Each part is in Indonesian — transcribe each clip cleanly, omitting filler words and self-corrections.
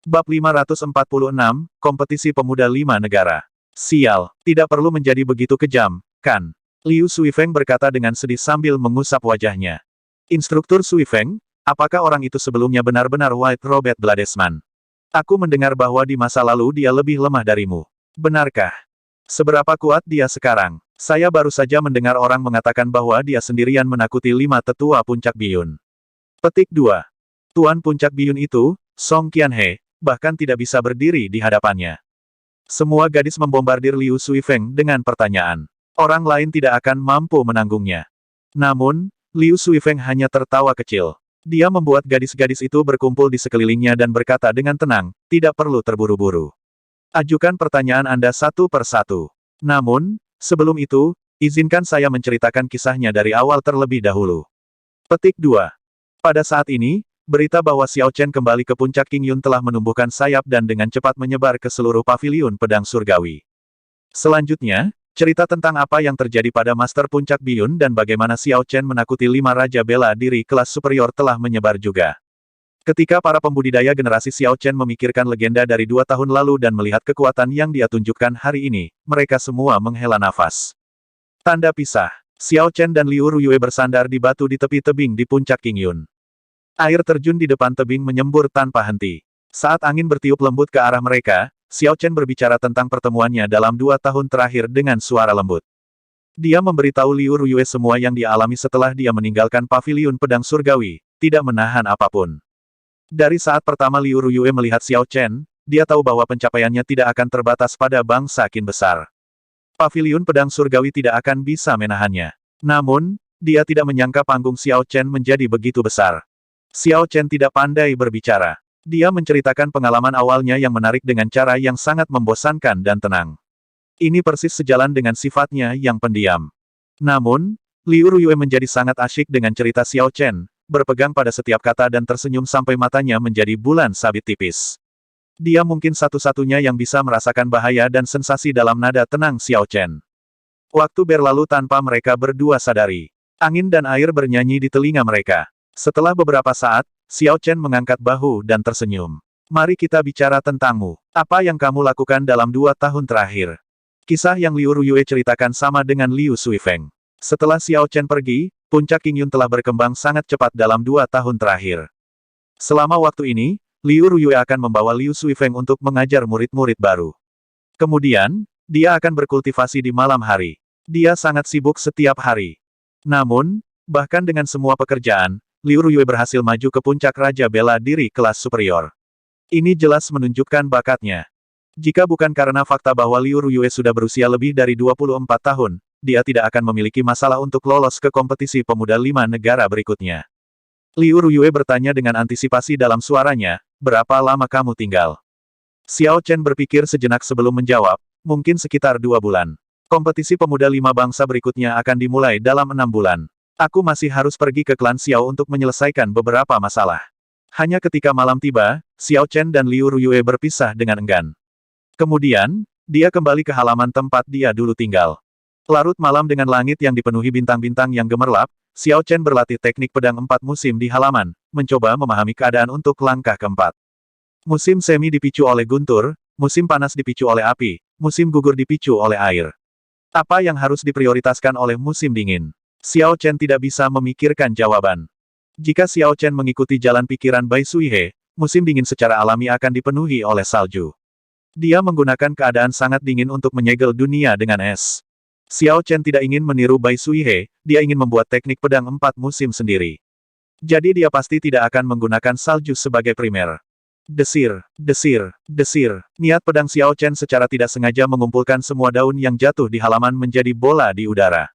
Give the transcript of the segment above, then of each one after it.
Bab 546, Kompetisi Pemuda 5 Negara. Sial, tidak perlu menjadi begitu kejam, kan? Liu Suifeng berkata dengan sedih sambil mengusap wajahnya. Instruktur Suifeng, apakah orang itu sebelumnya benar-benar White Robert Bladesman? Aku mendengar bahwa di masa lalu dia lebih lemah darimu. Benarkah? Seberapa kuat dia sekarang? Saya baru saja mendengar orang mengatakan bahwa dia sendirian menakuti 5 tetua puncak biyun. Petik 2. Tuan puncak biyun itu, Song Qianhe, bahkan tidak bisa berdiri di hadapannya. Semua gadis membombardir Liu Suifeng dengan pertanyaan. Orang lain tidak akan mampu menanggungnya. Namun, Liu Suifeng hanya tertawa kecil. Dia membuat gadis-gadis itu berkumpul di sekelilingnya dan berkata dengan tenang, tidak perlu terburu-buru. Ajukan pertanyaan Anda satu per satu. Namun, sebelum itu, izinkan saya menceritakan kisahnya dari awal terlebih dahulu. Petik 2. Pada saat ini, berita bahwa Xiao Chen kembali ke puncak Qingyun telah menumbuhkan sayap dan dengan cepat menyebar ke seluruh paviliun pedang surgawi. Selanjutnya, cerita tentang apa yang terjadi pada Master Puncak Biyun dan bagaimana Xiao Chen menakuti 5 Raja Bela Diri kelas superior telah menyebar juga. Ketika para pembudidaya generasi Xiao Chen memikirkan legenda dari 2 tahun lalu dan melihat kekuatan yang dia tunjukkan hari ini, mereka semua menghela nafas. Tanda pisah. Xiao Chen dan Liu Ruyue bersandar di batu di tepi tebing di puncak Qingyun. Air terjun di depan tebing menyembur tanpa henti. Saat angin bertiup lembut ke arah mereka, Xiao Chen berbicara tentang pertemuannya dalam 2 tahun terakhir dengan suara lembut. Dia memberitahu Liu Ruyue semua yang dia alami setelah dia meninggalkan paviliun pedang surgawi, tidak menahan apapun. Dari saat pertama Liu Ruyue melihat Xiao Chen, dia tahu bahwa pencapaiannya tidak akan terbatas pada bangsa Qin besar. Paviliun pedang surgawi tidak akan bisa menahannya. Namun, dia tidak menyangka panggung Xiao Chen menjadi begitu besar. Xiao Chen tidak pandai berbicara. Dia menceritakan pengalaman awalnya yang menarik dengan cara yang sangat membosankan dan tenang. Ini persis sejalan dengan sifatnya yang pendiam. Namun, Liu Ruyue menjadi sangat asyik dengan cerita Xiao Chen, berpegang pada setiap kata dan tersenyum sampai matanya menjadi bulan sabit tipis. Dia mungkin satu-satunya yang bisa merasakan bahaya dan sensasi dalam nada tenang Xiao Chen. Waktu berlalu tanpa mereka berdua sadari. Angin dan air bernyanyi di telinga mereka. Setelah beberapa saat, Xiao Chen mengangkat bahu dan tersenyum. Mari kita bicara tentangmu. Apa yang kamu lakukan dalam 2 tahun terakhir? Kisah yang Liu Ruyue ceritakan sama dengan Liu Suifeng. Setelah Xiao Chen pergi, puncak Qingyun telah berkembang sangat cepat dalam 2 tahun terakhir. Selama waktu ini, Liu Ruyue akan membawa Liu Suifeng untuk mengajar murid-murid baru. Kemudian, dia akan berkultivasi di malam hari. Dia sangat sibuk setiap hari. Namun, bahkan dengan semua pekerjaan, Liu Ruyue berhasil maju ke puncak Raja Bela Diri kelas superior. Ini jelas menunjukkan bakatnya. Jika bukan karena fakta bahwa Liu Ruyue sudah berusia lebih dari 24 tahun, dia tidak akan memiliki masalah untuk lolos ke kompetisi pemuda 5 negara berikutnya. Liu Ruyue bertanya dengan antisipasi dalam suaranya, berapa lama kamu tinggal? Xiao Chen berpikir sejenak sebelum menjawab, mungkin sekitar 2 bulan. Kompetisi pemuda 5 bangsa berikutnya akan dimulai dalam 6 bulan. Aku masih harus pergi ke klan Xiao untuk menyelesaikan beberapa masalah. Hanya ketika malam tiba, Xiao Chen dan Liu Ruyue berpisah dengan enggan. Kemudian, dia kembali ke halaman tempat dia dulu tinggal. Larut malam dengan langit yang dipenuhi bintang-bintang yang gemerlap, Xiao Chen berlatih teknik pedang 4 musim di halaman, mencoba memahami keadaan untuk langkah keempat. Musim semi dipicu oleh guntur, musim panas dipicu oleh api, musim gugur dipicu oleh air. Apa yang harus diprioritaskan oleh musim dingin? Xiao Chen tidak bisa memikirkan jawaban. Jika Xiao Chen mengikuti jalan pikiran Bai Suihe, musim dingin secara alami akan dipenuhi oleh salju. Dia menggunakan keadaan sangat dingin untuk menyegel dunia dengan es. Xiao Chen tidak ingin meniru Bai Suihe, dia ingin membuat teknik pedang 4 musim sendiri. Jadi dia pasti tidak akan menggunakan salju sebagai primer. Desir, desir, desir. Niat pedang Xiao Chen secara tidak sengaja mengumpulkan semua daun yang jatuh di halaman menjadi bola di udara.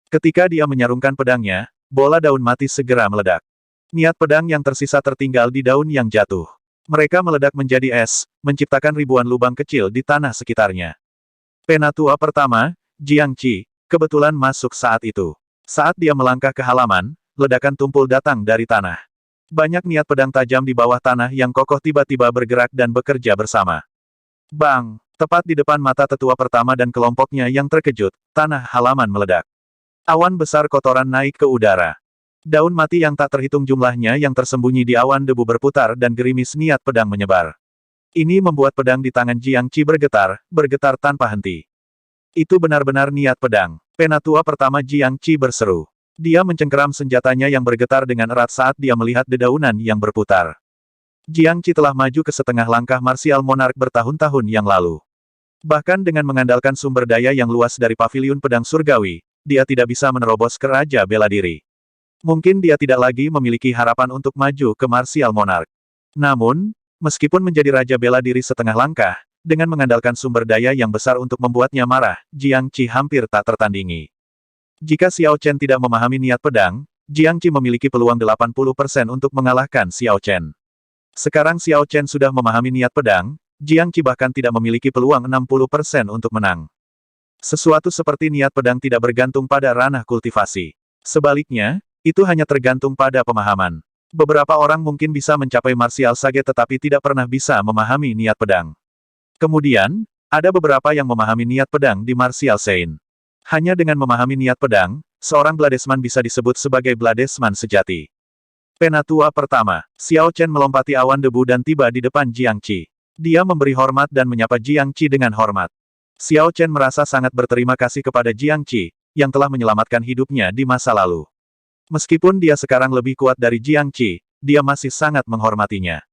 Ketika dia menyarungkan pedangnya, bola daun mati segera meledak. Niat pedang yang tersisa tertinggal di daun yang jatuh. Mereka meledak menjadi es, menciptakan ribuan lubang kecil di tanah sekitarnya. Penatua pertama, Jiang Qi, kebetulan masuk saat itu. Saat dia melangkah ke halaman, ledakan tumpul datang dari tanah. Banyak niat pedang tajam di bawah tanah yang kokoh tiba-tiba bergerak dan bekerja bersama. Bang! Tepat di depan mata tetua pertama dan kelompoknya yang terkejut, tanah halaman meledak. Awan besar kotoran naik ke udara. Daun mati yang tak terhitung jumlahnya yang tersembunyi di awan debu berputar dan gerimis niat pedang menyebar. Ini membuat pedang di tangan Jiang Qi bergetar tanpa henti. Itu benar-benar niat pedang. Penatua pertama Jiang Qi berseru. Dia mencengkeram senjatanya yang bergetar dengan erat saat dia melihat dedaunan yang berputar. Jiang Qi telah maju ke setengah langkah marsial monark bertahun-tahun yang lalu. Bahkan dengan mengandalkan sumber daya yang luas dari paviliun pedang surgawi, dia tidak bisa menerobos ke Raja Bela Diri. Mungkin dia tidak lagi memiliki harapan untuk maju ke marsial monark. Namun, meskipun menjadi Raja Bela Diri setengah langkah, dengan mengandalkan sumber daya yang besar untuk membuatnya marah, Jiang Qi hampir tak tertandingi. Jika Xiao Chen tidak memahami niat pedang, Jiang Qi memiliki peluang 80% untuk mengalahkan Xiao Chen. Sekarang Xiao Chen sudah memahami niat pedang, Jiang Qi bahkan tidak memiliki peluang 60% untuk menang. Sesuatu seperti niat pedang tidak bergantung pada ranah kultivasi. Sebaliknya, itu hanya tergantung pada pemahaman. Beberapa orang mungkin bisa mencapai martial sage tetapi tidak pernah bisa memahami niat pedang. Kemudian, ada beberapa yang memahami niat pedang di martial Sein. Hanya dengan memahami niat pedang, seorang bladesman bisa disebut sebagai bladesman sejati. Penatua pertama, Xiao Chen melompati awan debu dan tiba di depan Jiang Qi. Dia memberi hormat dan menyapa Jiang Qi dengan hormat. Xiao Chen merasa sangat berterima kasih kepada Jiang Qi, yang telah menyelamatkan hidupnya di masa lalu. Meskipun dia sekarang lebih kuat dari Jiang Qi, dia masih sangat menghormatinya.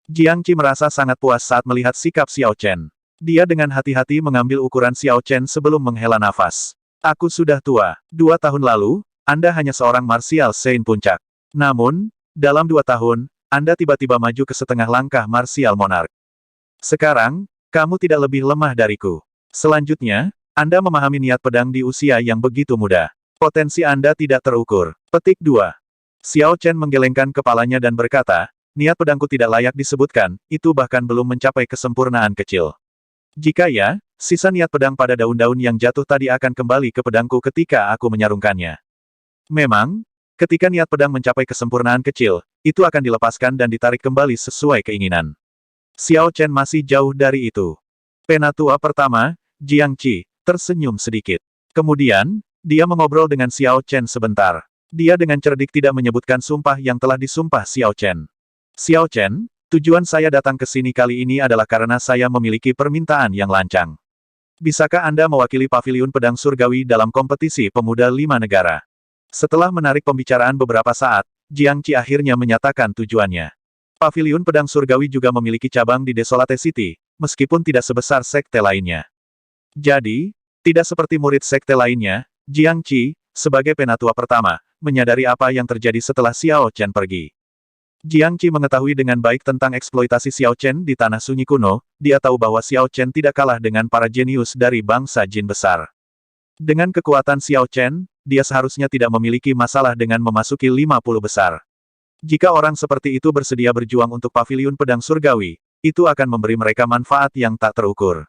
Jiang Qi merasa sangat puas saat melihat sikap Xiao Chen. Dia dengan hati-hati mengambil ukuran Xiao Chen sebelum menghela nafas. Aku sudah tua. 2 tahun lalu, Anda hanya seorang martial Sein puncak. Namun, dalam 2 tahun, Anda tiba-tiba maju ke setengah langkah martial monark. Sekarang, kamu tidak lebih lemah dariku. Selanjutnya, Anda memahami niat pedang di usia yang begitu muda. Potensi Anda tidak terukur. Petik 2. Xiao Chen menggelengkan kepalanya dan berkata, niat pedangku tidak layak disebutkan, itu bahkan belum mencapai kesempurnaan kecil. Jika ya, sisa niat pedang pada daun-daun yang jatuh tadi akan kembali ke pedangku ketika aku menyarungkannya. Memang, ketika niat pedang mencapai kesempurnaan kecil, itu akan dilepaskan dan ditarik kembali sesuai keinginan. Xiao Chen masih jauh dari itu. Penatua pertama, Jiang Qi, tersenyum sedikit. Kemudian, dia mengobrol dengan Xiao Chen sebentar. Dia dengan cerdik tidak menyebutkan sumpah yang telah disumpah Xiao Chen. Xiao Chen, tujuan saya datang ke sini kali ini adalah karena saya memiliki permintaan yang lancang. Bisakah Anda mewakili paviliun pedang surgawi dalam kompetisi pemuda 5 negara? Setelah menarik pembicaraan beberapa saat, Jiang Qi akhirnya menyatakan tujuannya. Paviliun pedang surgawi juga memiliki cabang di Desolate City, meskipun tidak sebesar sekte lainnya. Jadi, tidak seperti murid sekte lainnya, Jiang Qi, sebagai penatua pertama, menyadari apa yang terjadi setelah Xiao Chen pergi. Jiang Qi mengetahui dengan baik tentang eksploitasi Xiao Chen di tanah sunyi kuno, dia tahu bahwa Xiao Chen tidak kalah dengan para jenius dari bangsa jin besar. Dengan kekuatan Xiao Chen, dia seharusnya tidak memiliki masalah dengan memasuki 50 besar. Jika orang seperti itu bersedia berjuang untuk paviliun pedang surgawi, itu akan memberi mereka manfaat yang tak terukur.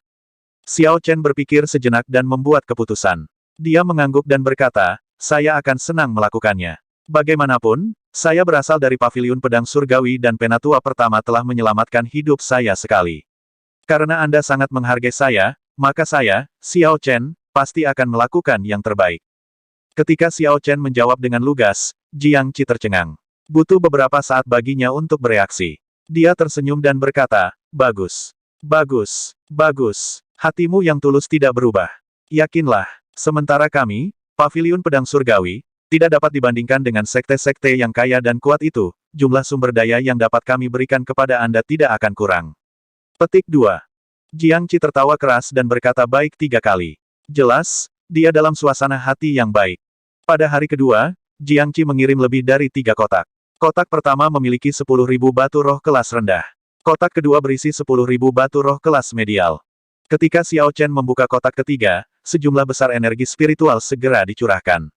Xiao Chen berpikir sejenak dan membuat keputusan. Dia mengangguk dan berkata, saya akan senang melakukannya. Bagaimanapun, saya berasal dari paviliun pedang surgawi dan penatua pertama telah menyelamatkan hidup saya sekali. Karena Anda sangat menghargai saya, maka saya, Xiao Chen, pasti akan melakukan yang terbaik. Ketika Xiao Chen menjawab dengan lugas, Jiang Qi tercengang. Butuh beberapa saat baginya untuk bereaksi. Dia tersenyum dan berkata, bagus. Bagus. Bagus. Hatimu yang tulus tidak berubah. Yakinlah. Sementara kami, paviliun pedang surgawi, tidak dapat dibandingkan dengan sekte-sekte yang kaya dan kuat itu, jumlah sumber daya yang dapat kami berikan kepada Anda tidak akan kurang. Petik 2. Jiang Qi tertawa keras dan berkata baik 3 kali. Jelas, dia dalam suasana hati yang baik. Pada hari kedua, Jiang Qi mengirim lebih dari 3 kotak. Kotak pertama memiliki 10.000 batu roh kelas rendah. Kotak kedua berisi 10.000 batu roh kelas medial. Ketika Xiao Chen membuka kotak ketiga, sejumlah besar energi spiritual segera dicurahkan.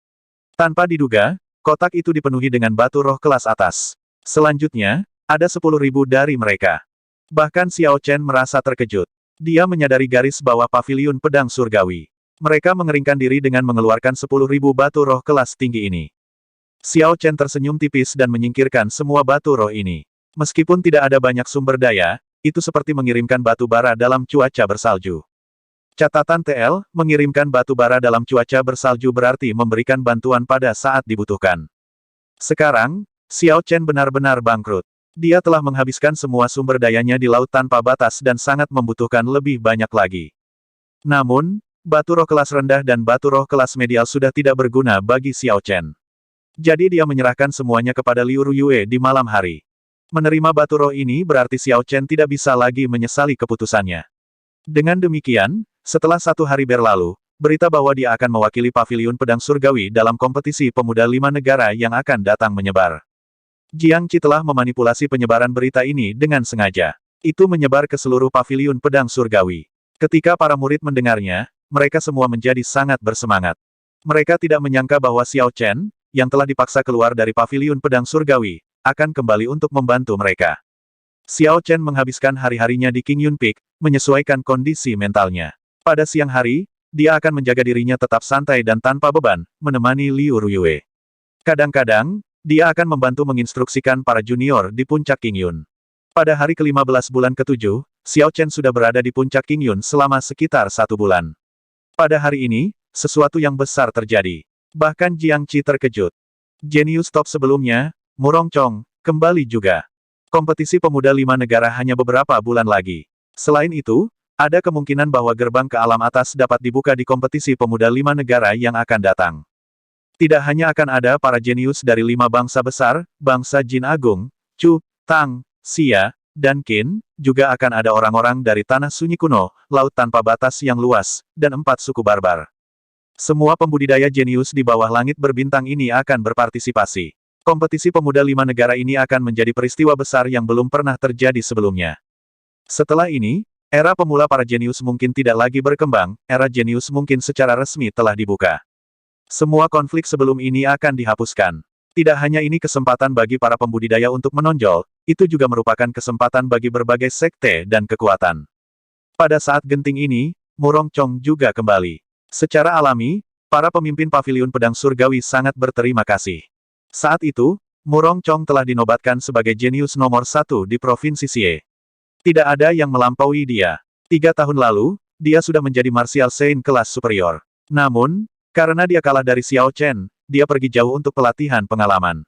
Tanpa diduga, kotak itu dipenuhi dengan batu roh kelas atas. Selanjutnya, ada 10.000 dari mereka. Bahkan Xiao Chen merasa terkejut. Dia menyadari garis bawah paviliun pedang surgawi. Mereka mengeringkan diri dengan mengeluarkan 10.000 batu roh kelas tinggi ini. Xiao Chen tersenyum tipis dan menyingkirkan semua batu roh ini. Meskipun tidak ada banyak sumber daya, itu seperti mengirimkan batu bara dalam cuaca bersalju. Catatan TL, mengirimkan batu bara dalam cuaca bersalju berarti memberikan bantuan pada saat dibutuhkan. Sekarang, Xiao Chen benar-benar bangkrut. Dia telah menghabiskan semua sumber dayanya di laut tanpa batas dan sangat membutuhkan lebih banyak lagi. Namun, batu roh kelas rendah dan batu roh kelas medial sudah tidak berguna bagi Xiao Chen. Jadi dia menyerahkan semuanya kepada Liu Ruyue di malam hari. Menerima batu roh ini berarti Xiao Chen tidak bisa lagi menyesali keputusannya. Dengan demikian, setelah 1 hari berlalu, berita bahwa dia akan mewakili Paviliun Pedang Surgawi dalam kompetisi pemuda 5 negara yang akan datang menyebar. Jiang Qi telah memanipulasi penyebaran berita ini dengan sengaja. Itu menyebar ke seluruh Paviliun Pedang Surgawi. Ketika para murid mendengarnya, mereka semua menjadi sangat bersemangat. Mereka tidak menyangka bahwa Xiao Chen, yang telah dipaksa keluar dari Paviliun Pedang Surgawi, akan kembali untuk membantu mereka. Xiao Chen menghabiskan hari-harinya di Qingyun Peak, menyesuaikan kondisi mentalnya. Pada siang hari, dia akan menjaga dirinya tetap santai dan tanpa beban, menemani Liu Ruyue. Kadang-kadang, dia akan membantu menginstruksikan para junior di puncak Qingyun. Pada hari ke-15 bulan ke-7, Xiao Chen sudah berada di puncak Qingyun selama sekitar 1 bulan. Pada hari ini, sesuatu yang besar terjadi. Bahkan Jiang Qi terkejut. Jenius top sebelumnya, Murong Chong, kembali juga. Kompetisi pemuda 5 negara hanya beberapa bulan lagi. Selain itu, ada kemungkinan bahwa gerbang ke alam atas dapat dibuka di kompetisi pemuda 5 negara yang akan datang. Tidak hanya akan ada para jenius dari 5 bangsa besar, bangsa Jin Agung, Chu, Tang, Xia, dan Qin, juga akan ada orang-orang dari Tanah Sunyi Kuno, Laut Tanpa Batas yang luas, dan 4 suku barbar. Semua pembudidaya jenius di bawah langit berbintang ini akan berpartisipasi. Kompetisi pemuda 5 negara ini akan menjadi peristiwa besar yang belum pernah terjadi sebelumnya. Setelah ini, era pemula para jenius mungkin tidak lagi berkembang, era jenius mungkin secara resmi telah dibuka. Semua konflik sebelum ini akan dihapuskan. Tidak hanya ini kesempatan bagi para pembudidaya untuk menonjol, itu juga merupakan kesempatan bagi berbagai sekte dan kekuatan. Pada saat genting ini, Murong Chong juga kembali. Secara alami, para pemimpin Paviliun Pedang Surgawi sangat berterima kasih. Saat itu, Murong Chong telah dinobatkan sebagai jenius nomor 1 di Provinsi Xie. Tidak ada yang melampaui dia. 3 tahun lalu, dia sudah menjadi martial saint kelas superior. Namun, karena dia kalah dari Xiao Chen, dia pergi jauh untuk pelatihan pengalaman.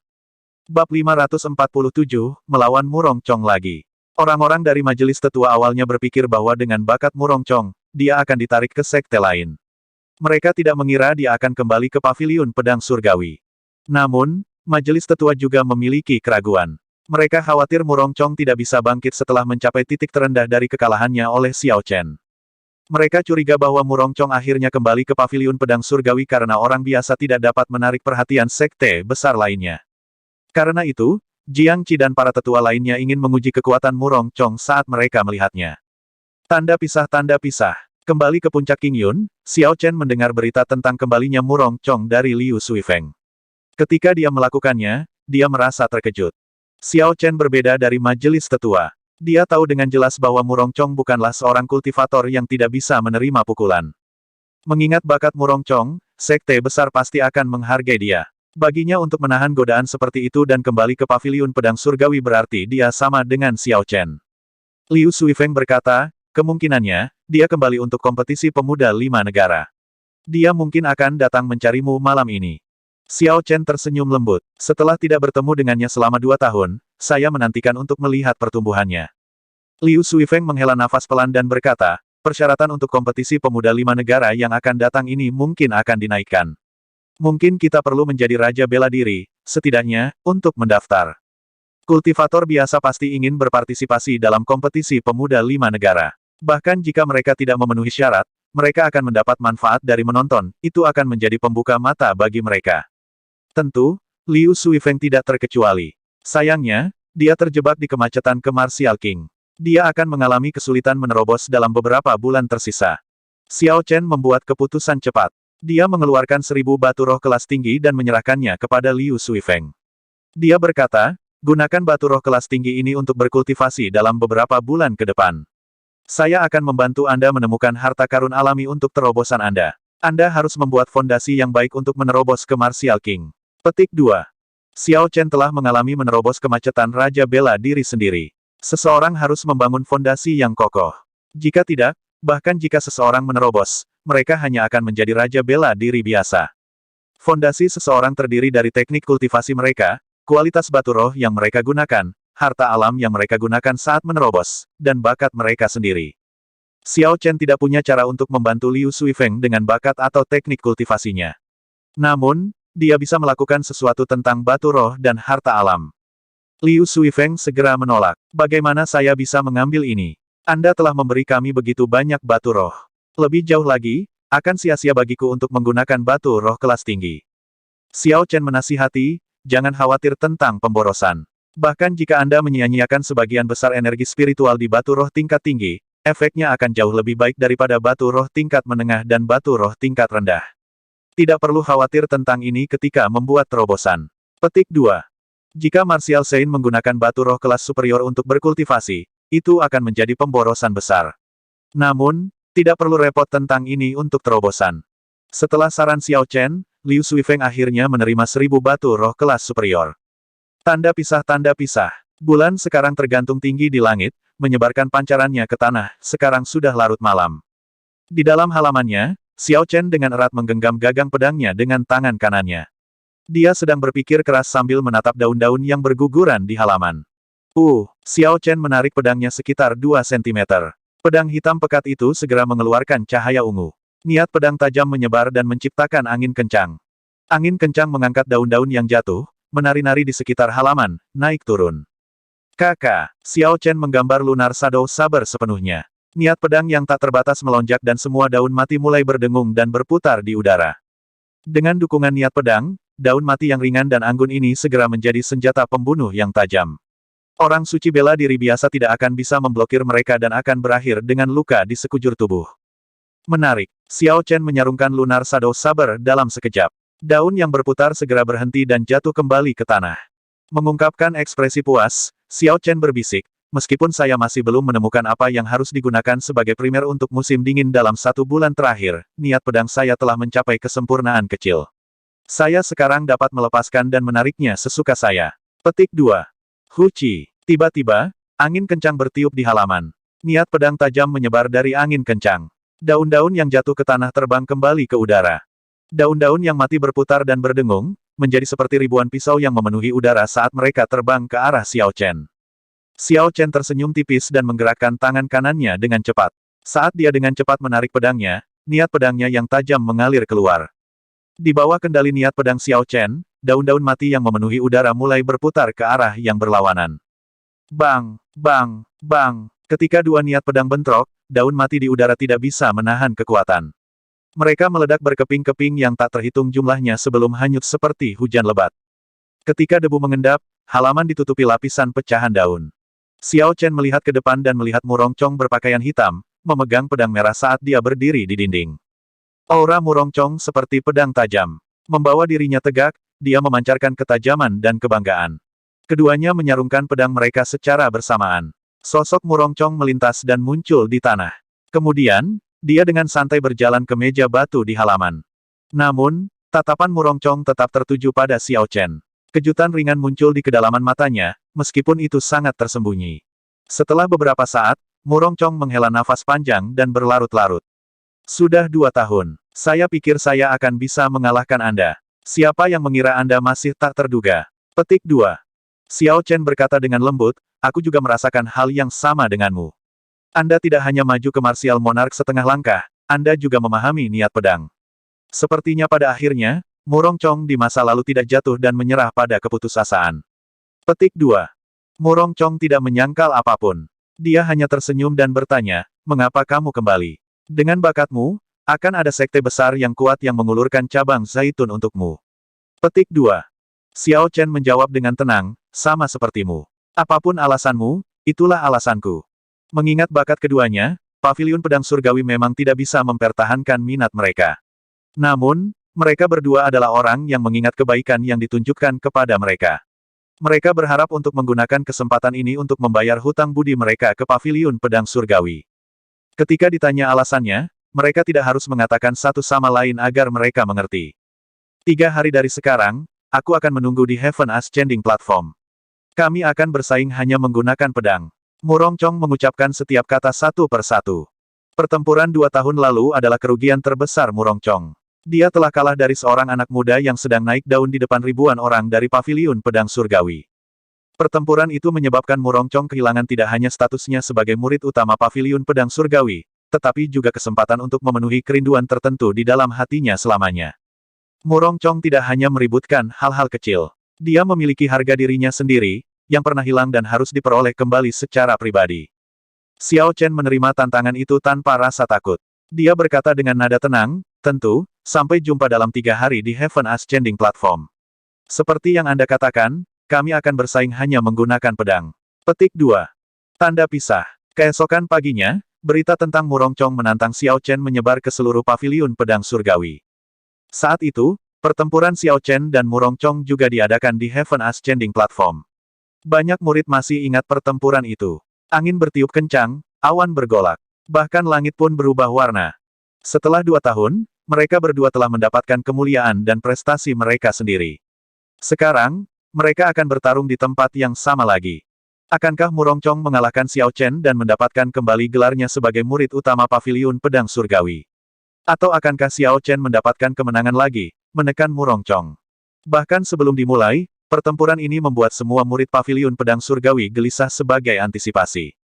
Bab 547, melawan Murong Chong lagi. Orang-orang dari majelis tetua awalnya berpikir bahwa dengan bakat Murong Chong, dia akan ditarik ke sekte lain. Mereka tidak mengira dia akan kembali ke Paviliun Pedang Surgawi. Namun, majelis tetua juga memiliki keraguan. Mereka khawatir Murong Chong tidak bisa bangkit setelah mencapai titik terendah dari kekalahannya oleh Xiao Chen. Mereka curiga bahwa Murong Chong akhirnya kembali ke Paviliun Pedang Surgawi karena orang biasa tidak dapat menarik perhatian sekte besar lainnya. Karena itu, Jiang Qi dan para tetua lainnya ingin menguji kekuatan Murong Chong saat mereka melihatnya. Tanda pisah. Kembali ke puncak Qingyun, Xiao Chen mendengar berita tentang kembalinya Murong Chong dari Liu Suifeng. Ketika dia melakukannya, dia merasa terkejut. Xiao Chen berbeda dari majelis tetua. Dia tahu dengan jelas bahwa Murong Chong bukanlah seorang kultivator yang tidak bisa menerima pukulan. Mengingat bakat Murong Chong, sekte besar pasti akan menghargai dia. Baginya untuk menahan godaan seperti itu dan kembali ke Paviliun Pedang Surgawi berarti dia sama dengan Xiao Chen. Liu Suifeng berkata, kemungkinannya, dia kembali untuk kompetisi pemuda 5 negara. Dia mungkin akan datang mencarimu malam ini. Xiao Chen tersenyum lembut. Setelah tidak bertemu dengannya selama 2 tahun, saya menantikan untuk melihat pertumbuhannya. Liu Suifeng menghela nafas pelan dan berkata, persyaratan untuk kompetisi pemuda 5 negara yang akan datang ini mungkin akan dinaikkan. Mungkin kita perlu menjadi raja bela diri, setidaknya, untuk mendaftar. Kultivator biasa pasti ingin berpartisipasi dalam kompetisi pemuda 5 negara. Bahkan jika mereka tidak memenuhi syarat, mereka akan mendapat manfaat dari menonton, itu akan menjadi pembuka mata bagi mereka. Tentu, Liu Suifeng tidak terkecuali. Sayangnya, dia terjebak di kemacetan ke Martial King. Dia akan mengalami kesulitan menerobos dalam beberapa bulan tersisa. Xiao Chen membuat keputusan cepat. Dia mengeluarkan 1000 batu roh kelas tinggi dan menyerahkannya kepada Liu Suifeng. Dia berkata, gunakan batu roh kelas tinggi ini untuk berkultivasi dalam beberapa bulan ke depan. Saya akan membantu Anda menemukan harta karun alami untuk terobosan Anda. Anda harus membuat fondasi yang baik untuk menerobos ke Martial King. Petik 2. Xiao Chen telah mengalami menerobos kemacetan Raja Bela Diri sendiri. Seseorang harus membangun fondasi yang kokoh. Jika tidak, bahkan jika seseorang menerobos, mereka hanya akan menjadi Raja Bela Diri biasa. Fondasi seseorang terdiri dari teknik kultivasi mereka, kualitas batu roh yang mereka gunakan, harta alam yang mereka gunakan saat menerobos, dan bakat mereka sendiri. Xiao Chen tidak punya cara untuk membantu Liu Suifeng dengan bakat atau teknik kultivasinya. Namun, dia bisa melakukan sesuatu tentang batu roh dan harta alam. Liu Suifeng segera menolak. Bagaimana saya bisa mengambil ini? Anda telah memberi kami begitu banyak batu roh. Lebih jauh lagi, akan sia-sia bagiku untuk menggunakan batu roh kelas tinggi. Xiao Chen menasihati, jangan khawatir tentang pemborosan. Bahkan jika Anda menyia-nyiakan sebagian besar energi spiritual di batu roh tingkat tinggi, efeknya akan jauh lebih baik daripada batu roh tingkat menengah dan batu roh tingkat rendah. Tidak perlu khawatir tentang ini ketika membuat terobosan. Petik 2. Jika Martial Saint menggunakan batu roh kelas superior untuk berkultivasi, itu akan menjadi pemborosan besar. Namun, tidak perlu repot tentang ini untuk terobosan. Setelah saran Xiao Chen, Liu Suifeng akhirnya menerima 1000 batu roh kelas superior. Tanda pisah. Bulan sekarang tergantung tinggi di langit, menyebarkan pancarannya ke tanah, sekarang sudah larut malam. Di dalam halamannya, Xiao Chen dengan erat menggenggam gagang pedangnya dengan tangan kanannya. Dia sedang berpikir keras sambil menatap daun-daun yang berguguran di halaman. Xiao Chen menarik pedangnya sekitar 2 cm. Pedang hitam pekat itu segera mengeluarkan cahaya ungu. Niat pedang tajam menyebar dan menciptakan angin kencang. Angin kencang mengangkat daun-daun yang jatuh, menari-nari di sekitar halaman, naik turun. Kakak, Xiao Chen menggambar Lunar Shadow Saber sepenuhnya. Niat pedang yang tak terbatas melonjak dan semua daun mati mulai berdengung dan berputar di udara. Dengan dukungan niat pedang, daun mati yang ringan dan anggun ini segera menjadi senjata pembunuh yang tajam. Orang suci bela diri biasa tidak akan bisa memblokir mereka dan akan berakhir dengan luka di sekujur tubuh. Menarik. Xiao Chen menyarungkan Lunar Shadow Saber dalam sekejap. Daun yang berputar segera berhenti dan jatuh kembali ke tanah. Mengungkapkan ekspresi puas, Xiao Chen berbisik, meskipun saya masih belum menemukan apa yang harus digunakan sebagai primer untuk musim dingin dalam 1 bulan terakhir, niat pedang saya telah mencapai kesempurnaan kecil. Saya sekarang dapat melepaskan dan menariknya sesuka saya. Petik 2. Huci. Tiba-tiba, angin kencang bertiup di halaman. Niat pedang tajam menyebar dari angin kencang. Daun-daun yang jatuh ke tanah terbang kembali ke udara. Daun-daun yang mati berputar dan berdengung, menjadi seperti ribuan pisau yang memenuhi udara saat mereka terbang ke arah Xiao Chen. Xiao Chen tersenyum tipis dan menggerakkan tangan kanannya dengan cepat. Saat dia dengan cepat menarik pedangnya, niat pedangnya yang tajam mengalir keluar. Di bawah kendali niat pedang Xiao Chen, daun-daun mati yang memenuhi udara mulai berputar ke arah yang berlawanan. Bang! Bang! Bang! Ketika dua niat pedang bentrok, daun mati di udara tidak bisa menahan kekuatan. Mereka meledak berkeping-keping yang tak terhitung jumlahnya sebelum hanyut seperti hujan lebat. Ketika debu mengendap, halaman ditutupi lapisan pecahan daun. Xiao Chen melihat ke depan dan melihat Murong Chong berpakaian hitam, memegang pedang merah saat dia berdiri di dinding. Aura Murong Chong seperti pedang tajam. Membawa dirinya tegak, dia memancarkan ketajaman dan kebanggaan. Keduanya menyarungkan pedang mereka secara bersamaan. Sosok Murong Chong melintas dan muncul di tanah. Kemudian, dia dengan santai berjalan ke meja batu di halaman. Namun, tatapan Murong Chong tetap tertuju pada Xiao Chen. Kejutan ringan muncul di kedalaman matanya, meskipun itu sangat tersembunyi. Setelah beberapa saat, Murong Chong menghela nafas panjang dan berlarut-larut. Sudah 2 tahun. Saya pikir saya akan bisa mengalahkan Anda. Siapa yang mengira Anda masih tak terduga? Petik 2. Xiao Chen berkata dengan lembut, aku juga merasakan hal yang sama denganmu. Anda tidak hanya maju ke Martial Monarch setengah langkah, Anda juga memahami niat pedang. Sepertinya pada akhirnya, Murong Chong di masa lalu tidak jatuh dan menyerah pada keputusasaan. Petik 2. Murong Chong tidak menyangkal apapun. Dia hanya tersenyum dan bertanya, mengapa kamu kembali? Dengan bakatmu, akan ada sekte besar yang kuat yang mengulurkan cabang zaitun untukmu. Petik 2. Xiao Chen menjawab dengan tenang, sama sepertimu. Apapun alasanmu, itulah alasanku. Mengingat bakat keduanya, Paviliun Pedang Surgawi memang tidak bisa mempertahankan minat mereka. Namun, mereka berdua adalah orang yang mengingat kebaikan yang ditunjukkan kepada mereka. Mereka berharap untuk menggunakan kesempatan ini untuk membayar hutang budi mereka ke Paviliun Pedang Surgawi. Ketika ditanya alasannya, mereka tidak harus mengatakan satu sama lain agar mereka mengerti. 3 hari dari sekarang, aku akan menunggu di Heaven Ascending Platform. Kami akan bersaing hanya menggunakan pedang. Murong Chong mengucapkan setiap kata satu per satu. Pertempuran 2 tahun lalu adalah kerugian terbesar Murong Chong. Dia telah kalah dari seorang anak muda yang sedang naik daun di depan ribuan orang dari Paviliun Pedang Surgawi. Pertempuran itu menyebabkan Murongcong kehilangan tidak hanya statusnya sebagai murid utama Paviliun Pedang Surgawi, tetapi juga kesempatan untuk memenuhi kerinduan tertentu di dalam hatinya selamanya. Murongcong tidak hanya meributkan hal-hal kecil. Dia memiliki harga dirinya sendiri, yang pernah hilang dan harus diperoleh kembali secara pribadi. Xiao Chen menerima tantangan itu tanpa rasa takut. Dia berkata dengan nada tenang, tentu, sampai jumpa dalam 3 hari di Heaven Ascending Platform. Seperti yang Anda katakan, kami akan bersaing hanya menggunakan pedang. Petik 2. Tanda pisah. Keesokan paginya, berita tentang Murongcong menantang Xiao Chen menyebar ke seluruh Paviliun Pedang Surgawi. Saat itu, pertempuran Xiao Chen dan Murongcong juga diadakan di Heaven Ascending Platform. Banyak murid masih ingat pertempuran itu. Angin bertiup kencang, awan bergolak. Bahkan langit pun berubah warna. Setelah 2 tahun, mereka berdua telah mendapatkan kemuliaan dan prestasi mereka sendiri. Sekarang, mereka akan bertarung di tempat yang sama lagi. Akankah Murongcong mengalahkan Xiao Chen dan mendapatkan kembali gelarnya sebagai murid utama Paviliun Pedang Surgawi? Atau akankah Xiao Chen mendapatkan kemenangan lagi, menekan Murongcong? Bahkan sebelum dimulai, pertempuran ini membuat semua murid Paviliun Pedang Surgawi gelisah sebagai antisipasi.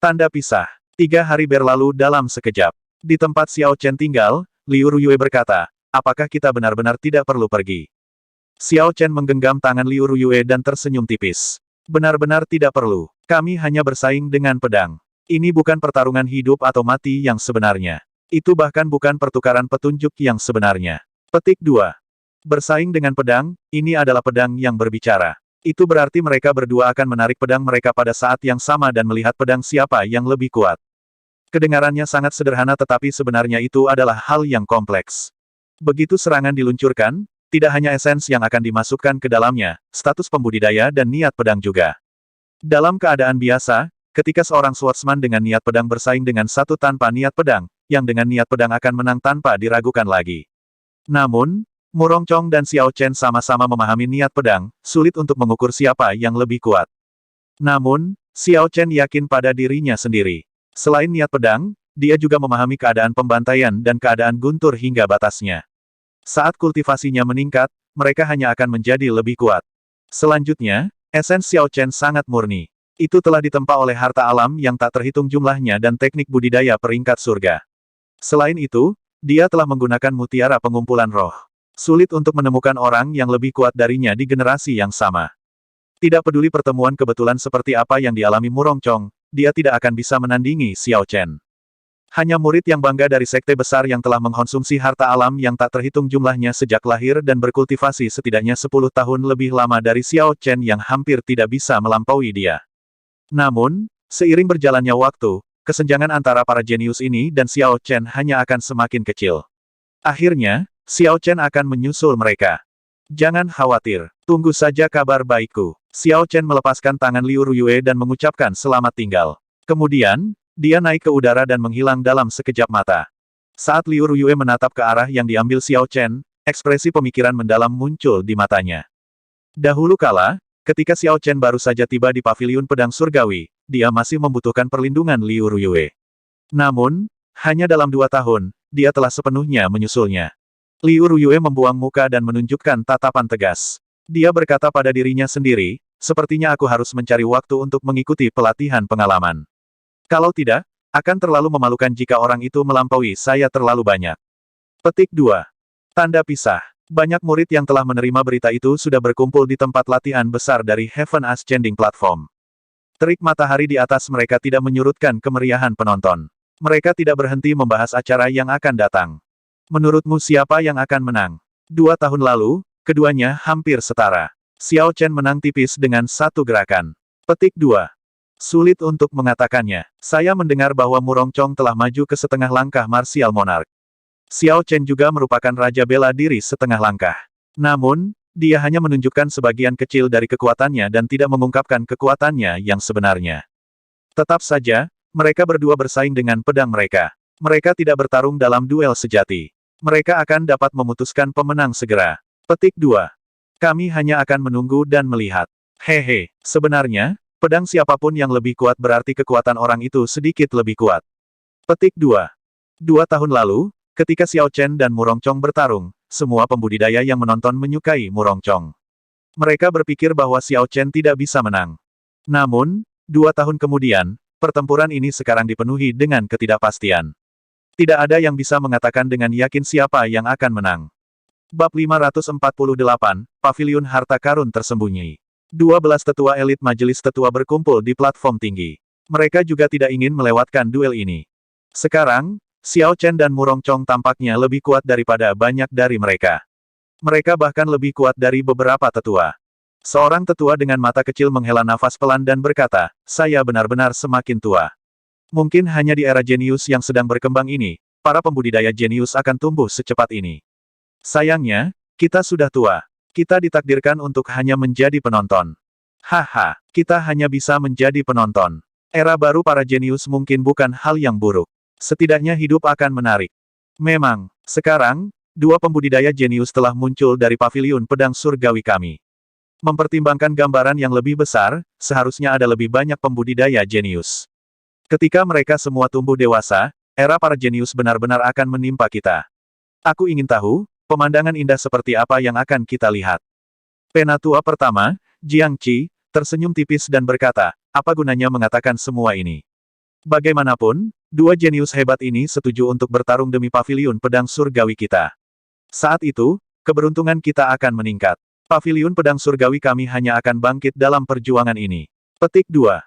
Tanda pisah. 3 hari berlalu dalam sekejap. Di tempat Xiao Chen tinggal, Liu Ruyue berkata, apakah kita benar-benar tidak perlu pergi? Xiao Chen menggenggam tangan Liu Ruyue dan tersenyum tipis. Benar-benar tidak perlu. Kami hanya bersaing dengan pedang. Ini bukan pertarungan hidup atau mati yang sebenarnya. Itu bahkan bukan pertukaran petunjuk yang sebenarnya. Petik 2. Bersaing dengan pedang, ini adalah pedang yang berbicara. Itu berarti mereka berdua akan menarik pedang mereka pada saat yang sama dan melihat pedang siapa yang lebih kuat. Kedengarannya sangat sederhana tetapi sebenarnya itu adalah hal yang kompleks. Begitu serangan diluncurkan, tidak hanya esens yang akan dimasukkan ke dalamnya, status pembudidaya dan niat pedang juga. Dalam keadaan biasa, ketika seorang swordsman dengan niat pedang bersaing dengan satu tanpa niat pedang, yang dengan niat pedang akan menang tanpa diragukan lagi. Namun, Murongcong dan Xiao Chen sama-sama memahami niat pedang, sulit untuk mengukur siapa yang lebih kuat. Namun, Xiao Chen yakin pada dirinya sendiri. Selain niat pedang, dia juga memahami keadaan pembantaian dan keadaan guntur hingga batasnya. Saat kultivasinya meningkat, mereka hanya akan menjadi lebih kuat. Selanjutnya, esens Xiao Chen sangat murni. Itu telah ditempa oleh harta alam yang tak terhitung jumlahnya dan teknik budidaya peringkat surga. Selain itu, dia telah menggunakan mutiara pengumpulan roh. Sulit untuk menemukan orang yang lebih kuat darinya di generasi yang sama. Tidak peduli pertemuan kebetulan seperti apa yang dialami Murongcong, dia tidak akan bisa menandingi Xiao Chen. Hanya murid yang bangga dari sekte besar yang telah mengkonsumsi harta alam yang tak terhitung jumlahnya sejak lahir dan berkultivasi setidaknya 10 tahun lebih lama dari Xiao Chen yang hampir tidak bisa melampaui dia. Namun, seiring berjalannya waktu, kesenjangan antara para jenius ini dan Xiao Chen hanya akan semakin kecil. Akhirnya, Xiao Chen akan menyusul mereka. Jangan khawatir, tunggu saja kabar baikku. Xiao Chen melepaskan tangan Liu Ruyue dan mengucapkan selamat tinggal. Kemudian, dia naik ke udara dan menghilang dalam sekejap mata. Saat Liu Ruyue menatap ke arah yang diambil Xiao Chen, ekspresi pemikiran mendalam muncul di matanya. Dahulu kala, ketika Xiao Chen baru saja tiba di Paviliun Pedang Surgawi, dia masih membutuhkan perlindungan Liu Ruyue. Namun, hanya dalam 2 tahun, dia telah sepenuhnya menyusulnya. Liu Ruyue membuang muka dan menunjukkan tatapan tegas. Dia berkata pada dirinya sendiri, sepertinya aku harus mencari waktu untuk mengikuti pelatihan pengalaman. Kalau tidak, akan terlalu memalukan jika orang itu melampaui saya terlalu banyak. Petik 2. Tanda pisah. Banyak murid yang telah menerima berita itu sudah berkumpul di tempat latihan besar dari Heaven Ascending Platform. Terik matahari di atas mereka tidak menyurutkan kemeriahan penonton. Mereka tidak berhenti membahas acara yang akan datang. Menurutmu siapa yang akan menang? 2 tahun lalu, keduanya hampir setara. Xiao Chen menang tipis dengan satu gerakan. Petik 2. Sulit untuk mengatakannya. Saya mendengar bahwa Murongcong telah maju ke setengah langkah Martial Monarch. Xiao Chen juga merupakan raja bela diri setengah langkah. Namun, dia hanya menunjukkan sebagian kecil dari kekuatannya dan tidak mengungkapkan kekuatannya yang sebenarnya. Tetap saja, mereka berdua bersaing dengan pedang mereka. Mereka tidak bertarung dalam duel sejati. Mereka akan dapat memutuskan pemenang segera. Petik 2. Kami hanya akan menunggu dan melihat. Hehe, sebenarnya, pedang siapapun yang lebih kuat berarti kekuatan orang itu sedikit lebih kuat. Petik 2. 2 tahun lalu, ketika Xiao Chen dan Murongcong bertarung, semua pembudidaya yang menonton menyukai Murongcong. Mereka berpikir bahwa Xiao Chen tidak bisa menang. Namun, 2 tahun kemudian, pertempuran ini sekarang dipenuhi dengan ketidakpastian. Tidak ada yang bisa mengatakan dengan yakin siapa yang akan menang. Bab 548, Paviliun Harta Karun Tersembunyi. 12 tetua elit majelis tetua berkumpul di platform tinggi. Mereka juga tidak ingin melewatkan duel ini. Sekarang, Xiao Chen dan Murong Chong tampaknya lebih kuat daripada banyak dari mereka. Mereka bahkan lebih kuat dari beberapa tetua. Seorang tetua dengan mata kecil menghela nafas pelan dan berkata, "Saya benar-benar semakin tua. Mungkin hanya di era jenius yang sedang berkembang ini, para pembudidaya jenius akan tumbuh secepat ini. Sayangnya, kita sudah tua. Kita ditakdirkan untuk hanya menjadi penonton. Haha, kita hanya bisa menjadi penonton. Era baru para jenius mungkin bukan hal yang buruk. Setidaknya hidup akan menarik." Memang, sekarang, 2 pembudidaya jenius telah muncul dari paviliun pedang surgawi kami. Mempertimbangkan gambaran yang lebih besar, seharusnya ada lebih banyak pembudidaya jenius. Ketika mereka semua tumbuh dewasa, era para jenius benar-benar akan menimpa kita. Aku ingin tahu, pemandangan indah seperti apa yang akan kita lihat. Penatua pertama, Jiang Qi, tersenyum tipis dan berkata, "Apa gunanya mengatakan semua ini? Bagaimanapun, 2 jenius hebat ini setuju untuk bertarung demi paviliun pedang surgawi kita. Saat itu, keberuntungan kita akan meningkat. Paviliun pedang surgawi kami hanya akan bangkit dalam perjuangan ini." Petik 2.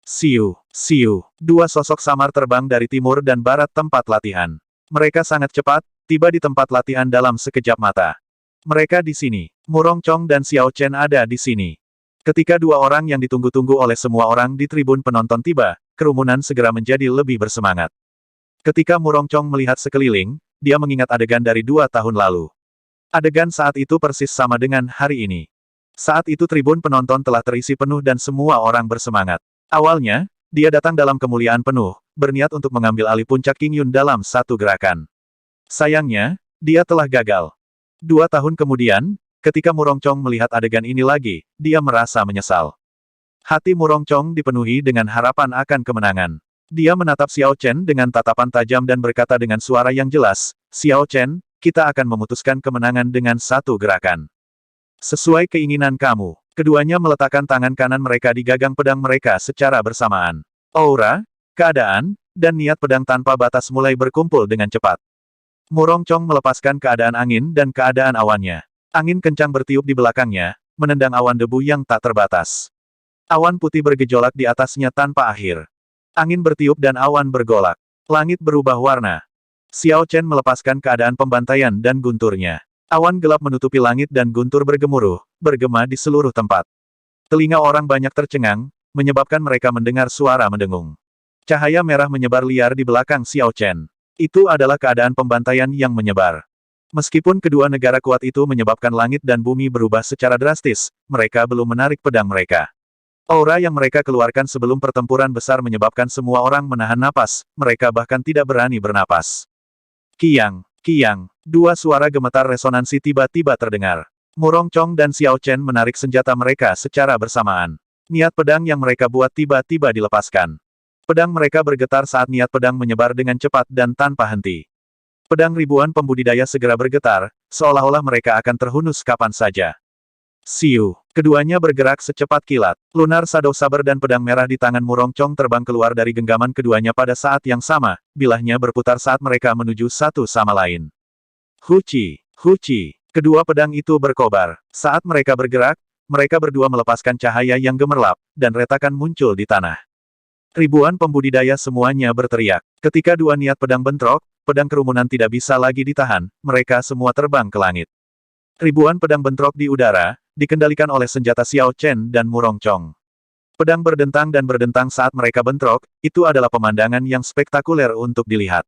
Siu, siu. 2 sosok samar terbang dari timur dan barat tempat latihan. Mereka sangat cepat, tiba di tempat latihan dalam sekejap mata. Mereka di sini. Murong Chong dan Xiao Chen ada di sini. Ketika 2 orang yang ditunggu-tunggu oleh semua orang di tribun penonton tiba, kerumunan segera menjadi lebih bersemangat. Ketika Murong Chong melihat sekeliling, dia mengingat adegan dari 2 tahun lalu. Adegan saat itu persis sama dengan hari ini. Saat itu tribun penonton telah terisi penuh dan semua orang bersemangat. Awalnya, dia datang dalam kemuliaan penuh, berniat untuk mengambil alih puncak King Yun dalam satu gerakan. Sayangnya, dia telah gagal. 2 tahun kemudian, ketika Murong Chong melihat adegan ini lagi, dia merasa menyesal. Hati Murong Chong dipenuhi dengan harapan akan kemenangan. Dia menatap Xiao Chen dengan tatapan tajam dan berkata dengan suara yang jelas, "Xiao Chen, kita akan memutuskan kemenangan dengan satu gerakan. Sesuai keinginan kamu." Keduanya meletakkan tangan kanan mereka di gagang pedang mereka secara bersamaan. Aura, keadaan, dan niat pedang tanpa batas mulai berkumpul dengan cepat. Murong Chong melepaskan keadaan angin dan keadaan awannya. Angin kencang bertiup di belakangnya, menendang awan debu yang tak terbatas. Awan putih bergejolak di atasnya tanpa akhir. Angin bertiup dan awan bergolak. Langit berubah warna. Xiao Chen melepaskan keadaan pembantaian dan gunturnya. Awan gelap menutupi langit dan guntur bergemuruh, bergema di seluruh tempat. Telinga orang banyak tercengang, menyebabkan mereka mendengar suara mendengung. Cahaya merah menyebar liar di belakang Xiao Chen. Itu adalah keadaan pembantaian yang menyebar. Meskipun kedua negara kuat itu menyebabkan langit dan bumi berubah secara drastis, mereka belum menarik pedang mereka. Aura yang mereka keluarkan sebelum pertempuran besar menyebabkan semua orang menahan napas, mereka bahkan tidak berani bernapas. Kiang, kiang, 2 suara gemetar resonansi tiba-tiba terdengar. Murong Chong dan Xiao Chen menarik senjata mereka secara bersamaan. Niat pedang yang mereka buat tiba-tiba dilepaskan. Pedang mereka bergetar saat niat pedang menyebar dengan cepat dan tanpa henti. Pedang ribuan pembudidaya segera bergetar, seolah-olah mereka akan terhunus kapan saja. Siu. Keduanya bergerak secepat kilat. Lunar Shadow Saber dan pedang merah di tangan Murong Chong terbang keluar dari genggaman keduanya pada saat yang sama, bilahnya berputar saat mereka menuju satu sama lain. Huci, huci. Kedua pedang itu berkobar. Saat mereka bergerak, mereka berdua melepaskan cahaya yang gemerlap, dan retakan muncul di tanah. Ribuan pembudidaya semuanya berteriak. Ketika 2 niat pedang bentrok, pedang kerumunan tidak bisa lagi ditahan, mereka semua terbang ke langit. Ribuan pedang bentrok di udara, dikendalikan oleh senjata Xiao Chen dan Murong Chong. Pedang berdentang dan berdentang saat mereka bentrok, itu adalah pemandangan yang spektakuler untuk dilihat.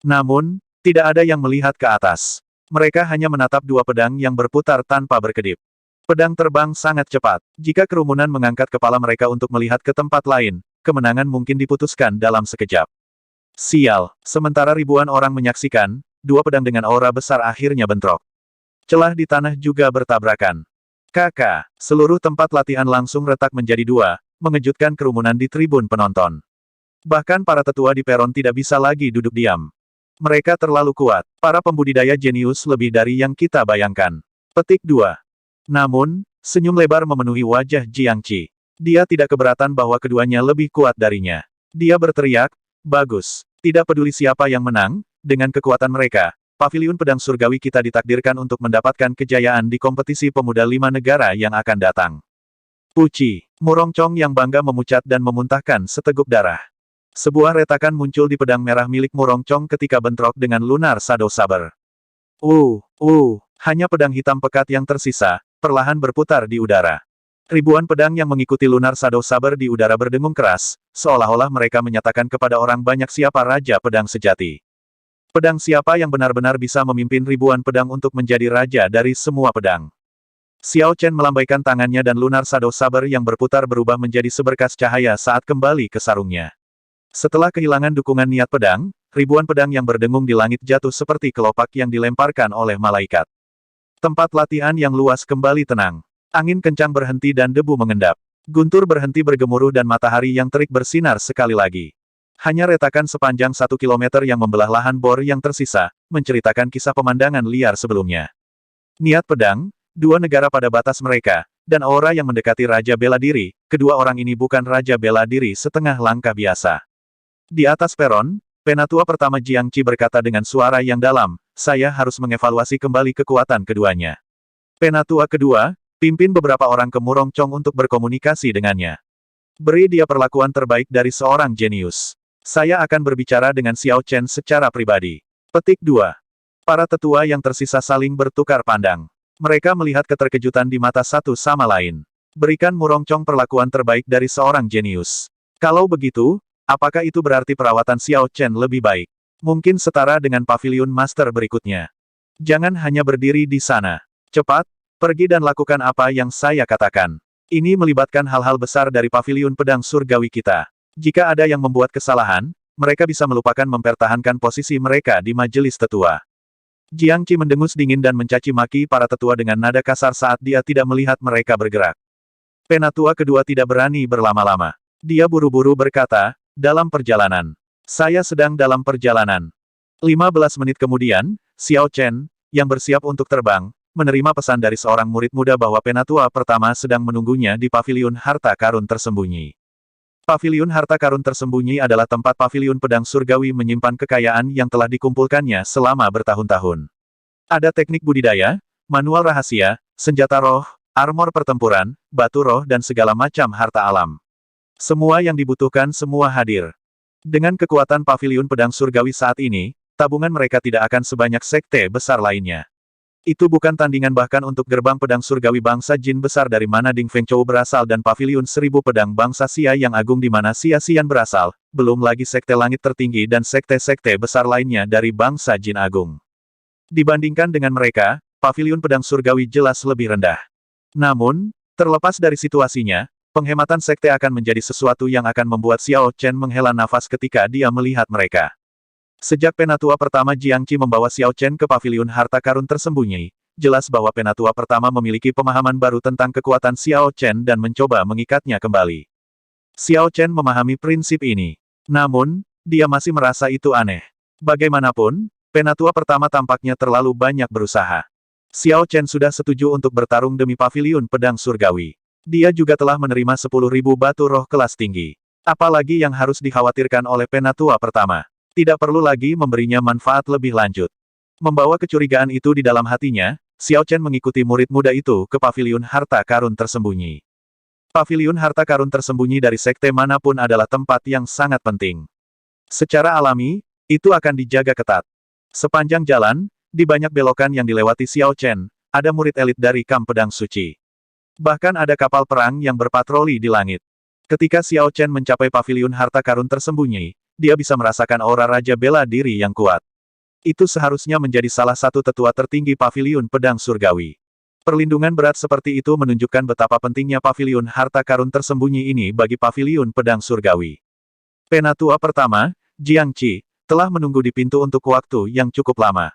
Namun, tidak ada yang melihat ke atas. Mereka hanya menatap 2 pedang yang berputar tanpa berkedip. Pedang terbang sangat cepat. Jika kerumunan mengangkat kepala mereka untuk melihat ke tempat lain, kemenangan mungkin diputuskan dalam sekejap. Sial, sementara ribuan orang menyaksikan, 2 pedang dengan aura besar akhirnya bentrok. Celah di tanah juga bertabrakan. Kakak, seluruh tempat latihan langsung retak menjadi 2, mengejutkan kerumunan di tribun penonton. Bahkan para tetua di peron tidak bisa lagi duduk diam. Mereka terlalu kuat. Para pembudidaya jenius lebih dari yang kita bayangkan. Petik 2. Namun, Senyum lebar memenuhi wajah Jiang Qi. Dia tidak keberatan bahwa keduanya lebih kuat darinya. Dia berteriak, bagus. Tidak peduli siapa yang menang, dengan kekuatan mereka, Paviliun Pedang Surgawi kita ditakdirkan untuk mendapatkan kejayaan di kompetisi pemuda 5 negara yang akan datang. Puci, Murongcong yang bangga memucat dan memuntahkan seteguk darah. Sebuah retakan muncul di pedang merah milik Murongcong ketika bentrok dengan Lunar Shadow Saber. Hanya pedang hitam pekat yang tersisa, perlahan berputar di udara. Ribuan pedang yang mengikuti Lunar Shadow Saber di udara berdengung keras, seolah-olah mereka menyatakan kepada orang banyak siapa Raja Pedang Sejati. Pedang siapa yang benar-benar bisa memimpin ribuan pedang untuk menjadi raja dari semua pedang. Xiao Chen melambaikan tangannya dan Lunar Shadow Saber yang berputar berubah menjadi seberkas cahaya saat kembali ke sarungnya. Setelah kehilangan dukungan niat pedang, ribuan pedang yang berdengung di langit jatuh seperti kelopak yang dilemparkan oleh malaikat. Tempat latihan yang luas kembali tenang. Angin kencang berhenti dan debu mengendap. Guntur berhenti bergemuruh dan matahari yang terik bersinar sekali lagi. Hanya retakan sepanjang 1 kilometer yang membelah lahan bor yang tersisa, menceritakan kisah pemandangan liar sebelumnya. Niat pedang, dua negara pada batas mereka, dan aura yang mendekati Raja Bela Diri, kedua orang ini bukan Raja Bela Diri setengah langkah biasa. Di atas peron, Penatua pertama Jiang Qi berkata dengan suara yang dalam, saya harus mengevaluasi kembali kekuatan keduanya. Penatua kedua, pimpin beberapa orang ke Murongcong untuk berkomunikasi dengannya. Beri dia perlakuan terbaik dari seorang jenius. Saya akan berbicara dengan Xiao Chen secara pribadi. Petik 2. Para tetua yang tersisa saling bertukar pandang. Mereka melihat keterkejutan di mata satu sama lain. Berikan Murongcong perlakuan terbaik dari seorang jenius. Kalau begitu, apakah itu berarti perawatan Xiao Chen lebih baik? Mungkin setara dengan Paviliun Master berikutnya. Jangan hanya berdiri di sana. Cepat, pergi dan lakukan apa yang saya katakan. Ini melibatkan hal-hal besar dari Paviliun Pedang Surgawi kita. Jika ada yang membuat kesalahan, mereka bisa melupakan mempertahankan posisi mereka di majelis tetua. Jiang Qi mendengus dingin dan mencaci maki para tetua dengan nada kasar saat dia tidak melihat mereka bergerak. Penatua kedua tidak berani berlama-lama. Dia buru-buru berkata, dalam perjalanan. Saya sedang dalam perjalanan. 15 menit kemudian, Xiao Chen, yang bersiap untuk terbang, menerima pesan dari seorang murid muda bahwa Penatua pertama sedang menunggunya di Paviliun Harta Karun Tersembunyi. Paviliun Harta Karun Tersembunyi adalah tempat Paviliun Pedang Surgawi menyimpan kekayaan yang telah dikumpulkannya selama bertahun-tahun. Ada teknik budidaya, manual rahasia, senjata roh, armor pertempuran, batu roh dan segala macam harta alam. Semua yang dibutuhkan semua hadir. Dengan kekuatan Paviliun Pedang Surgawi saat ini, tabungan mereka tidak akan sebanyak sekte besar lainnya. Itu bukan tandingan bahkan untuk gerbang pedang surgawi bangsa jin besar dari mana Ding Fengchou berasal dan Paviliun 1000 pedang bangsa Xia yang agung di mana Xia Xian berasal, belum lagi sekte langit tertinggi dan sekte-sekte besar lainnya dari bangsa jin agung. Dibandingkan dengan mereka, Paviliun Pedang Surgawi jelas lebih rendah. Namun, terlepas dari situasinya, penghematan sekte akan menjadi sesuatu yang akan membuat Xiao Chen menghela nafas ketika dia melihat mereka. Sejak Penatua pertama Jiang Qi membawa Xiao Chen ke Paviliun Harta Karun Tersembunyi, jelas bahwa Penatua pertama memiliki pemahaman baru tentang kekuatan Xiao Chen dan mencoba mengikatnya kembali. Xiao Chen memahami prinsip ini. Namun, dia masih merasa itu aneh. Bagaimanapun, Penatua pertama tampaknya terlalu banyak berusaha. Xiao Chen sudah setuju untuk bertarung demi Paviliun Pedang Surgawi. Dia juga telah menerima 10.000 batu roh kelas tinggi. Apalagi yang harus dikhawatirkan oleh Penatua pertama. Tidak perlu lagi memberinya manfaat lebih lanjut. Membawa kecurigaan itu di dalam hatinya, Xiao Chen mengikuti murid muda itu ke Paviliun Harta Karun Tersembunyi. Paviliun Harta Karun Tersembunyi dari sekte manapun adalah tempat yang sangat penting. Secara alami, itu akan dijaga ketat. Sepanjang jalan, di banyak belokan yang dilewati Xiao Chen, ada murid elit dari Kamp Pedang Suci. Bahkan ada kapal perang yang berpatroli di langit. Ketika Xiao Chen mencapai Paviliun Harta Karun Tersembunyi, dia bisa merasakan aura Raja Bela Diri yang kuat. Itu seharusnya menjadi salah satu tetua tertinggi Paviliun Pedang Surgawi. Perlindungan berat seperti itu menunjukkan betapa pentingnya Paviliun Harta Karun Tersembunyi ini bagi Paviliun Pedang Surgawi. Penatua pertama, Jiang Qi, telah menunggu di pintu untuk waktu yang cukup lama.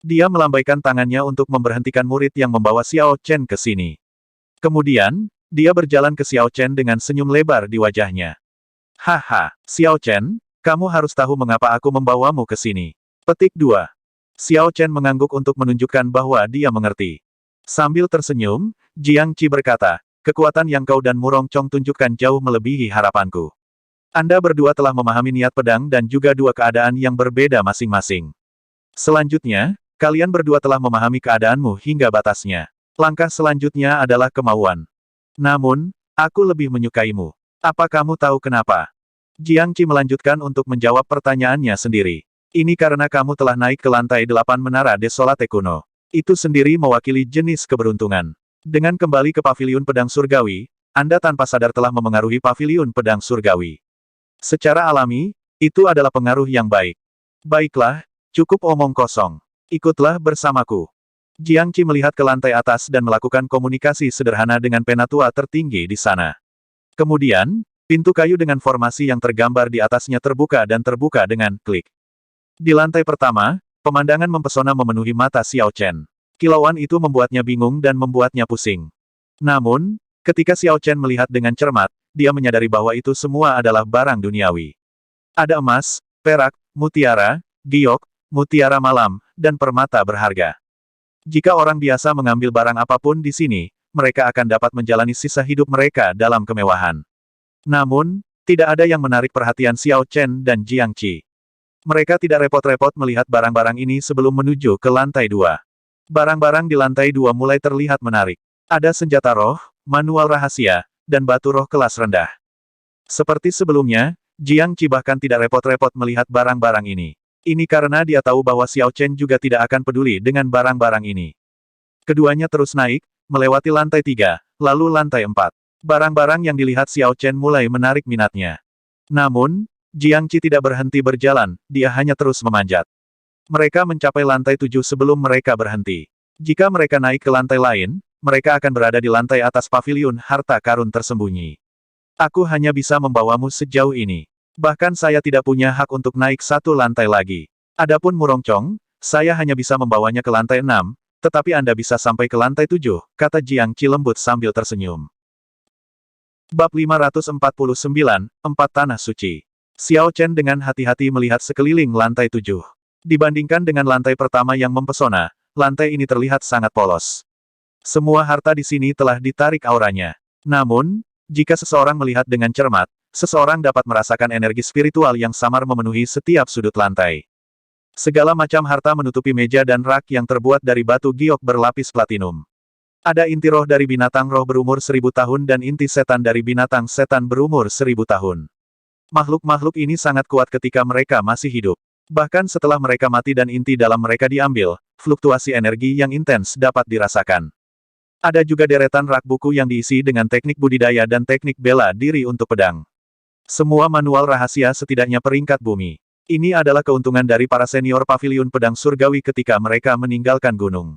Dia melambaikan tangannya untuk memberhentikan murid yang membawa Xiao Chen ke sini. Kemudian, dia berjalan ke Xiao Chen dengan senyum lebar di wajahnya. Haha, Xiao Chen, kamu harus tahu mengapa aku membawamu ke sini. Petik 2. Xiao Chen mengangguk untuk menunjukkan bahwa dia mengerti. Sambil tersenyum, Jiang Qi berkata, kekuatan yang kau dan Murong Chong tunjukkan jauh melebihi harapanku. Anda berdua telah memahami niat pedang dan juga dua keadaan yang berbeda masing-masing. Selanjutnya, kalian berdua telah memahami keadaanmu hingga batasnya. Langkah selanjutnya adalah kemauan. Namun, aku lebih menyukaimu. Apa kamu tahu kenapa? Jiang Qi melanjutkan untuk menjawab pertanyaannya sendiri. Ini karena kamu telah naik ke lantai 8 menara Desolate kuno. Itu sendiri mewakili jenis keberuntungan. Dengan kembali ke paviliun pedang surgawi, Anda tanpa sadar telah memengaruhi paviliun pedang surgawi. Secara alami, itu adalah pengaruh yang baik. Baiklah, cukup omong kosong. Ikutlah bersamaku. Jiang Qi melihat ke lantai atas dan melakukan komunikasi sederhana dengan penatua tertinggi di sana. Kemudian, pintu kayu dengan formasi yang tergambar di atasnya terbuka dan terbuka dengan klik. Di lantai pertama, pemandangan mempesona memenuhi mata Xiao Chen. Kilauan itu membuatnya bingung dan membuatnya pusing. Namun, ketika Xiao Chen melihat dengan cermat, dia menyadari bahwa itu semua adalah barang duniawi. Ada emas, perak, mutiara, giok, mutiara malam, dan permata berharga. Jika orang biasa mengambil barang apapun di sini, mereka akan dapat menjalani sisa hidup mereka dalam kemewahan. Namun, tidak ada yang menarik perhatian Xiao Chen dan Jiang Qi. Mereka tidak repot-repot melihat barang-barang ini sebelum menuju ke lantai 2. Barang-barang di lantai 2 mulai terlihat menarik. Ada senjata roh, manual rahasia, dan batu roh kelas rendah. Seperti sebelumnya, Jiang Qi bahkan tidak repot-repot melihat barang-barang ini. Ini karena dia tahu bahwa Xiao Chen juga tidak akan peduli dengan barang-barang ini. Keduanya terus naik, melewati lantai 3, lalu lantai 4. Barang-barang yang dilihat Xiao Chen mulai menarik minatnya. Namun, Jiang Qi tidak berhenti berjalan, dia hanya terus memanjat. Mereka mencapai lantai 7 sebelum mereka berhenti. Jika mereka naik ke lantai lain, mereka akan berada di lantai atas paviliun harta karun tersembunyi. Aku hanya bisa membawamu sejauh ini. Bahkan saya tidak punya hak untuk naik satu lantai lagi. Adapun Murong Chong, saya hanya bisa membawanya ke lantai 6, tetapi Anda bisa sampai ke lantai 7, kata Jiang Qi lembut sambil tersenyum. Bab 549, Empat Tanah Suci. Xiao Chen dengan hati-hati melihat sekeliling lantai 7. Dibandingkan dengan lantai pertama yang mempesona, lantai ini terlihat sangat polos. Semua harta di sini telah ditarik auranya. Namun, jika seseorang melihat dengan cermat, seseorang dapat merasakan energi spiritual yang samar memenuhi setiap sudut lantai. Segala macam harta menutupi meja dan rak yang terbuat dari batu giok berlapis platinum. Ada inti roh dari binatang roh berumur 1000 tahun dan inti setan dari binatang setan berumur 1000 tahun. Makhluk-makhluk ini sangat kuat ketika mereka masih hidup. Bahkan setelah mereka mati dan inti dalam mereka diambil, fluktuasi energi yang intens dapat dirasakan. Ada juga deretan rak buku yang diisi dengan teknik budidaya dan teknik bela diri untuk pedang. Semua manual rahasia setidaknya peringkat bumi. Ini adalah keuntungan dari para senior paviliun pedang surgawi ketika mereka meninggalkan gunung.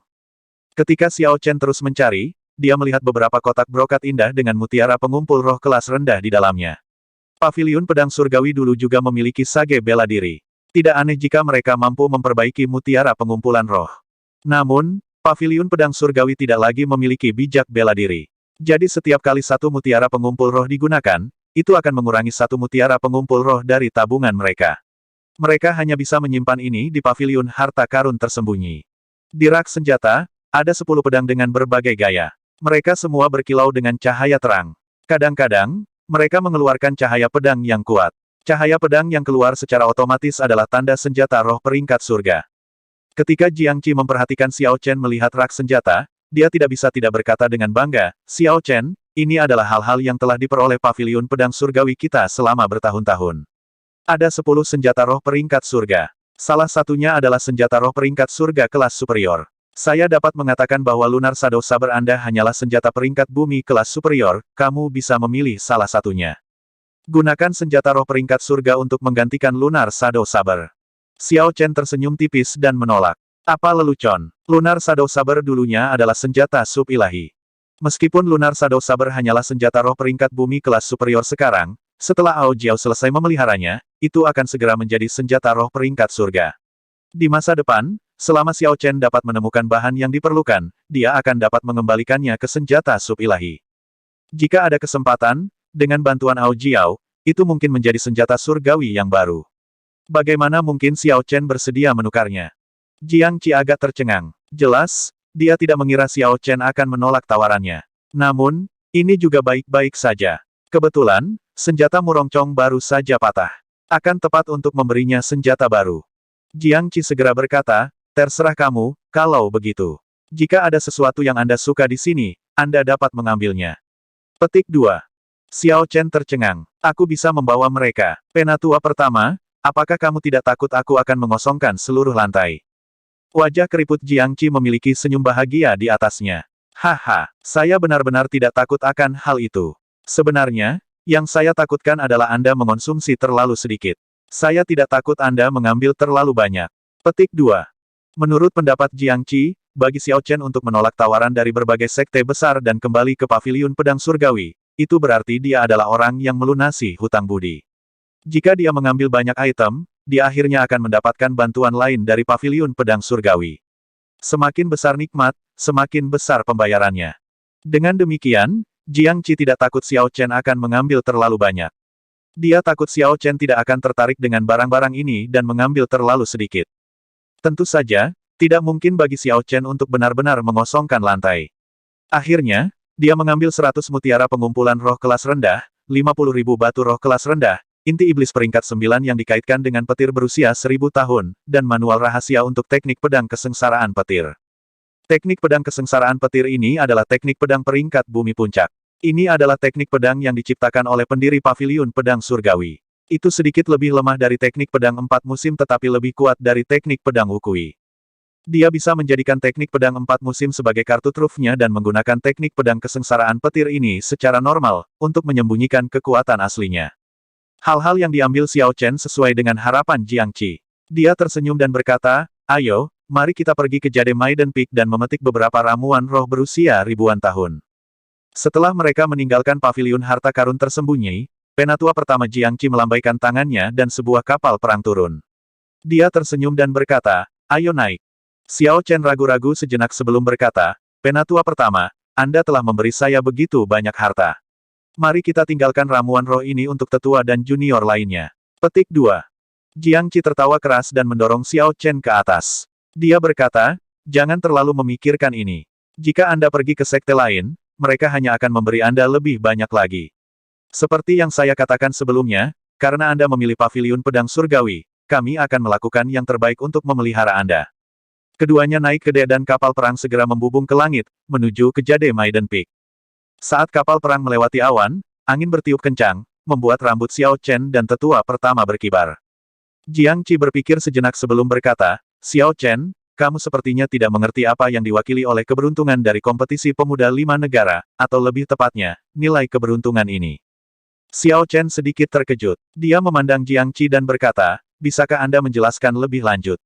Ketika Xiao Chen terus mencari, dia melihat beberapa kotak brokat indah dengan mutiara pengumpul roh kelas rendah di dalamnya. Paviliun pedang surgawi dulu juga memiliki sage bela diri. Tidak aneh jika mereka mampu memperbaiki mutiara pengumpulan roh. Namun, paviliun pedang surgawi tidak lagi memiliki bijak bela diri. Jadi setiap kali satu mutiara pengumpul roh digunakan, itu akan mengurangi satu mutiara pengumpul roh dari tabungan mereka. Mereka hanya bisa menyimpan ini di paviliun harta karun tersembunyi. Di rak senjata, ada 10 pedang dengan berbagai gaya. Mereka semua berkilau dengan cahaya terang. Kadang-kadang, mereka mengeluarkan cahaya pedang yang kuat. Cahaya pedang yang keluar secara otomatis adalah tanda senjata roh peringkat surga. Ketika Jiang Qi memperhatikan Xiao Chen melihat rak senjata, dia tidak bisa tidak berkata dengan bangga, Xiao Chen, ini adalah hal-hal yang telah diperoleh paviliun pedang surgawi kita selama bertahun-tahun. Ada 10 senjata roh peringkat surga. Salah satunya adalah senjata roh peringkat surga kelas superior. Saya dapat mengatakan bahwa Lunar Shadow Saber Anda hanyalah senjata peringkat bumi kelas superior, kamu bisa memilih salah satunya. Gunakan senjata roh peringkat surga untuk menggantikan Lunar Shadow Saber. Xiao Chen tersenyum tipis dan menolak. Apa lelucon? Lunar Shadow Saber dulunya adalah senjata sub-ilahi. Meskipun Lunar Shadow Saber hanyalah senjata roh peringkat bumi kelas superior sekarang, setelah Ao Jiao selesai memeliharanya, itu akan segera menjadi senjata roh peringkat surga. Di masa depan, selama Xiao Chen dapat menemukan bahan yang diperlukan, dia akan dapat mengembalikannya ke senjata sub-ilahi. Jika ada kesempatan, dengan bantuan Ao Jiao, itu mungkin menjadi senjata surgawi yang baru. Bagaimana mungkin Xiao Chen bersedia menukarnya? Jiang Qi agak tercengang. Jelas, Dia tidak mengira Xiao Chen akan menolak tawarannya. Namun, ini juga baik-baik saja. Kebetulan, senjata Murongcong baru saja patah. Akan tepat untuk memberinya senjata baru. Jiang Qi segera berkata, terserah kamu, kalau begitu. Jika ada sesuatu yang Anda suka di sini, Anda dapat mengambilnya. Petik 2. Xiao Chen tercengang. Aku bisa membawa mereka. Penatua pertama, apakah kamu tidak takut aku akan mengosongkan seluruh lantai? Wajah keriput Jiang Qi memiliki senyum bahagia di atasnya. Haha, saya benar-benar tidak takut akan hal itu. Sebenarnya, yang saya takutkan adalah Anda mengonsumsi terlalu sedikit. Saya tidak takut Anda mengambil terlalu banyak. Petik 2. Menurut pendapat Jiang Qi, bagi Xiao Chen untuk menolak tawaran dari berbagai sekte besar dan kembali ke Paviliun Pedang Surgawi, itu berarti dia adalah orang yang melunasi hutang budi. Jika dia mengambil banyak item, dia akhirnya akan mendapatkan bantuan lain dari Paviliun Pedang Surgawi. Semakin besar nikmat, semakin besar pembayarannya. Dengan demikian, Jiang Qi tidak takut Xiao Chen akan mengambil terlalu banyak. Dia takut Xiao Chen tidak akan tertarik dengan barang-barang ini dan mengambil terlalu sedikit. Tentu saja, tidak mungkin bagi Xiao Chen untuk benar-benar mengosongkan lantai. Akhirnya, dia mengambil 100 mutiara pengumpulan roh kelas rendah, 50.000 batu roh kelas rendah, inti iblis peringkat 9 yang dikaitkan dengan petir berusia 1000 tahun, dan manual rahasia untuk teknik pedang kesengsaraan petir. Teknik pedang kesengsaraan petir ini adalah teknik pedang peringkat bumi puncak. Ini adalah teknik pedang yang diciptakan oleh pendiri Paviliun Pedang Surgawi. Itu sedikit lebih lemah dari teknik pedang 4 musim tetapi lebih kuat dari teknik pedang Wukui. Dia bisa menjadikan teknik pedang 4 musim sebagai kartu trufnya dan menggunakan teknik pedang kesengsaraan petir ini secara normal, untuk menyembunyikan kekuatan aslinya. Hal-hal yang diambil Xiao Chen sesuai dengan harapan Jiang Qi. Dia tersenyum dan berkata, ayo, mari kita pergi ke Jade Maiden Peak dan memetik beberapa ramuan roh berusia ribuan tahun. Setelah mereka meninggalkan paviliun harta karun tersembunyi, penatua pertama Jiang Qi melambaikan tangannya dan sebuah kapal perang turun. Dia tersenyum dan berkata, ayo naik. Xiao Chen ragu-ragu sejenak sebelum berkata, penatua pertama, Anda telah memberi saya begitu banyak harta. Mari kita tinggalkan ramuan roh ini untuk tetua dan junior lainnya. Petik 2. Jiang Qi tertawa keras dan mendorong Xiao Chen ke atas. Dia berkata, jangan terlalu memikirkan ini. Jika Anda pergi ke sekte lain, mereka hanya akan memberi Anda lebih banyak lagi. Seperti yang saya katakan sebelumnya, karena Anda memilih Paviliun Pedang Surgawi, kami akan melakukan yang terbaik untuk memelihara Anda. Keduanya naik ke dan kapal perang segera membubung ke langit, menuju ke Jade Maiden Peak. Saat kapal perang melewati awan, angin bertiup kencang, membuat rambut Xiao Chen dan tetua pertama berkibar. Jiang Qi berpikir sejenak sebelum berkata, Xiao Chen, kamu sepertinya tidak mengerti apa yang diwakili oleh keberuntungan dari kompetisi pemuda 5 negara, atau lebih tepatnya, nilai keberuntungan ini. Xiao Chen sedikit terkejut. Dia memandang Jiang Qi dan berkata, bisakah Anda menjelaskan lebih lanjut?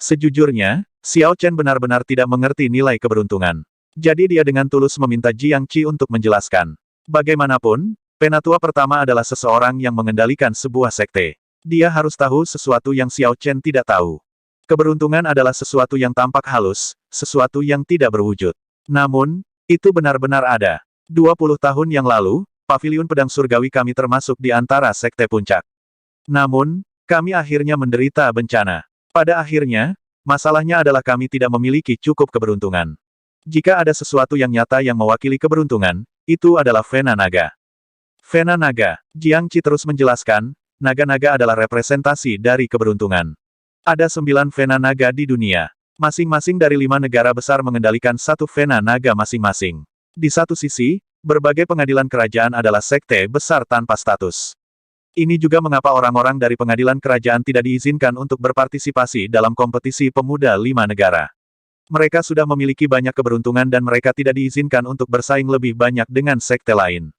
Sejujurnya, Xiao Chen benar-benar tidak mengerti nilai keberuntungan. Jadi dia dengan tulus meminta Jiang Qi untuk menjelaskan. Bagaimanapun, penatua pertama adalah seseorang yang mengendalikan sebuah sekte. Dia harus tahu sesuatu yang Xiao Chen tidak tahu. Keberuntungan adalah sesuatu yang tampak halus, sesuatu yang tidak berwujud. Namun, itu benar-benar ada. 20 tahun yang lalu, Paviliun Pedang Surgawi kami termasuk di antara sekte puncak. Namun, kami akhirnya menderita bencana. Pada akhirnya, masalahnya adalah kami tidak memiliki cukup keberuntungan. Jika ada sesuatu yang nyata yang mewakili keberuntungan, itu adalah Vena Naga. Vena Naga, Jiang Qi terus menjelaskan, naga-naga adalah representasi dari keberuntungan. Ada 9 Vena Naga di dunia. Masing-masing dari 5 negara besar mengendalikan satu Vena Naga masing-masing. Di satu sisi, berbagai pengadilan kerajaan adalah sekte besar tanpa status. Ini juga mengapa orang-orang dari pengadilan kerajaan tidak diizinkan untuk berpartisipasi dalam kompetisi pemuda 5 negara. Mereka sudah memiliki banyak keberuntungan dan mereka tidak diizinkan untuk bersaing lebih banyak dengan sekte lain.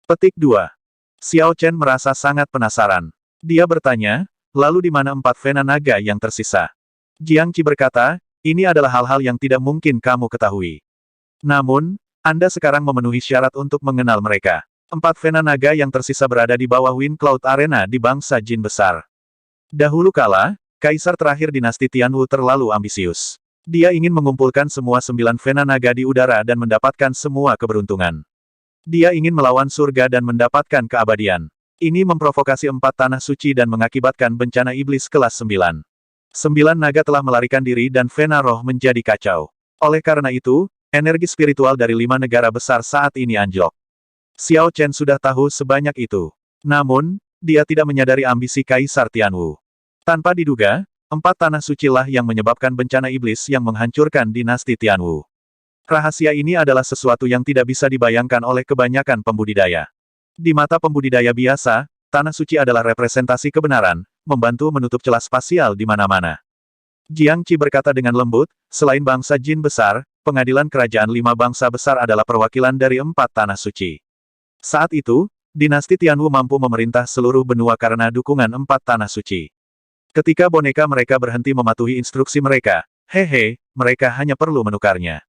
Petik 2. Xiao Chen merasa sangat penasaran. Dia bertanya, lalu di mana 4 Vena Naga yang tersisa? Jiang Qi berkata, ini adalah hal-hal yang tidak mungkin kamu ketahui. Namun, Anda sekarang memenuhi syarat untuk mengenal mereka. 4 Vena Naga yang tersisa berada di bawah Wind Cloud Arena di bangsa Jin besar. Dahulu kala, Kaisar terakhir dinasti Tianwu terlalu ambisius. Dia ingin mengumpulkan semua 9 Vena Naga di udara dan mendapatkan semua keberuntungan. Dia ingin melawan surga dan mendapatkan keabadian. Ini memprovokasi 4 tanah suci dan mengakibatkan bencana iblis kelas 9. 9 naga telah melarikan diri dan Vena Roh menjadi kacau. Oleh karena itu, energi spiritual dari 5 negara besar saat ini anjlok. Xiao Chen sudah tahu sebanyak itu. Namun, dia tidak menyadari ambisi Kaisar Tianwu. Tanpa diduga, 4 tanah suci lah yang menyebabkan bencana iblis yang menghancurkan dinasti Tianwu. Rahasia ini adalah sesuatu yang tidak bisa dibayangkan oleh kebanyakan pembudidaya. Di mata pembudidaya biasa, tanah suci adalah representasi kebenaran, membantu menutup celah spasial di mana-mana. Jiang Qi berkata dengan lembut, selain bangsa jin besar, pengadilan kerajaan 5 bangsa besar adalah perwakilan dari 4 tanah suci. Saat itu, dinasti Tianwu mampu memerintah seluruh benua karena dukungan 4 tanah suci. Ketika boneka mereka berhenti mematuhi instruksi mereka, hehe, mereka hanya perlu menukarnya.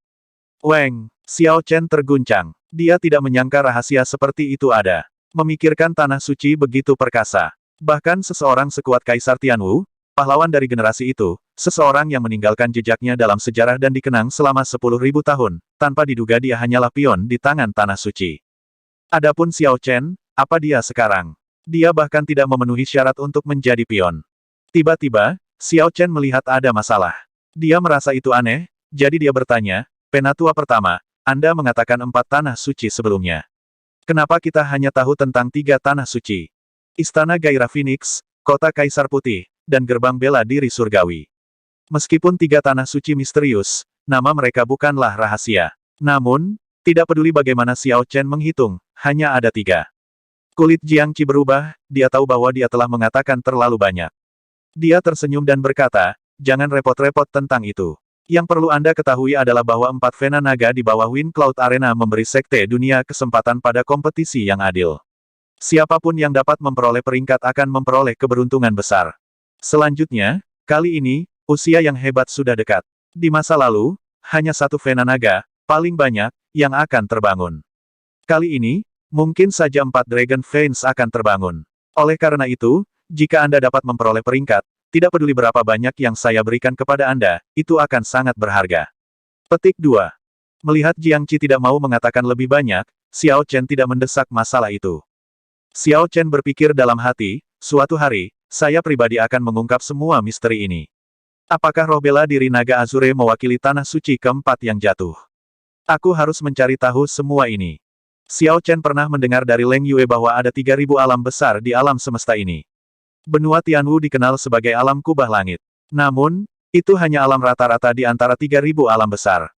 Weng, Xiao Chen terguncang. Dia tidak menyangka rahasia seperti itu ada. Memikirkan tanah suci begitu perkasa. Bahkan seseorang sekuat Kaisar Tianwu, pahlawan dari generasi itu, seseorang yang meninggalkan jejaknya dalam sejarah dan dikenang selama 10.000 tahun, tanpa diduga dia hanyalah pion di tangan tanah suci. Adapun Xiao Chen, apa dia sekarang? Dia bahkan tidak memenuhi syarat untuk menjadi pion. Tiba-tiba, Xiao Chen melihat ada masalah. Dia merasa itu aneh, jadi dia bertanya, Penatua pertama, Anda mengatakan 4 tanah suci sebelumnya. Kenapa kita hanya tahu tentang 3 tanah suci? Istana Gairah Phoenix, Kota Kaisar Putih, dan Gerbang Bela Diri Surgawi. Meskipun 3 tanah suci misterius, nama mereka bukanlah rahasia. Namun, tidak peduli bagaimana Xiao Chen menghitung, hanya ada 3. Kulit Jiang Qi berubah, dia tahu bahwa dia telah mengatakan terlalu banyak. Dia tersenyum dan berkata, jangan repot-repot tentang itu. Yang perlu Anda ketahui adalah bahwa 4 Vena Naga di bawah Wind Cloud Arena memberi Sekte Dunia kesempatan pada kompetisi yang adil. Siapapun yang dapat memperoleh peringkat akan memperoleh keberuntungan besar. Selanjutnya, kali ini, usia yang hebat sudah dekat. Di masa lalu, hanya 1 Vena Naga, paling banyak, yang akan terbangun. Kali ini, mungkin saja 4 Dragon Veins akan terbangun. Oleh karena itu, jika Anda dapat memperoleh peringkat, tidak peduli berapa banyak yang saya berikan kepada Anda, itu akan sangat berharga. Petik 2. Melihat Jiang Qi tidak mau mengatakan lebih banyak, Xiao Chen tidak mendesak masalah itu. Xiao Chen berpikir dalam hati, suatu hari, saya pribadi akan mengungkap semua misteri ini. Apakah roh bela diri naga Azure mewakili tanah suci keempat yang jatuh? Aku harus mencari tahu semua ini. Xiao Chen pernah mendengar dari Leng Yue bahwa ada 3.000 alam besar di alam semesta ini. Benua Tianwu dikenal sebagai alam kubah langit. Namun, itu hanya alam rata-rata di antara 3.000 alam besar.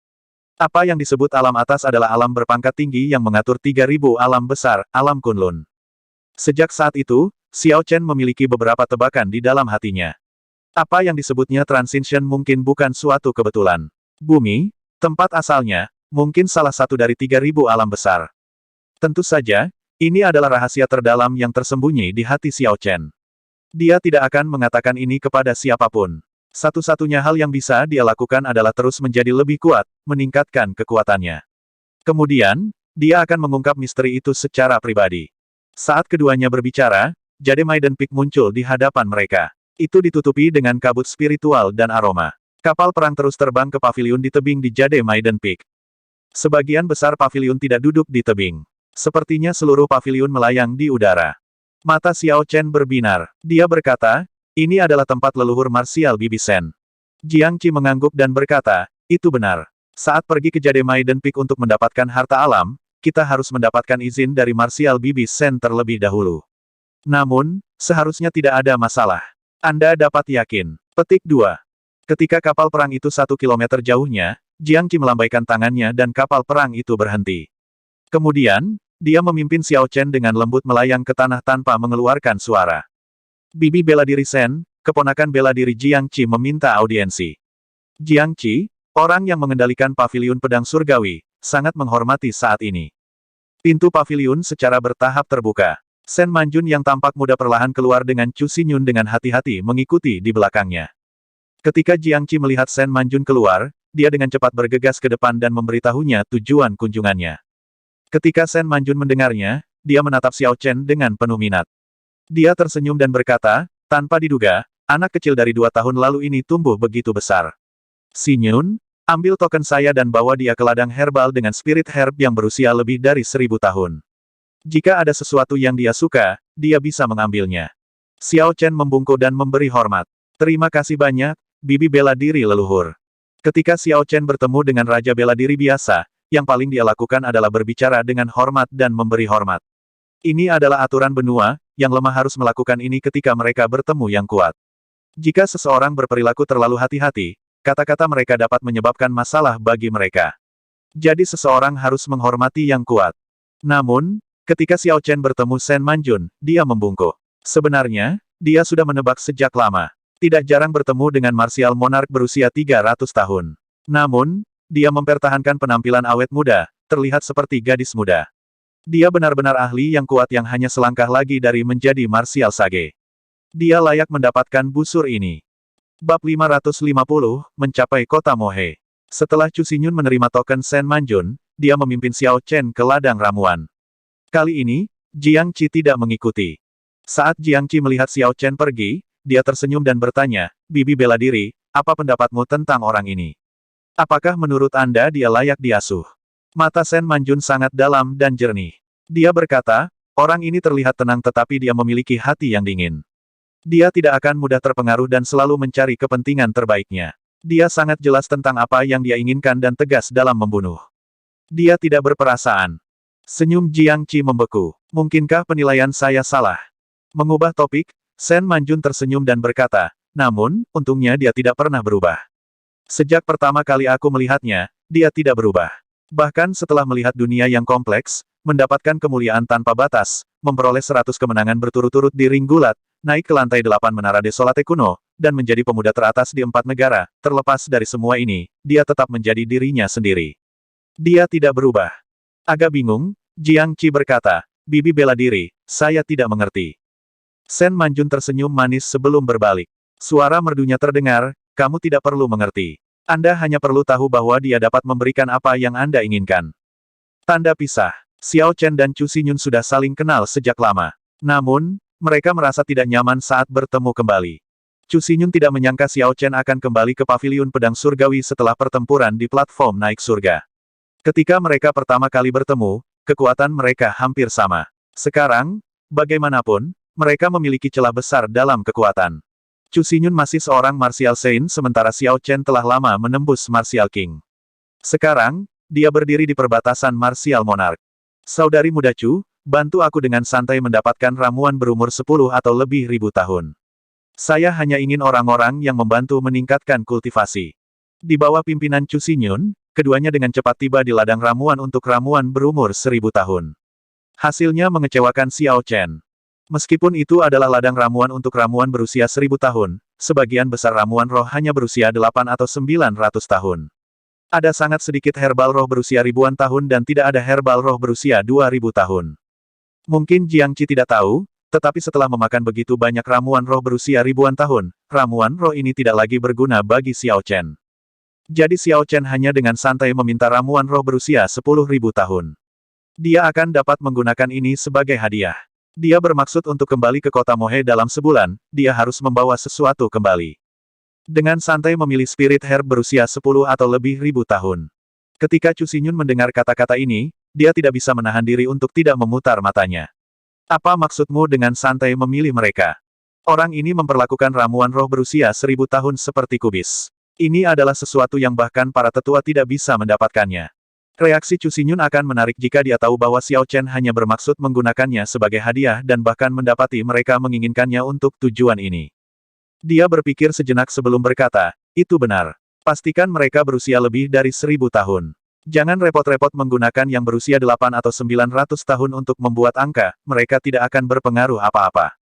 Apa yang disebut alam atas adalah alam berpangkat tinggi yang mengatur 3.000 alam besar, alam Kunlun. Sejak saat itu, Xiao Chen memiliki beberapa tebakan di dalam hatinya. Apa yang disebutnya transition mungkin bukan suatu kebetulan. Bumi, tempat asalnya, mungkin salah satu dari 3.000 alam besar. Tentu saja, ini adalah rahasia terdalam yang tersembunyi di hati Xiao Chen. Dia tidak akan mengatakan ini kepada siapapun. Satu-satunya hal yang bisa dia lakukan adalah terus menjadi lebih kuat, meningkatkan kekuatannya. Kemudian, dia akan mengungkap misteri itu secara pribadi. Saat keduanya berbicara, Jade Maiden Peak muncul di hadapan mereka. Itu ditutupi dengan kabut spiritual dan aroma. Kapal perang terus terbang ke paviliun di tebing di Jade Maiden Peak. Sebagian besar paviliun tidak duduk di tebing. Sepertinya seluruh paviliun melayang di udara. Mata Xiao Chen berbinar. Dia berkata, ini adalah tempat leluhur marsial Bibi Sen. Jiang Qi mengangguk dan berkata, itu benar. Saat pergi ke Jade Maiden Peak untuk mendapatkan harta alam, kita harus mendapatkan izin dari marsial Bibi Sen terlebih dahulu. Namun, seharusnya tidak ada masalah. Anda dapat yakin. Petik 2. Ketika kapal perang itu 1 kilometer jauhnya, Jiang Qi melambaikan tangannya dan kapal perang itu berhenti. Kemudian, dia memimpin Xiao Chen dengan lembut melayang ke tanah tanpa mengeluarkan suara. Bibi bela diri Sen, keponakan bela diri Jiang Qi meminta audiensi. Jiang Qi, orang yang mengendalikan paviliun pedang surgawi, sangat menghormati saat ini. Pintu paviliun secara bertahap terbuka. Sen Manjun yang tampak muda perlahan keluar dengan Chu Xinyun dengan hati-hati mengikuti di belakangnya. Ketika Jiang Qi melihat Sen Manjun keluar, dia dengan cepat bergegas ke depan dan memberitahunya tujuan kunjungannya. Ketika Sen Manjun mendengarnya, dia menatap Xiao Chen dengan penuh minat. Dia tersenyum dan berkata, tanpa diduga, anak kecil dari 2 tahun lalu ini tumbuh begitu besar. Xinyun, ambil token saya dan bawa dia ke ladang herbal dengan spirit herb yang berusia lebih dari 1000 tahun. Jika ada sesuatu yang dia suka, dia bisa mengambilnya. Xiao Chen membungkuk dan memberi hormat. Terima kasih banyak, Bibi bela diri leluhur. Ketika Xiao Chen bertemu dengan Raja Bela Diri biasa, yang paling dia lakukan adalah berbicara dengan hormat dan memberi hormat. Ini adalah aturan benua, yang lemah harus melakukan ini ketika mereka bertemu yang kuat. Jika seseorang berperilaku terlalu hati-hati, kata-kata mereka dapat menyebabkan masalah bagi mereka. Jadi seseorang harus menghormati yang kuat. Namun, ketika Xiao Chen bertemu Shen Manjun, dia membungkuk. Sebenarnya, dia sudah menebak sejak lama. Tidak jarang bertemu dengan martial monark berusia 300 tahun. Namun, dia mempertahankan penampilan awet muda, terlihat seperti gadis muda. Dia benar-benar ahli yang kuat yang hanya selangkah lagi dari menjadi martial sage. Dia layak mendapatkan busur ini. Bab 550, mencapai kota Mohe. Setelah Chu Xinyun menerima token Shen Manjun, dia memimpin Xiao Chen ke ladang ramuan. Kali ini, Jiang Qi tidak mengikuti. Saat Jiang Qi melihat Xiao Chen pergi, dia tersenyum dan bertanya, "Bibi bela diri, apa pendapatmu tentang orang ini? Apakah menurut Anda dia layak diasuh?" Mata Shen Manjun sangat dalam dan jernih. Dia berkata, "Orang ini terlihat tenang tetapi dia memiliki hati yang dingin. Dia tidak akan mudah terpengaruh dan selalu mencari kepentingan terbaiknya. Dia sangat jelas tentang apa yang dia inginkan dan tegas dalam membunuh. Dia tidak berperasaan." Senyum Jiang Qi membeku. "Mungkinkah penilaian saya salah?" Mengubah topik, Shen Manjun tersenyum dan berkata, "Namun, untungnya dia tidak pernah berubah. Sejak pertama kali aku melihatnya, dia tidak berubah. Bahkan setelah melihat dunia yang kompleks, mendapatkan kemuliaan tanpa batas, memperoleh 100 kemenangan berturut-turut di ring gulat, naik ke lantai 8 Menara Desolate kuno, dan menjadi pemuda teratas di 4 negara, terlepas dari semua ini, dia tetap menjadi dirinya sendiri. Dia tidak berubah." Agak bingung, Jiang Qi berkata, "Bibi bela diri, saya tidak mengerti." Shen Manjun tersenyum manis sebelum berbalik. Suara merdunya terdengar, "Kamu tidak perlu mengerti. Anda hanya perlu tahu bahwa dia dapat memberikan apa yang Anda inginkan." Tanda pisah. Xiao Chen dan Chu Xinyun sudah saling kenal sejak lama. Namun, mereka merasa tidak nyaman saat bertemu kembali. Chu Xinyun tidak menyangka Xiao Chen akan kembali ke paviliun pedang surgawi setelah pertempuran di platform naik surga. Ketika mereka pertama kali bertemu, kekuatan mereka hampir sama. Sekarang, bagaimanapun, mereka memiliki celah besar dalam kekuatan. Chu Xinyun masih seorang martial saint sementara Xiao Chen telah lama menembus martial king. Sekarang, dia berdiri di perbatasan martial monarch. "Saudari muda Chu, bantu aku dengan santai mendapatkan ramuan berumur 10 atau lebih ribu tahun. Saya hanya ingin orang-orang yang membantu meningkatkan kultivasi." Di bawah pimpinan Chu Xinyun, keduanya dengan cepat tiba di ladang ramuan untuk ramuan berumur 1000 tahun. Hasilnya mengecewakan Xiao Chen. Meskipun itu adalah ladang ramuan untuk ramuan berusia 1000 tahun, sebagian besar ramuan roh hanya berusia 8 atau 900 tahun. Ada sangat sedikit herbal roh berusia ribuan tahun dan tidak ada herbal roh berusia 2000 tahun. Mungkin Jiang Qi tidak tahu, tetapi setelah memakan begitu banyak ramuan roh berusia ribuan tahun, ramuan roh ini tidak lagi berguna bagi Xiao Chen. Jadi Xiao Chen hanya dengan santai meminta ramuan roh berusia 10.000 tahun. Dia akan dapat menggunakan ini sebagai hadiah. Dia bermaksud untuk kembali ke kota Mohe dalam sebulan, dia harus membawa sesuatu kembali. Dengan santai memilih spirit herb berusia 10 atau lebih ribu tahun. Ketika Chu Xinyun mendengar kata-kata ini, dia tidak bisa menahan diri untuk tidak memutar matanya. "Apa maksudmu dengan santai memilih mereka?" Orang ini memperlakukan ramuan roh berusia 1000 tahun seperti kubis. Ini adalah sesuatu yang bahkan para tetua tidak bisa mendapatkannya. Reaksi Chu Xinyun akan menarik jika dia tahu bahwa Xiao Chen hanya bermaksud menggunakannya sebagai hadiah dan bahkan mendapati mereka menginginkannya untuk tujuan ini. Dia berpikir sejenak sebelum berkata, "Itu benar. Pastikan mereka berusia lebih dari 1000 tahun. Jangan repot-repot menggunakan yang berusia 8 atau 900 tahun untuk membuat angka, mereka tidak akan berpengaruh apa-apa.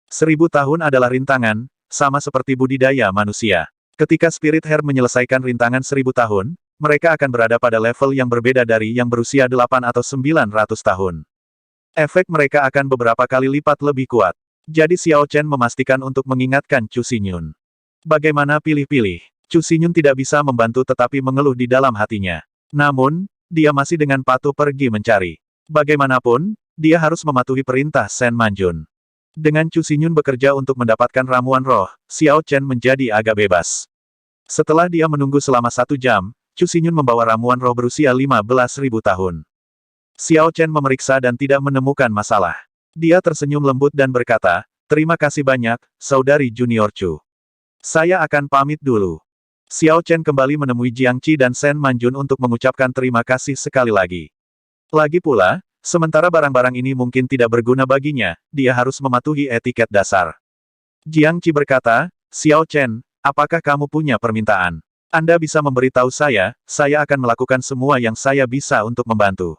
1000 tahun adalah rintangan, sama seperti budidaya manusia. Ketika spirit herb menyelesaikan rintangan 1000 tahun, mereka akan berada pada level yang berbeda dari yang berusia 8 atau 900 tahun. Efek mereka akan beberapa kali lipat lebih kuat." Jadi Xiao Chen memastikan untuk mengingatkan Chu Xinyun. Bagaimana pilih-pilih? Chu Xinyun tidak bisa membantu tetapi mengeluh di dalam hatinya. Namun, dia masih dengan patuh pergi mencari. Bagaimanapun, dia harus mematuhi perintah Shen Manjun. Dengan Chu Xinyun bekerja untuk mendapatkan ramuan roh, Xiao Chen menjadi agak bebas. Setelah dia menunggu selama 1 jam, Chu Xinyun membawa ramuan roh berusia 15.000 tahun. Xiao Chen memeriksa dan tidak menemukan masalah. Dia tersenyum lembut dan berkata, "Terima kasih banyak, Saudari Junior Chu. Saya akan pamit dulu." Xiao Chen kembali menemui Jiang Qi dan Shen Manjun untuk mengucapkan terima kasih sekali lagi. Lagi pula, sementara barang-barang ini mungkin tidak berguna baginya, dia harus mematuhi etiket dasar. Jiang Qi berkata, Xiao Chen, apakah kamu punya permintaan? Anda bisa memberitahu saya akan melakukan semua yang saya bisa untuk membantu.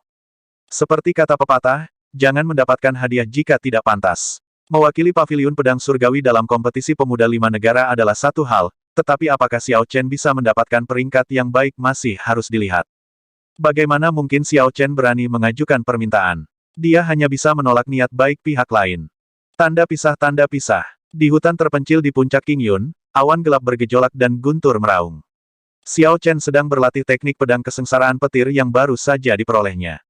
Seperti kata pepatah, jangan mendapatkan hadiah jika tidak pantas. Mewakili Paviliun Pedang Surgawi dalam kompetisi pemuda 5 negara adalah satu hal, tetapi apakah Xiao Chen bisa mendapatkan peringkat yang baik masih harus dilihat. Bagaimana mungkin Xiao Chen berani mengajukan permintaan? Dia hanya bisa menolak niat baik pihak lain. Tanda pisah. Di hutan terpencil di puncak Qingyun, awan gelap bergejolak dan guntur meraung. Xiao Chen sedang berlatih teknik pedang kesengsaraan petir yang baru saja diperolehnya.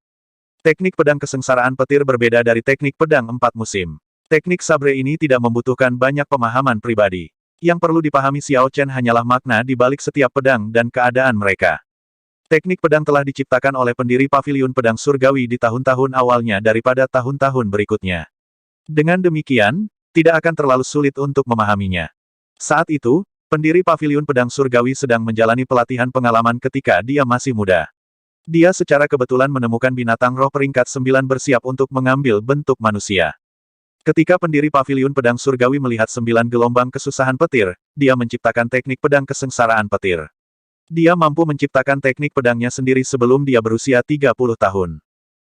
Teknik pedang kesengsaraan petir berbeda dari teknik pedang 4 musim. Teknik sabre ini tidak membutuhkan banyak pemahaman pribadi. Yang perlu dipahami Xiao Chen hanyalah makna di balik setiap pedang dan keadaan mereka. Teknik pedang telah diciptakan oleh pendiri Paviliun Pedang Surgawi di tahun-tahun awalnya daripada tahun-tahun berikutnya. Dengan demikian, tidak akan terlalu sulit untuk memahaminya. Saat itu, pendiri Paviliun Pedang Surgawi sedang menjalani pelatihan pengalaman ketika dia masih muda. Dia secara kebetulan menemukan binatang roh peringkat 9 bersiap untuk mengambil bentuk manusia. Ketika pendiri Paviliun Pedang Surgawi melihat 9 gelombang kesusahan petir, dia menciptakan teknik pedang kesengsaraan petir. Dia mampu menciptakan teknik pedangnya sendiri sebelum dia berusia 30 tahun.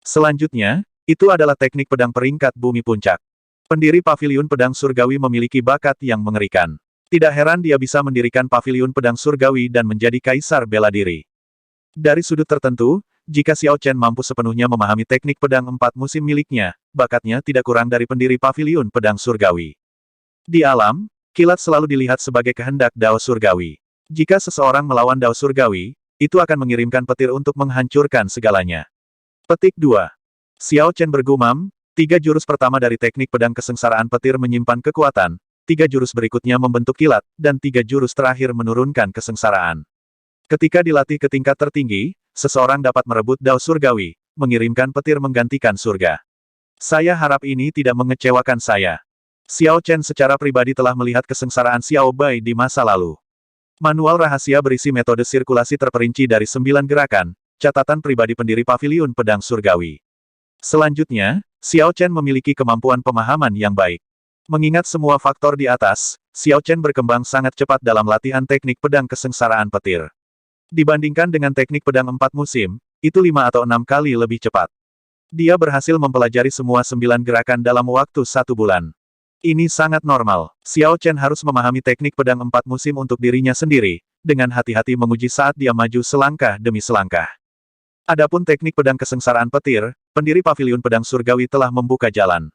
Selanjutnya, itu adalah teknik pedang peringkat bumi puncak. Pendiri Paviliun Pedang Surgawi memiliki bakat yang mengerikan. Tidak heran dia bisa mendirikan Paviliun Pedang Surgawi dan menjadi kaisar bela diri. Dari sudut tertentu, jika Xiao Chen mampu sepenuhnya memahami teknik pedang 4 musim miliknya, bakatnya tidak kurang dari pendiri Paviliun Pedang Surgawi. Di alam, kilat selalu dilihat sebagai kehendak Dao Surgawi. Jika seseorang melawan Dao Surgawi, itu akan mengirimkan petir untuk menghancurkan segalanya. Petik 2. Xiao Chen bergumam, 3 jurus pertama dari teknik pedang kesengsaraan petir menyimpan kekuatan, 3 jurus berikutnya membentuk kilat, dan 3 jurus terakhir menurunkan kesengsaraan. Ketika dilatih ke tingkat tertinggi, seseorang dapat merebut Dao Surgawi, mengirimkan petir menggantikan surga. Saya harap ini tidak mengecewakan saya. Xiao Chen secara pribadi telah melihat kesengsaraan Xiao Bai di masa lalu. Manual rahasia berisi metode sirkulasi terperinci dari 9 gerakan, catatan pribadi pendiri Paviliun Pedang Surgawi. Selanjutnya, Xiao Chen memiliki kemampuan pemahaman yang baik. Mengingat semua faktor di atas, Xiao Chen berkembang sangat cepat dalam latihan teknik pedang kesengsaraan petir. Dibandingkan dengan teknik pedang 4 musim, itu 5 atau 6 kali lebih cepat. Dia berhasil mempelajari semua 9 gerakan dalam waktu 1 bulan. Ini sangat normal. Xiao Chen harus memahami teknik pedang 4 musim untuk dirinya sendiri, dengan hati-hati menguji saat dia maju selangkah demi selangkah. Adapun teknik pedang kesengsaraan petir, pendiri Paviliun Pedang Surgawi telah membuka jalan.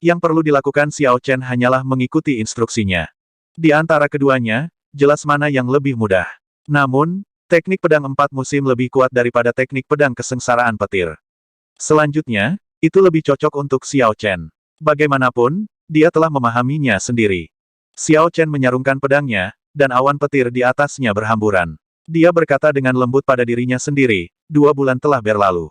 Yang perlu dilakukan Xiao Chen hanyalah mengikuti instruksinya. Di antara keduanya, jelas mana yang lebih mudah. Namun, teknik pedang 4 musim lebih kuat daripada teknik pedang kesengsaraan petir. Selanjutnya, itu lebih cocok untuk Xiao Chen. Bagaimanapun, dia telah memahaminya sendiri. Xiao Chen menyarungkan pedangnya, dan awan petir di atasnya berhamburan. Dia berkata dengan lembut pada dirinya sendiri, 2 bulan telah berlalu.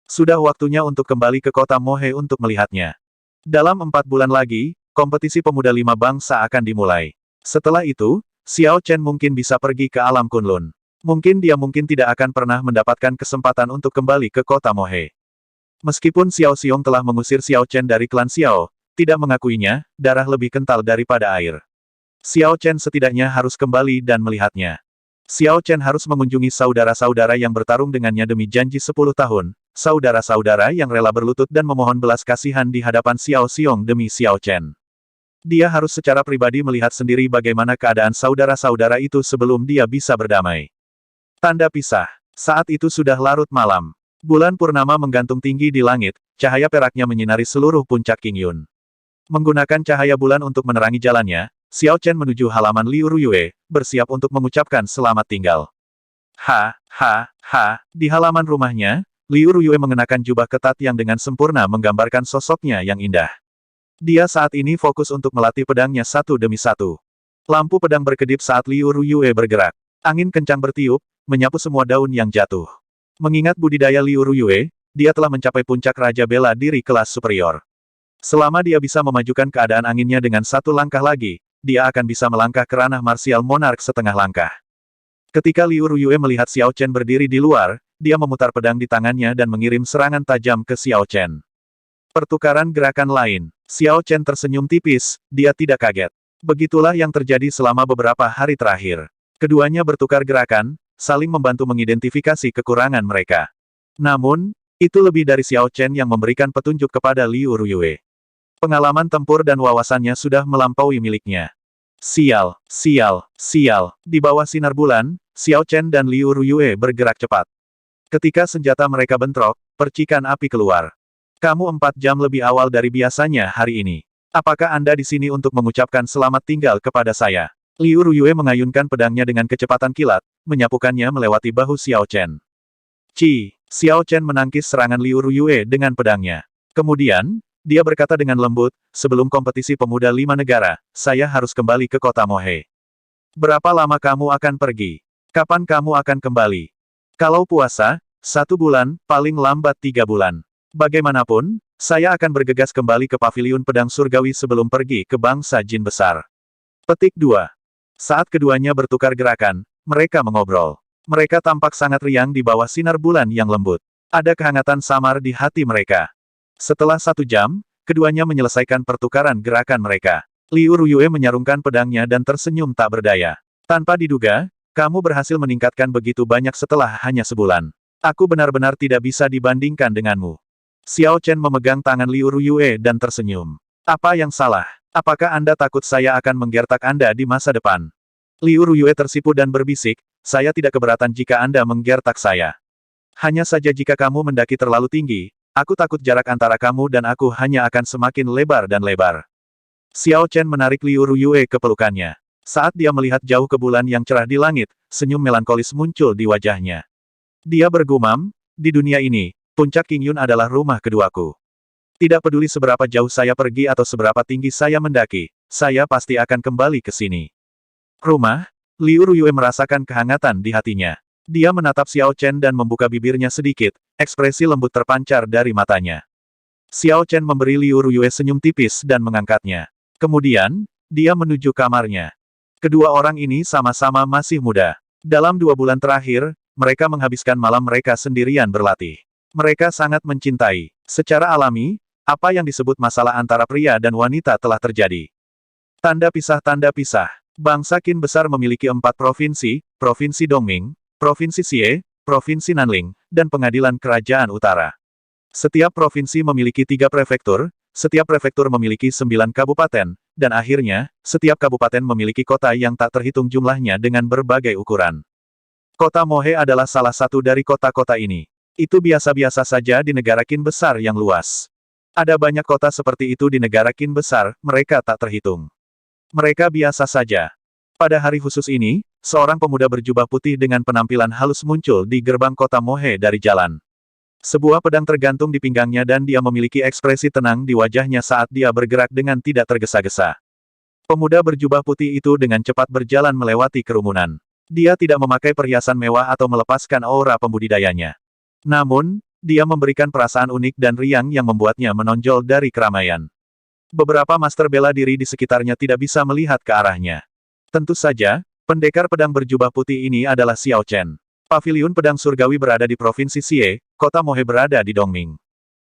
Sudah waktunya untuk kembali ke kota Mohe untuk melihatnya. Dalam 4 bulan lagi, kompetisi pemuda 5 bangsa akan dimulai. Setelah itu, Xiao Chen mungkin bisa pergi ke alam Kunlun. Mungkin dia tidak akan pernah mendapatkan kesempatan untuk kembali ke kota Mohe. Meskipun Xiao Xiong telah mengusir Xiao Chen dari klan Xiao, tidak mengakuinya, darah lebih kental daripada air. Xiao Chen setidaknya harus kembali dan melihatnya. Xiao Chen harus mengunjungi saudara-saudara yang bertarung dengannya demi janji 10 tahun, saudara-saudara yang rela berlutut dan memohon belas kasihan di hadapan Xiao Xiong demi Xiao Chen. Dia harus secara pribadi melihat sendiri bagaimana keadaan saudara-saudara itu sebelum dia bisa berdamai. Tanda pisah. Saat itu sudah larut malam. Bulan purnama menggantung tinggi di langit, cahaya peraknya menyinari seluruh puncak Qingyun. Menggunakan cahaya bulan untuk menerangi jalannya, Xiao Chen menuju halaman Liu Ruyue, bersiap untuk mengucapkan selamat tinggal. Di halaman rumahnya, Liu Ruyue mengenakan jubah ketat yang dengan sempurna menggambarkan sosoknya yang indah. Dia saat ini fokus untuk melatih pedangnya satu demi satu. Lampu pedang berkedip saat Liu Ruyue bergerak. Angin kencang bertiup, menyapu semua daun yang jatuh. Mengingat budidaya Liu Ruyue, dia telah mencapai puncak Raja Bela Diri kelas superior. Selama dia bisa memajukan keadaan anginnya dengan 1 langkah lagi, dia akan bisa melangkah ke ranah marsial monark setengah langkah. Ketika Liu Ruyue melihat Xiao Chen berdiri di luar, dia memutar pedang di tangannya dan mengirim serangan tajam ke Xiao Chen. Pertukaran gerakan lain. Xiao Chen tersenyum tipis, dia tidak kaget. Begitulah yang terjadi selama beberapa hari terakhir. Keduanya bertukar gerakan, saling membantu mengidentifikasi kekurangan mereka. Namun, itu lebih dari Xiao Chen yang memberikan petunjuk kepada Liu Ruyue. Pengalaman tempur dan wawasannya sudah melampaui miliknya. Sial, sial, sial. Di bawah sinar bulan, Xiao Chen dan Liu Ruyue bergerak cepat. Ketika senjata mereka bentrok, percikan api keluar. Kamu 4 jam lebih awal dari biasanya hari ini. Apakah Anda di sini untuk mengucapkan selamat tinggal kepada saya? Liu Ruyue mengayunkan pedangnya dengan kecepatan kilat, menyapukannya melewati bahu Xiao Chen. Xiao Chen menangkis serangan Liu Ruyue dengan pedangnya. Kemudian, dia berkata dengan lembut, sebelum kompetisi pemuda 5 negara, saya harus kembali ke kota Mohe. Berapa lama kamu akan pergi? Kapan kamu akan kembali? Kalau puasa, 1 bulan, paling lambat 3 bulan. Bagaimanapun, saya akan bergegas kembali ke paviliun pedang surgawi sebelum pergi ke bangsa jin besar. Petik 2. Saat keduanya bertukar gerakan, mereka mengobrol. Mereka tampak sangat riang di bawah sinar bulan yang lembut. Ada kehangatan samar di hati mereka. Setelah 1 jam, keduanya menyelesaikan pertukaran gerakan mereka. Liu Ruyue menyarungkan pedangnya dan tersenyum tak berdaya. Tanpa diduga, kamu berhasil meningkatkan begitu banyak setelah hanya sebulan. Aku benar-benar tidak bisa dibandingkan denganmu. Xiao Chen memegang tangan Liu Ruyue dan tersenyum. Apa yang salah? Apakah Anda takut saya akan menggertak Anda di masa depan? Liu Ruyue tersipu dan berbisik, saya tidak keberatan jika Anda menggertak saya. Hanya saja jika kamu mendaki terlalu tinggi, aku takut jarak antara kamu dan aku hanya akan semakin lebar dan lebar. Xiao Chen menarik Liu Ruyue ke pelukannya. Saat dia melihat jauh ke bulan yang cerah di langit, senyum melankolis muncul di wajahnya. Dia bergumam, di dunia ini, Puncak Qingyun adalah rumah keduaku. Tidak peduli seberapa jauh saya pergi atau seberapa tinggi saya mendaki, saya pasti akan kembali ke sini. Rumah? Liu Ruyue merasakan kehangatan di hatinya. Dia menatap Xiao Chen dan membuka bibirnya sedikit, ekspresi lembut terpancar dari matanya. Xiao Chen memberi Liu Ruyue senyum tipis dan mengangkatnya. Kemudian, dia menuju kamarnya. Kedua orang ini sama-sama masih muda. Dalam 2 bulan terakhir, mereka menghabiskan malam mereka sendirian berlatih. Mereka sangat mencintai. Secara alami, apa yang disebut masalah antara pria dan wanita telah terjadi. Tanda pisah. Bangsa Qin besar memiliki 4 provinsi, Provinsi Dongming, Provinsi Xie, Provinsi Nanling, dan Pengadilan Kerajaan Utara. Setiap provinsi memiliki 3 prefektur, setiap prefektur memiliki 9 kabupaten, dan akhirnya, setiap kabupaten memiliki kota yang tak terhitung jumlahnya dengan berbagai ukuran. Kota Mohe adalah salah satu dari kota-kota ini. Itu biasa-biasa saja di negara Qin besar yang luas. Ada banyak kota seperti itu di negara Qin besar, mereka tak terhitung. Mereka biasa saja. Pada hari khusus ini, seorang pemuda berjubah putih dengan penampilan halus muncul di gerbang kota Mohe dari jalan. Sebuah pedang tergantung di pinggangnya dan dia memiliki ekspresi tenang di wajahnya saat dia bergerak dengan tidak tergesa-gesa. Pemuda berjubah putih itu dengan cepat berjalan melewati kerumunan. Dia tidak memakai perhiasan mewah atau melepaskan aura pembudidayanya. Namun, dia memberikan perasaan unik dan riang yang membuatnya menonjol dari keramaian. Beberapa master bela diri di sekitarnya tidak bisa melihat ke arahnya. Tentu saja, pendekar pedang berjubah putih ini adalah Xiao Chen. Paviliun pedang surgawi berada di Provinsi Xie, kota Mohe berada di Dongming.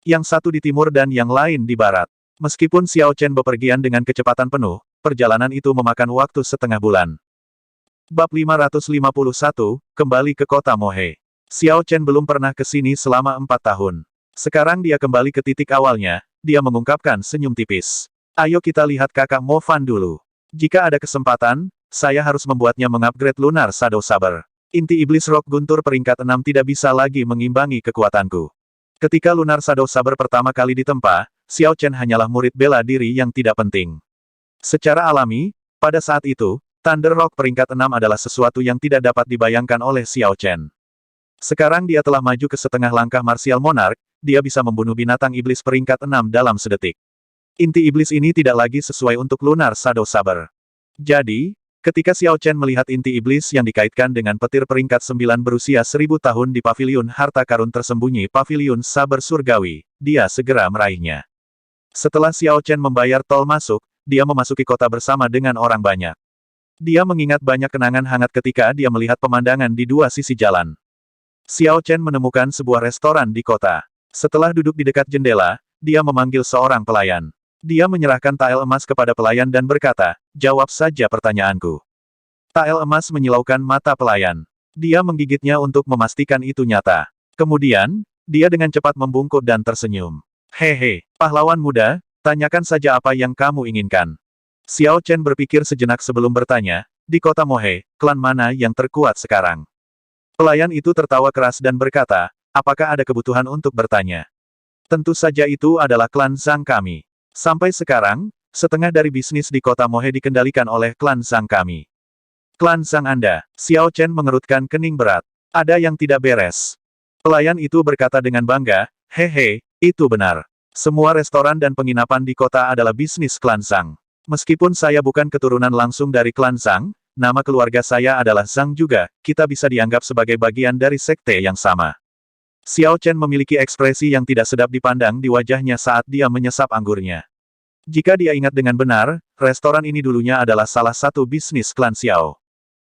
Yang satu di timur dan yang lain di barat. Meskipun Xiao Chen bepergian dengan kecepatan penuh, perjalanan itu memakan waktu setengah bulan. Bab 551, kembali ke kota Mohe. Xiao Chen belum pernah ke sini selama 4 tahun. Sekarang dia kembali ke titik awalnya, dia mengungkapkan senyum tipis. Ayo kita lihat kakak Mo Fan dulu. Jika ada kesempatan, saya harus membuatnya mengupgrade Lunar Shadow Saber. Inti Iblis Rock Guntur peringkat 6 tidak bisa lagi mengimbangi kekuatanku. Ketika Lunar Shadow Saber pertama kali ditempa, Xiao Chen hanyalah murid bela diri yang tidak penting. Secara alami, pada saat itu, Thunder Rock peringkat 6 adalah sesuatu yang tidak dapat dibayangkan oleh Xiao Chen. Sekarang dia telah maju ke setengah langkah Martial Monarch, dia bisa membunuh binatang iblis peringkat 6 dalam sedetik. Inti iblis ini tidak lagi sesuai untuk Lunar Shadow Saber. Jadi, ketika Xiao Chen melihat inti iblis yang dikaitkan dengan petir peringkat 9 berusia 1000 tahun di paviliun harta karun tersembunyi Paviliun Saber Surgawi, dia segera meraihnya. Setelah Xiao Chen membayar tol masuk, dia memasuki kota bersama dengan orang banyak. Dia mengingat banyak kenangan hangat ketika dia melihat pemandangan di dua sisi jalan. Xiao Chen menemukan sebuah restoran di kota. Setelah duduk di dekat jendela, dia memanggil seorang pelayan. Dia menyerahkan tael emas kepada pelayan dan berkata, "Jawab saja pertanyaanku." Tael emas menyilaukan mata pelayan. Dia menggigitnya untuk memastikan itu nyata. Kemudian, dia dengan cepat membungkuk dan tersenyum. "Hehe, pahlawan muda, tanyakan saja apa yang kamu inginkan." Xiao Chen berpikir sejenak sebelum bertanya, "Di kota Mohe, klan mana yang terkuat sekarang?" Pelayan itu tertawa keras dan berkata, "Apakah ada kebutuhan untuk bertanya?" "Tentu saja itu adalah klan Zhang kami. Sampai sekarang, setengah dari bisnis di kota Mohe dikendalikan oleh klan Zhang kami." "Klan Zhang Anda?" Xiao Chen mengerutkan kening berat. "Ada yang tidak beres." Pelayan itu berkata dengan bangga, "Hehe, itu benar. Semua restoran dan penginapan di kota adalah bisnis klan Zhang. Meskipun saya bukan keturunan langsung dari klan Zhang, nama keluarga saya adalah Zhang juga, kita bisa dianggap sebagai bagian dari sekte yang sama." Xiao Chen memiliki ekspresi yang tidak sedap dipandang di wajahnya saat dia menyesap anggurnya. Jika dia ingat dengan benar, restoran ini dulunya adalah salah satu bisnis klan Xiao.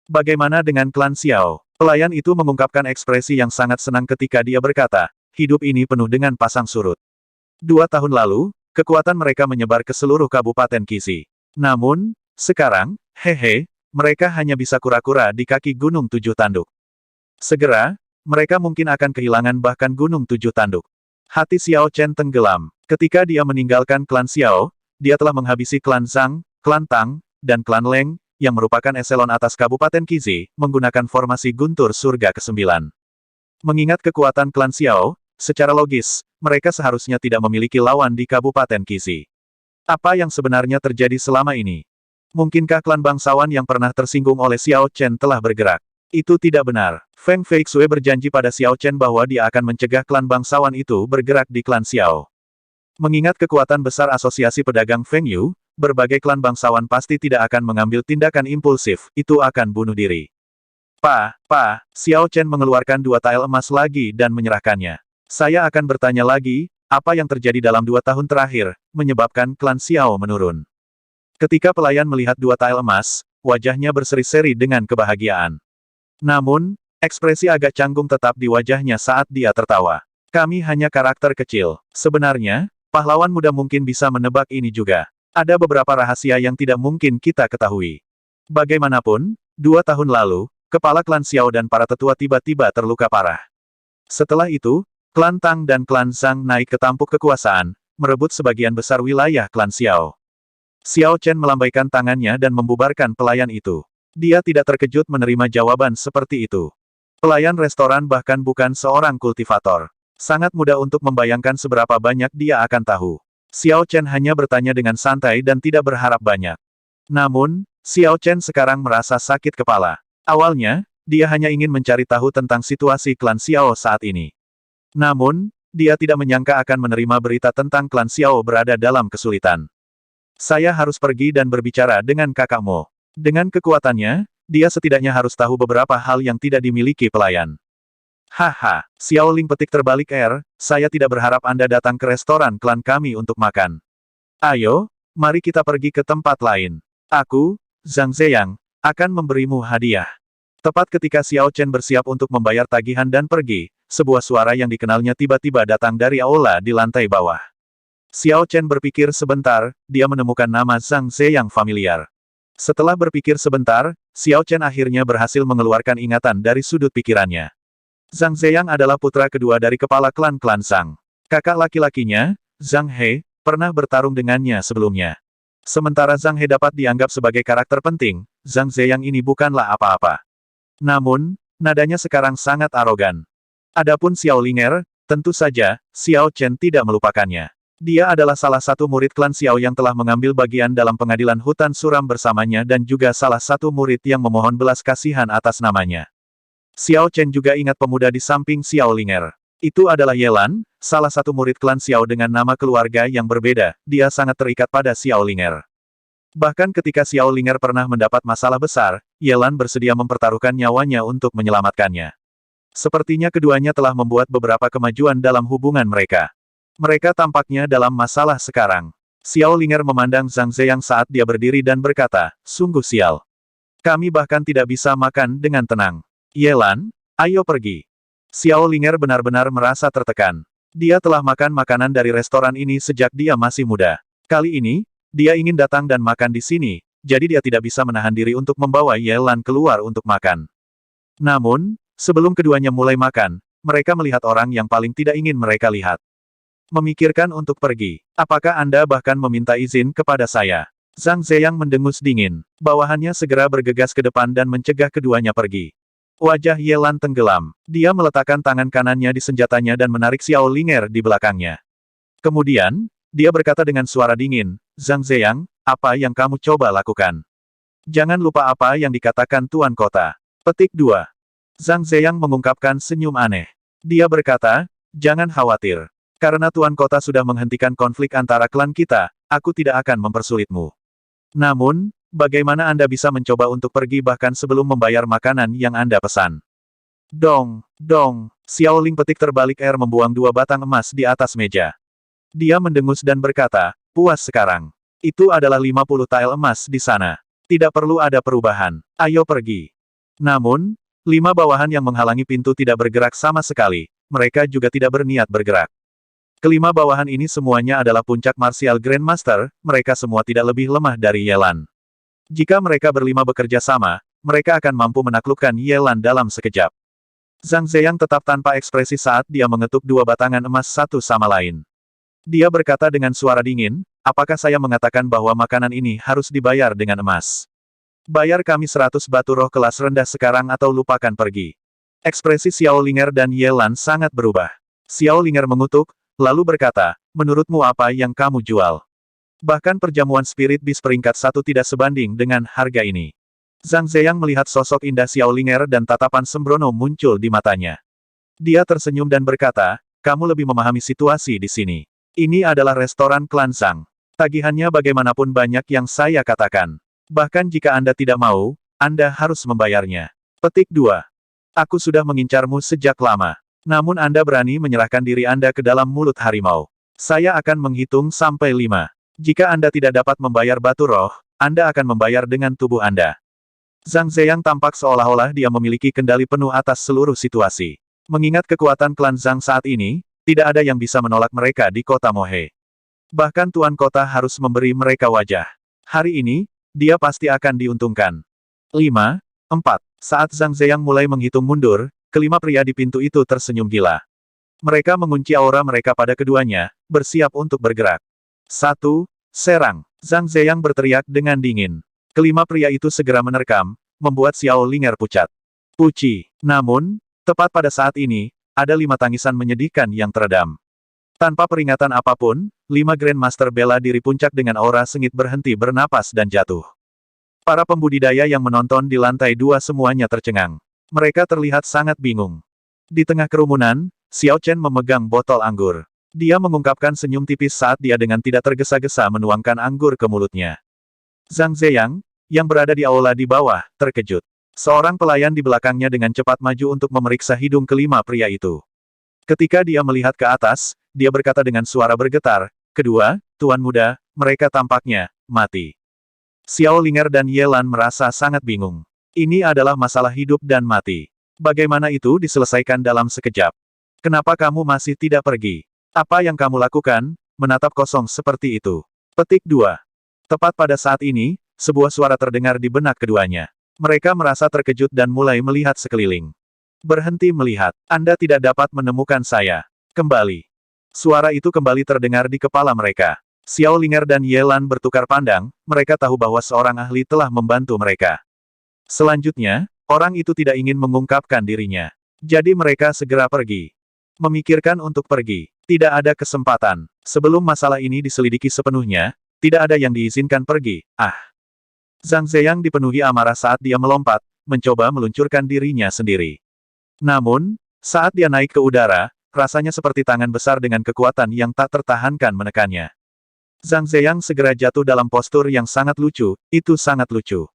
"Bagaimana dengan klan Xiao?" Pelayan itu mengungkapkan ekspresi yang sangat senang ketika dia berkata, "Hidup ini penuh dengan pasang surut. 2 tahun lalu, kekuatan mereka menyebar ke seluruh Kabupaten Qixi. Namun, sekarang, hehe, mereka hanya bisa kura-kura di kaki Gunung Tujuh Tanduk. Segera, mereka mungkin akan kehilangan bahkan Gunung Tujuh Tanduk." Hati Xiao Chen tenggelam. Ketika dia meninggalkan klan Xiao, dia telah menghabisi klan Zhang, klan Tang, dan klan Leng, yang merupakan eselon atas Kabupaten Qixi, menggunakan formasi guntur surga ke-9. Mengingat kekuatan klan Xiao, secara logis, mereka seharusnya tidak memiliki lawan di Kabupaten Qixi. Apa yang sebenarnya terjadi selama ini? Mungkinkah klan bangsawan yang pernah tersinggung oleh Xiao Chen telah bergerak? Itu tidak benar. Feng Feixue berjanji pada Xiao Chen bahwa dia akan mencegah klan bangsawan itu bergerak di klan Xiao. Mengingat kekuatan besar asosiasi pedagang Feng Yu, berbagai klan bangsawan pasti tidak akan mengambil tindakan impulsif, itu akan bunuh diri. Xiao Chen mengeluarkan 2 tael emas lagi dan menyerahkannya. "Saya akan bertanya lagi, apa yang terjadi dalam 2 tahun terakhir, menyebabkan klan Xiao menurun?" Ketika pelayan melihat 2 tael emas, wajahnya berseri-seri dengan kebahagiaan. Namun, ekspresi agak canggung tetap di wajahnya saat dia tertawa. "Kami hanya karakter kecil. Sebenarnya, pahlawan muda mungkin bisa menebak ini juga. Ada beberapa rahasia yang tidak mungkin kita ketahui. Bagaimanapun, 2 tahun lalu, kepala klan Xiao dan para tetua tiba-tiba terluka parah. Setelah itu, klan Tang dan klan Zhang naik ke tampuk kekuasaan, merebut sebagian besar wilayah klan Xiao." Xiao Chen melambaikan tangannya dan membubarkan pelayan itu. Dia tidak terkejut menerima jawaban seperti itu. Pelayan restoran bahkan bukan seorang kultivator. Sangat mudah untuk membayangkan seberapa banyak dia akan tahu. Xiao Chen hanya bertanya dengan santai dan tidak berharap banyak. Namun, Xiao Chen sekarang merasa sakit kepala. Awalnya, dia hanya ingin mencari tahu tentang situasi klan Xiao saat ini. Namun, dia tidak menyangka akan menerima berita tentang klan Xiao berada dalam kesulitan. "Saya harus pergi dan berbicara dengan kakakmu. Dengan kekuatannya, dia setidaknya harus tahu beberapa hal yang tidak dimiliki pelayan." "Haha, Xiao Ling petik terbalik saya tidak berharap Anda datang ke restoran klan kami untuk makan. Ayo, mari kita pergi ke tempat lain. Aku, Zhang Zeyang, akan memberimu hadiah." Tepat ketika Xiao Chen bersiap untuk membayar tagihan dan pergi, sebuah suara yang dikenalnya tiba-tiba datang dari aula di lantai bawah. Xiao Chen berpikir sebentar, dia menemukan nama Zhang Zeyang familiar. Setelah berpikir sebentar, Xiao Chen akhirnya berhasil mengeluarkan ingatan dari sudut pikirannya. Zhang Zeyang adalah putra kedua dari kepala klan Zhang. Kakak laki-lakinya, Zhang He, pernah bertarung dengannya sebelumnya. Sementara Zhang He dapat dianggap sebagai karakter penting, Zhang Zeyang ini bukanlah apa-apa. Namun, nadanya sekarang sangat arogan. Adapun Xiao Linger, tentu saja, Xiao Chen tidak melupakannya. Dia adalah salah satu murid klan Xiao yang telah mengambil bagian dalam pengadilan hutan suram bersamanya dan juga salah satu murid yang memohon belas kasihan atas namanya. Xiao Chen juga ingat pemuda di samping Xiao Linger. Itu adalah Yelan, salah satu murid klan Xiao dengan nama keluarga yang berbeda, dia sangat terikat pada Xiao Linger. Bahkan ketika Xiao Linger pernah mendapat masalah besar, Yelan bersedia mempertaruhkan nyawanya untuk menyelamatkannya. Sepertinya keduanya telah membuat beberapa kemajuan dalam hubungan mereka. Mereka tampaknya dalam masalah sekarang. Xiao Linger memandang Zhang Zeyang saat dia berdiri dan berkata, "Sungguh sial. Kami bahkan tidak bisa makan dengan tenang. Yelan, ayo pergi. Xiao Linger benar-benar merasa tertekan. Dia telah makan makanan dari restoran ini sejak dia masih muda. Kali ini, dia ingin datang dan makan di sini, jadi dia tidak bisa menahan diri untuk membawa Yelan keluar untuk makan. Namun, sebelum keduanya mulai makan, mereka melihat orang yang paling tidak ingin mereka lihat. Memikirkan untuk pergi. Apakah Anda bahkan meminta izin kepada saya? Zhang Ziyang mendengus dingin. Bawahannya segera bergegas ke depan dan mencegah keduanya pergi. Wajah Yelan tenggelam. Dia meletakkan tangan kanannya di senjatanya dan menarik Xiao Linger di belakangnya. Kemudian, dia berkata dengan suara dingin, Zhang Ziyang, apa yang kamu coba lakukan? Jangan lupa apa yang dikatakan Tuan Kota. Petik 2. Zhang Ziyang mengungkapkan senyum aneh. Dia berkata, jangan khawatir. Karena Tuan Kota sudah menghentikan konflik antara klan kita, aku tidak akan mempersulitmu. Namun, bagaimana Anda bisa mencoba untuk pergi bahkan sebelum membayar makanan yang Anda pesan? Dong, dong, Xiao Ling petik terbalik membuang 2 batang emas di atas meja. Dia mendengus dan berkata, puas sekarang. Itu adalah 50 tael emas di sana. Tidak perlu ada perubahan. Ayo pergi. Namun, 5 bawahan yang menghalangi pintu tidak bergerak sama sekali. Mereka juga tidak berniat bergerak. Kelima bawahan ini semuanya adalah puncak martial Grandmaster, mereka semua tidak lebih lemah dari Yelan. Jika mereka berlima bekerja sama, mereka akan mampu menaklukkan Yelan dalam sekejap. Zhang Ziyang tetap tanpa ekspresi saat dia mengetuk 2 batangan emas satu sama lain. Dia berkata dengan suara dingin, apakah saya mengatakan bahwa makanan ini harus dibayar dengan emas? Bayar kami 100 batu roh kelas rendah sekarang atau lupakan pergi. Ekspresi Xiao Linger dan Yelan sangat berubah. Xiao Linger mengutuk, lalu berkata, menurutmu apa yang kamu jual? Bahkan perjamuan Spirit Beast peringkat 1 tidak sebanding dengan harga ini. Zhang Ziyang melihat sosok indah Xiao Linger dan tatapan sembrono muncul di matanya. Dia tersenyum dan berkata, kamu lebih memahami situasi di sini. Ini adalah restoran klan Zhang. Tagihannya bagaimanapun banyak yang saya katakan. Bahkan jika Anda tidak mau, Anda harus membayarnya. Petik 2. Aku sudah mengincarmu sejak lama. Namun Anda berani menyerahkan diri Anda ke dalam mulut harimau. Saya akan menghitung sampai 5. Jika Anda tidak dapat membayar batu roh, Anda akan membayar dengan tubuh Anda. Zhang Ziyang tampak seolah-olah dia memiliki kendali penuh atas seluruh situasi. Mengingat kekuatan klan Zhang saat ini, tidak ada yang bisa menolak mereka di kota Mohe. Bahkan Tuan Kota harus memberi mereka wajah. Hari ini, dia pasti akan diuntungkan. 5, 4. Saat Zhang Ziyang mulai menghitung mundur, kelima pria di pintu itu tersenyum gila. Mereka mengunci aura mereka pada keduanya, bersiap untuk bergerak. 1. Serang. Zhang Ziyang berteriak dengan dingin. Kelima pria itu segera menerkam, membuat Xiao Linger pucat. Puci. Namun, tepat pada saat ini, ada 5 tangisan menyedihkan yang teredam. Tanpa peringatan apapun, 5 Grandmaster bela diri puncak dengan aura sengit berhenti bernapas dan jatuh. Para pembudidaya yang menonton di lantai 2 semuanya tercengang. Mereka terlihat sangat bingung. Di tengah kerumunan, Xiao Chen memegang botol anggur. Dia mengungkapkan senyum tipis saat dia dengan tidak tergesa-gesa menuangkan anggur ke mulutnya. Zhang Ziyang, yang berada di aula di bawah, terkejut. Seorang pelayan di belakangnya dengan cepat maju untuk memeriksa hidung kelima pria itu. Ketika dia melihat ke atas, dia berkata dengan suara bergetar, kedua, Tuan Muda, mereka tampaknya mati. Xiao Linger dan Yelan merasa sangat bingung. Ini adalah masalah hidup dan mati. Bagaimana itu diselesaikan dalam sekejap? Kenapa kamu masih tidak pergi? Apa yang kamu lakukan, menatap kosong seperti itu? Petik 2. Tepat pada saat ini, sebuah suara terdengar di benak keduanya. Mereka merasa terkejut dan mulai melihat sekeliling. Berhenti melihat. Anda tidak dapat menemukan saya. Kembali. Suara itu kembali terdengar di kepala mereka. Xiao Linger dan Yelan bertukar pandang, mereka tahu bahwa seorang ahli telah membantu mereka. Selanjutnya, orang itu tidak ingin mengungkapkan dirinya. Jadi mereka segera pergi. Memikirkan untuk pergi. Tidak ada kesempatan. Sebelum masalah ini diselidiki sepenuhnya, tidak ada yang diizinkan pergi. Zhang Ziyang dipenuhi amarah saat dia melompat, mencoba meluncurkan dirinya sendiri. Namun, saat dia naik ke udara, rasanya seperti tangan besar dengan kekuatan yang tak tertahankan menekannya. Zhang Ziyang segera jatuh dalam postur yang sangat lucu, itu sangat lucu.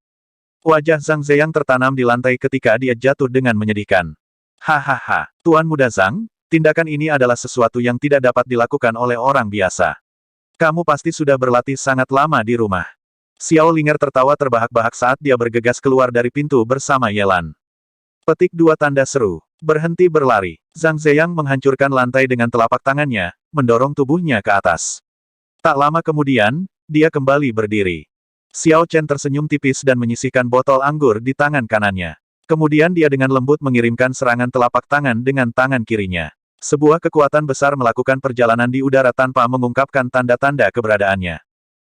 Wajah Zhang Ziyang tertanam di lantai ketika dia jatuh dengan menyedihkan. Hahaha, Tuan Muda Zhang, tindakan ini adalah sesuatu yang tidak dapat dilakukan oleh orang biasa. Kamu pasti sudah berlatih sangat lama di rumah. Xiao Linger tertawa terbahak-bahak saat dia bergegas keluar dari pintu bersama Yelan. Petik 2 tanda seru. Berhenti berlari. Zhang Ziyang menghancurkan lantai dengan telapak tangannya, mendorong tubuhnya ke atas. Tak lama kemudian, dia kembali berdiri. Xiao Chen tersenyum tipis dan menyisihkan botol anggur di tangan kanannya. Kemudian dia dengan lembut mengirimkan serangan telapak tangan dengan tangan kirinya. Sebuah kekuatan besar melakukan perjalanan di udara tanpa mengungkapkan tanda-tanda keberadaannya.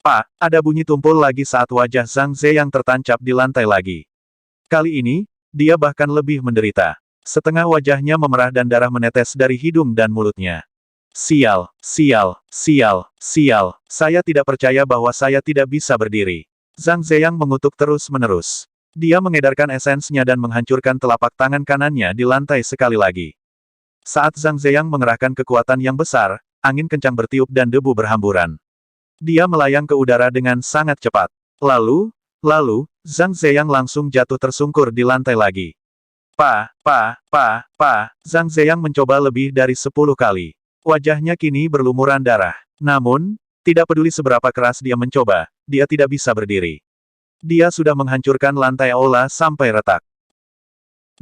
Pak, ada bunyi tumpul lagi saat wajah Zhang Ziyang tertancap di lantai lagi. Kali ini, dia bahkan lebih menderita. Setengah wajahnya memerah dan darah menetes dari hidung dan mulutnya. Sial, sial, sial, sial, saya tidak percaya bahwa saya tidak bisa berdiri. Zhang Ziyang mengutuk terus-menerus. Dia mengedarkan esensnya dan menghancurkan telapak tangan kanannya di lantai sekali lagi. Saat Zhang Ziyang mengerahkan kekuatan yang besar, angin kencang bertiup dan debu berhamburan. Dia melayang ke udara dengan sangat cepat. Lalu, Zhang Ziyang langsung jatuh tersungkur di lantai lagi. Zhang Ziyang mencoba lebih dari 10 kali. Wajahnya kini berlumuran darah. Namun, tidak peduli seberapa keras dia mencoba, dia tidak bisa berdiri. Dia sudah menghancurkan lantai aula sampai retak.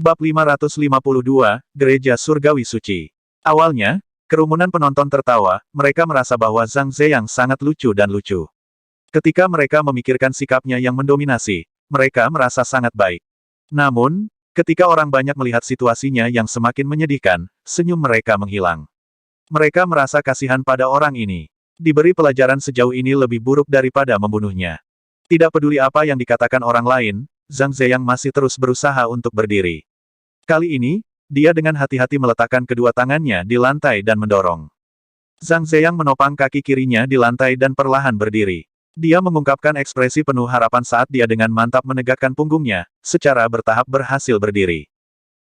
Bab 552, Gereja Surgawi Suci. Awalnya, kerumunan penonton tertawa, mereka merasa bahwa Zhang Ziyang sangat lucu dan lucu. Ketika mereka memikirkan sikapnya yang mendominasi, mereka merasa sangat baik. Namun, ketika orang banyak melihat situasinya yang semakin menyedihkan, senyum mereka menghilang. Mereka merasa kasihan pada orang ini. Diberi pelajaran sejauh ini lebih buruk daripada membunuhnya. Tidak peduli apa yang dikatakan orang lain, Zhang Ziyang masih terus berusaha untuk berdiri. Kali ini, dia dengan hati-hati meletakkan kedua tangannya di lantai dan mendorong. Zhang Ziyang menopang kaki kirinya di lantai dan perlahan berdiri. Dia mengungkapkan ekspresi penuh harapan saat dia dengan mantap menegakkan punggungnya, secara bertahap berhasil berdiri.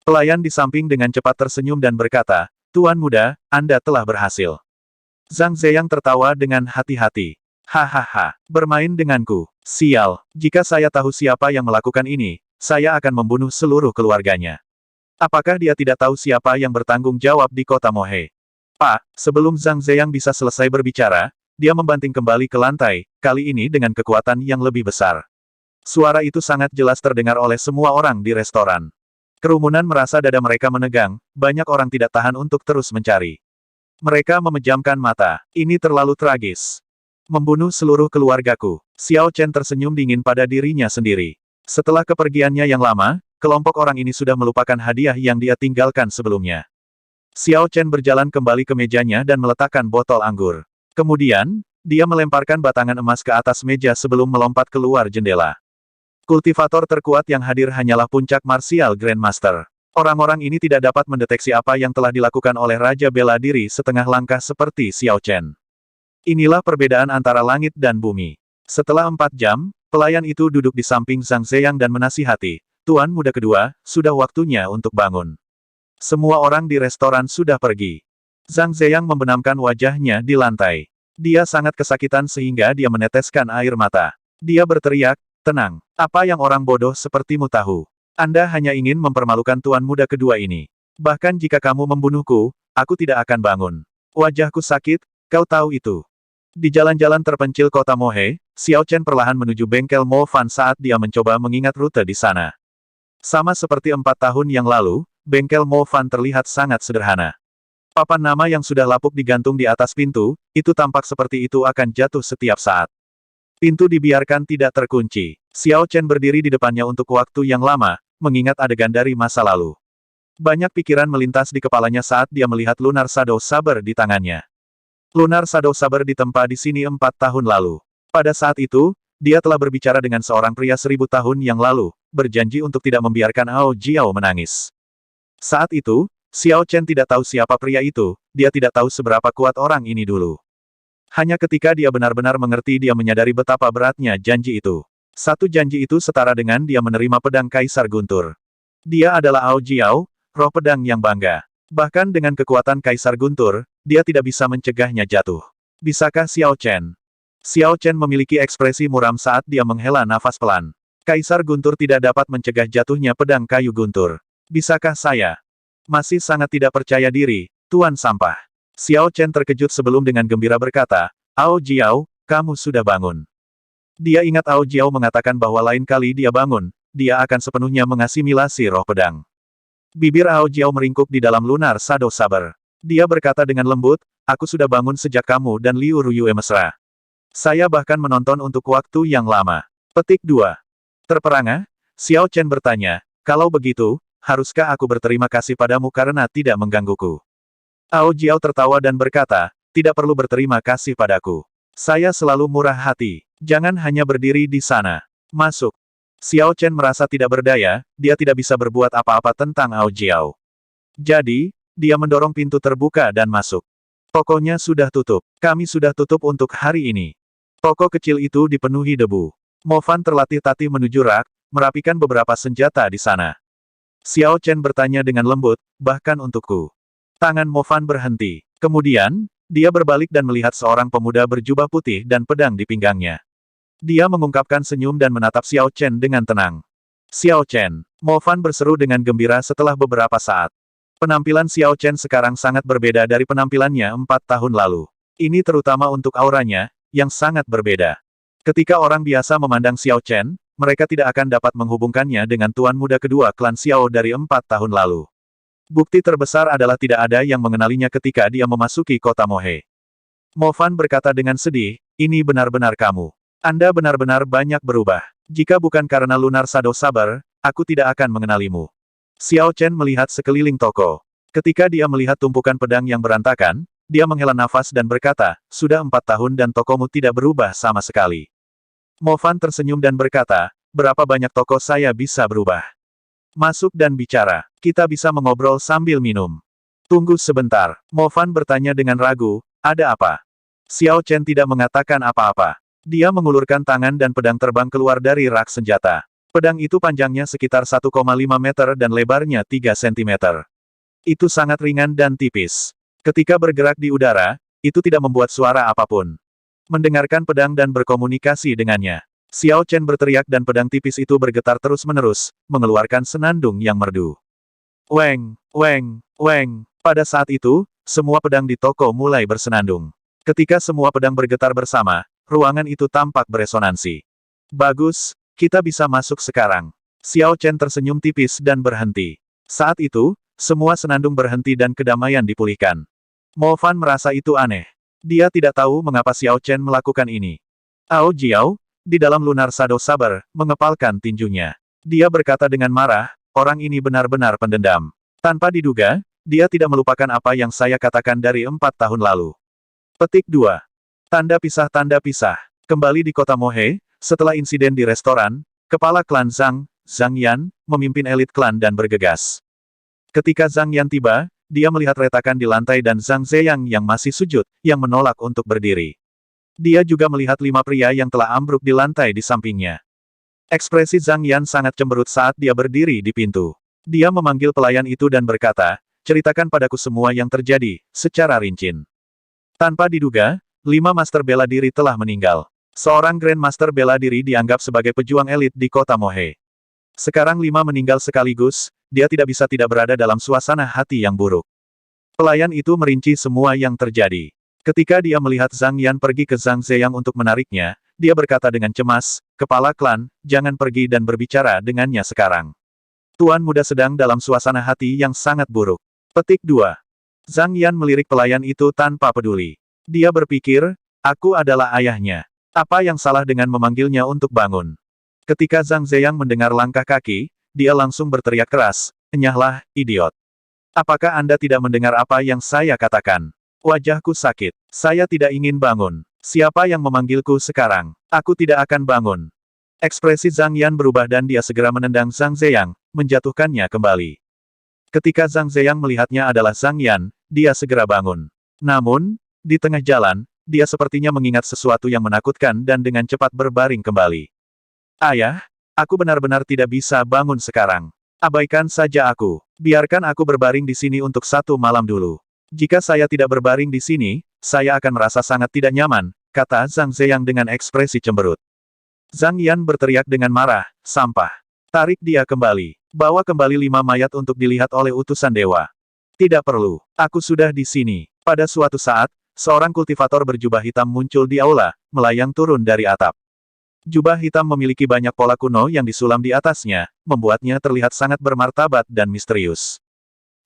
Pelayan di samping dengan cepat tersenyum dan berkata, "Tuan muda, Anda telah berhasil." Zhang Ziyang tertawa dengan hati-hati. Hahaha, bermain denganku. Sial, jika saya tahu siapa yang melakukan ini, saya akan membunuh seluruh keluarganya. Apakah dia tidak tahu siapa yang bertanggung jawab di kota Mohe? Pak, sebelum Zhang Ziyang bisa selesai berbicara, dia membanting kembali ke lantai, kali ini dengan kekuatan yang lebih besar. Suara itu sangat jelas terdengar oleh semua orang di restoran. Kerumunan merasa dada mereka menegang, banyak orang tidak tahan untuk terus mencari. Mereka memejamkan mata. Ini terlalu tragis. Membunuh seluruh keluargaku. Xiao Chen tersenyum dingin pada dirinya sendiri. Setelah kepergiannya yang lama, kelompok orang ini sudah melupakan hadiah yang dia tinggalkan sebelumnya. Xiao Chen berjalan kembali ke mejanya dan meletakkan botol anggur. Kemudian, dia melemparkan batangan emas ke atas meja sebelum melompat keluar jendela. Kultivator terkuat yang hadir hanyalah puncak martial Grandmaster. Orang-orang ini tidak dapat mendeteksi apa yang telah dilakukan oleh Raja Bela Diri setengah langkah seperti Xiao Chen. Inilah perbedaan antara langit dan bumi. Setelah 4 jam, pelayan itu duduk di samping Zhang Ziyang dan menasihati, "Tuan muda kedua, sudah waktunya untuk bangun." Semua orang di restoran sudah pergi. Zhang Ziyang membenamkan wajahnya di lantai. Dia sangat kesakitan sehingga dia meneteskan air mata. Dia berteriak, "Tenang, apa yang orang bodoh sepertimu tahu? Anda hanya ingin mempermalukan tuan muda kedua ini. Bahkan jika kamu membunuhku, aku tidak akan bangun. Wajahku sakit, kau tahu itu." Di jalan-jalan terpencil kota Mohe, Xiao Chen perlahan menuju bengkel Mo Fan saat dia mencoba mengingat rute di sana. Sama seperti 4 tahun yang lalu, bengkel Mo Fan terlihat sangat sederhana. Papan nama yang sudah lapuk digantung di atas pintu, itu tampak seperti itu akan jatuh setiap saat. Pintu dibiarkan tidak terkunci. Xiao Chen berdiri di depannya untuk waktu yang lama, mengingat adegan dari masa lalu. Banyak pikiran melintas di kepalanya saat dia melihat Lunar Shadow Saber di tangannya. Lunar Shadow Saber ditempa di sini 4 tahun lalu. Pada saat itu, dia telah berbicara dengan seorang pria 1000 tahun yang lalu, berjanji untuk tidak membiarkan Ao Jiao menangis. Saat itu, Xiao Chen tidak tahu siapa pria itu, dia tidak tahu seberapa kuat orang ini dulu. Hanya ketika dia benar-benar mengerti dia menyadari betapa beratnya janji itu. Satu janji itu setara dengan dia menerima pedang Kaisar Guntur. Dia adalah Ao Jiao, roh pedang yang bangga. Bahkan dengan kekuatan Kaisar Guntur, dia tidak bisa mencegahnya jatuh. Bisakah Xiao Chen? Xiao Chen memiliki ekspresi muram saat dia menghela nafas pelan. Kaisar Guntur tidak dapat mencegah jatuhnya pedang kayu Guntur. Bisakah saya? Masih sangat tidak percaya diri, Tuan Sampah. Xiao Chen terkejut sebelum dengan gembira berkata, "Ao Jiao, kamu sudah bangun." Dia ingat Ao Jiao mengatakan bahwa lain kali dia bangun, dia akan sepenuhnya mengasimilasi roh pedang. Bibir Ao Jiao meringkuk di dalam lunar Shadow Saber. Dia berkata dengan lembut, aku sudah bangun sejak kamu dan Liu Ruyue mesra. Saya bahkan menonton untuk waktu yang lama. Petik 2. Terperangah? Xiao Chen bertanya, kalau begitu, haruskah aku berterima kasih padamu karena tidak menggangguku? Ao Jiao tertawa dan berkata, tidak perlu berterima kasih padaku. Saya selalu murah hati. Jangan hanya berdiri di sana. Masuk. Xiao Chen merasa tidak berdaya, dia tidak bisa berbuat apa-apa tentang Ao Jiao. Jadi, dia mendorong pintu terbuka dan masuk. Tokonya sudah tutup. Kami sudah tutup untuk hari ini. Toko kecil itu dipenuhi debu. Mo Fan terlatih-tatih menuju rak, merapikan beberapa senjata di sana. Xiao Chen bertanya dengan lembut, bahkan untukku. Tangan Mo Fan berhenti. Kemudian, dia berbalik dan melihat seorang pemuda berjubah putih dan pedang di pinggangnya. Dia mengungkapkan senyum dan menatap Xiao Chen dengan tenang. Xiao Chen, Mo Fan berseru dengan gembira setelah beberapa saat. Penampilan Xiao Chen sekarang sangat berbeda dari penampilannya 4 tahun lalu. Ini terutama untuk auranya, yang sangat berbeda. Ketika orang biasa memandang Xiao Chen, mereka tidak akan dapat menghubungkannya dengan tuan muda kedua klan Xiao dari 4 tahun lalu. Bukti terbesar adalah tidak ada yang mengenalinya ketika dia memasuki kota Mohe. Mo Fan berkata dengan sedih, ini benar-benar kamu. Anda benar-benar banyak berubah. Jika bukan karena lunar Shadow Saber, aku tidak akan mengenalimu. Xiao Chen melihat sekeliling toko. Ketika dia melihat tumpukan pedang yang berantakan, dia menghela nafas dan berkata, sudah 4 tahun dan tokomu tidak berubah sama sekali. Mo Fan tersenyum dan berkata, berapa banyak toko saya bisa berubah? Masuk dan bicara. Kita bisa mengobrol sambil minum. Tunggu sebentar. Mo Fan bertanya dengan ragu, ada apa? Xiao Chen tidak mengatakan apa-apa. Dia mengulurkan tangan dan pedang terbang keluar dari rak senjata. Pedang itu panjangnya sekitar 1,5 meter dan lebarnya 3 cm. Itu sangat ringan dan tipis. Ketika bergerak di udara, itu tidak membuat suara apapun. Mendengarkan pedang dan berkomunikasi dengannya. Xiao Chen berteriak dan pedang tipis itu bergetar terus-menerus, mengeluarkan senandung yang merdu. Weng, weng, weng. Pada saat itu, semua pedang di toko mulai bersenandung. Ketika semua pedang bergetar bersama, ruangan itu tampak beresonansi. Bagus, kita bisa masuk sekarang. Xiao Chen tersenyum tipis dan berhenti. Saat itu, semua senandung berhenti dan kedamaian dipulihkan. Mo Fan merasa itu aneh. Dia tidak tahu mengapa Xiao Chen melakukan ini. Ao Jiao, di dalam lunar Shadow Saber, mengepalkan tinjunya. Dia berkata dengan marah, orang ini benar-benar pendendam. Tanpa diduga, dia tidak melupakan apa yang saya katakan dari 4 tahun lalu. Petik 2. Tanda pisah. Kembali di kota Mohe, setelah insiden di restoran, kepala klan Zhang, Zhang Yan, memimpin elit klan dan bergegas. Ketika Zhang Yan tiba, dia melihat retakan di lantai dan Zhang Zeyang yang masih sujud, yang menolak untuk berdiri. Dia juga melihat 5 pria yang telah ambruk di lantai di sampingnya. Ekspresi Zhang Yan sangat cemberut saat dia berdiri di pintu. Dia memanggil pelayan itu dan berkata, ceritakan padaku semua yang terjadi, secara rinci. Tanpa diduga, 5 master bela diri telah meninggal. Seorang Grand Master bela diri dianggap sebagai pejuang elit di kota Mohe. Sekarang 5 meninggal sekaligus, dia tidak bisa tidak berada dalam suasana hati yang buruk. Pelayan itu merinci semua yang terjadi. Ketika dia melihat Zhang Yan pergi ke Zhang Zeyang untuk menariknya, dia berkata dengan cemas, kepala klan, jangan pergi dan berbicara dengannya sekarang. Tuan muda sedang dalam suasana hati yang sangat buruk. Petik 2. Zhang Yan melirik pelayan itu tanpa peduli. Dia berpikir, aku adalah ayahnya. Apa yang salah dengan memanggilnya untuk bangun? Ketika Zhang Zeyang mendengar langkah kaki, dia langsung berteriak keras, enyahlah, idiot. Apakah Anda tidak mendengar apa yang saya katakan? Wajahku sakit. Saya tidak ingin bangun. Siapa yang memanggilku sekarang? Aku tidak akan bangun. Ekspresi Zhang Yan berubah dan dia segera menendang Zhang Zeyang, menjatuhkannya kembali. Ketika Zhang Zeyang melihatnya adalah Zhang Yan, dia segera bangun. Namun, di tengah jalan, dia sepertinya mengingat sesuatu yang menakutkan dan dengan cepat berbaring kembali. Ayah, aku benar-benar tidak bisa bangun sekarang. Abaikan saja aku. Biarkan aku berbaring di sini untuk 1 malam dulu. Jika saya tidak berbaring di sini, saya akan merasa sangat tidak nyaman, kata Zhang Zeyang dengan ekspresi cemberut. Zhang Yan berteriak dengan marah, sampah. Tarik dia kembali. Bawa kembali 5 mayat untuk dilihat oleh utusan dewa. Tidak perlu. Aku sudah di sini. Pada suatu saat, seorang kultivator berjubah hitam muncul di aula, melayang turun dari atap. Jubah hitam memiliki banyak pola kuno yang disulam di atasnya, membuatnya terlihat sangat bermartabat dan misterius.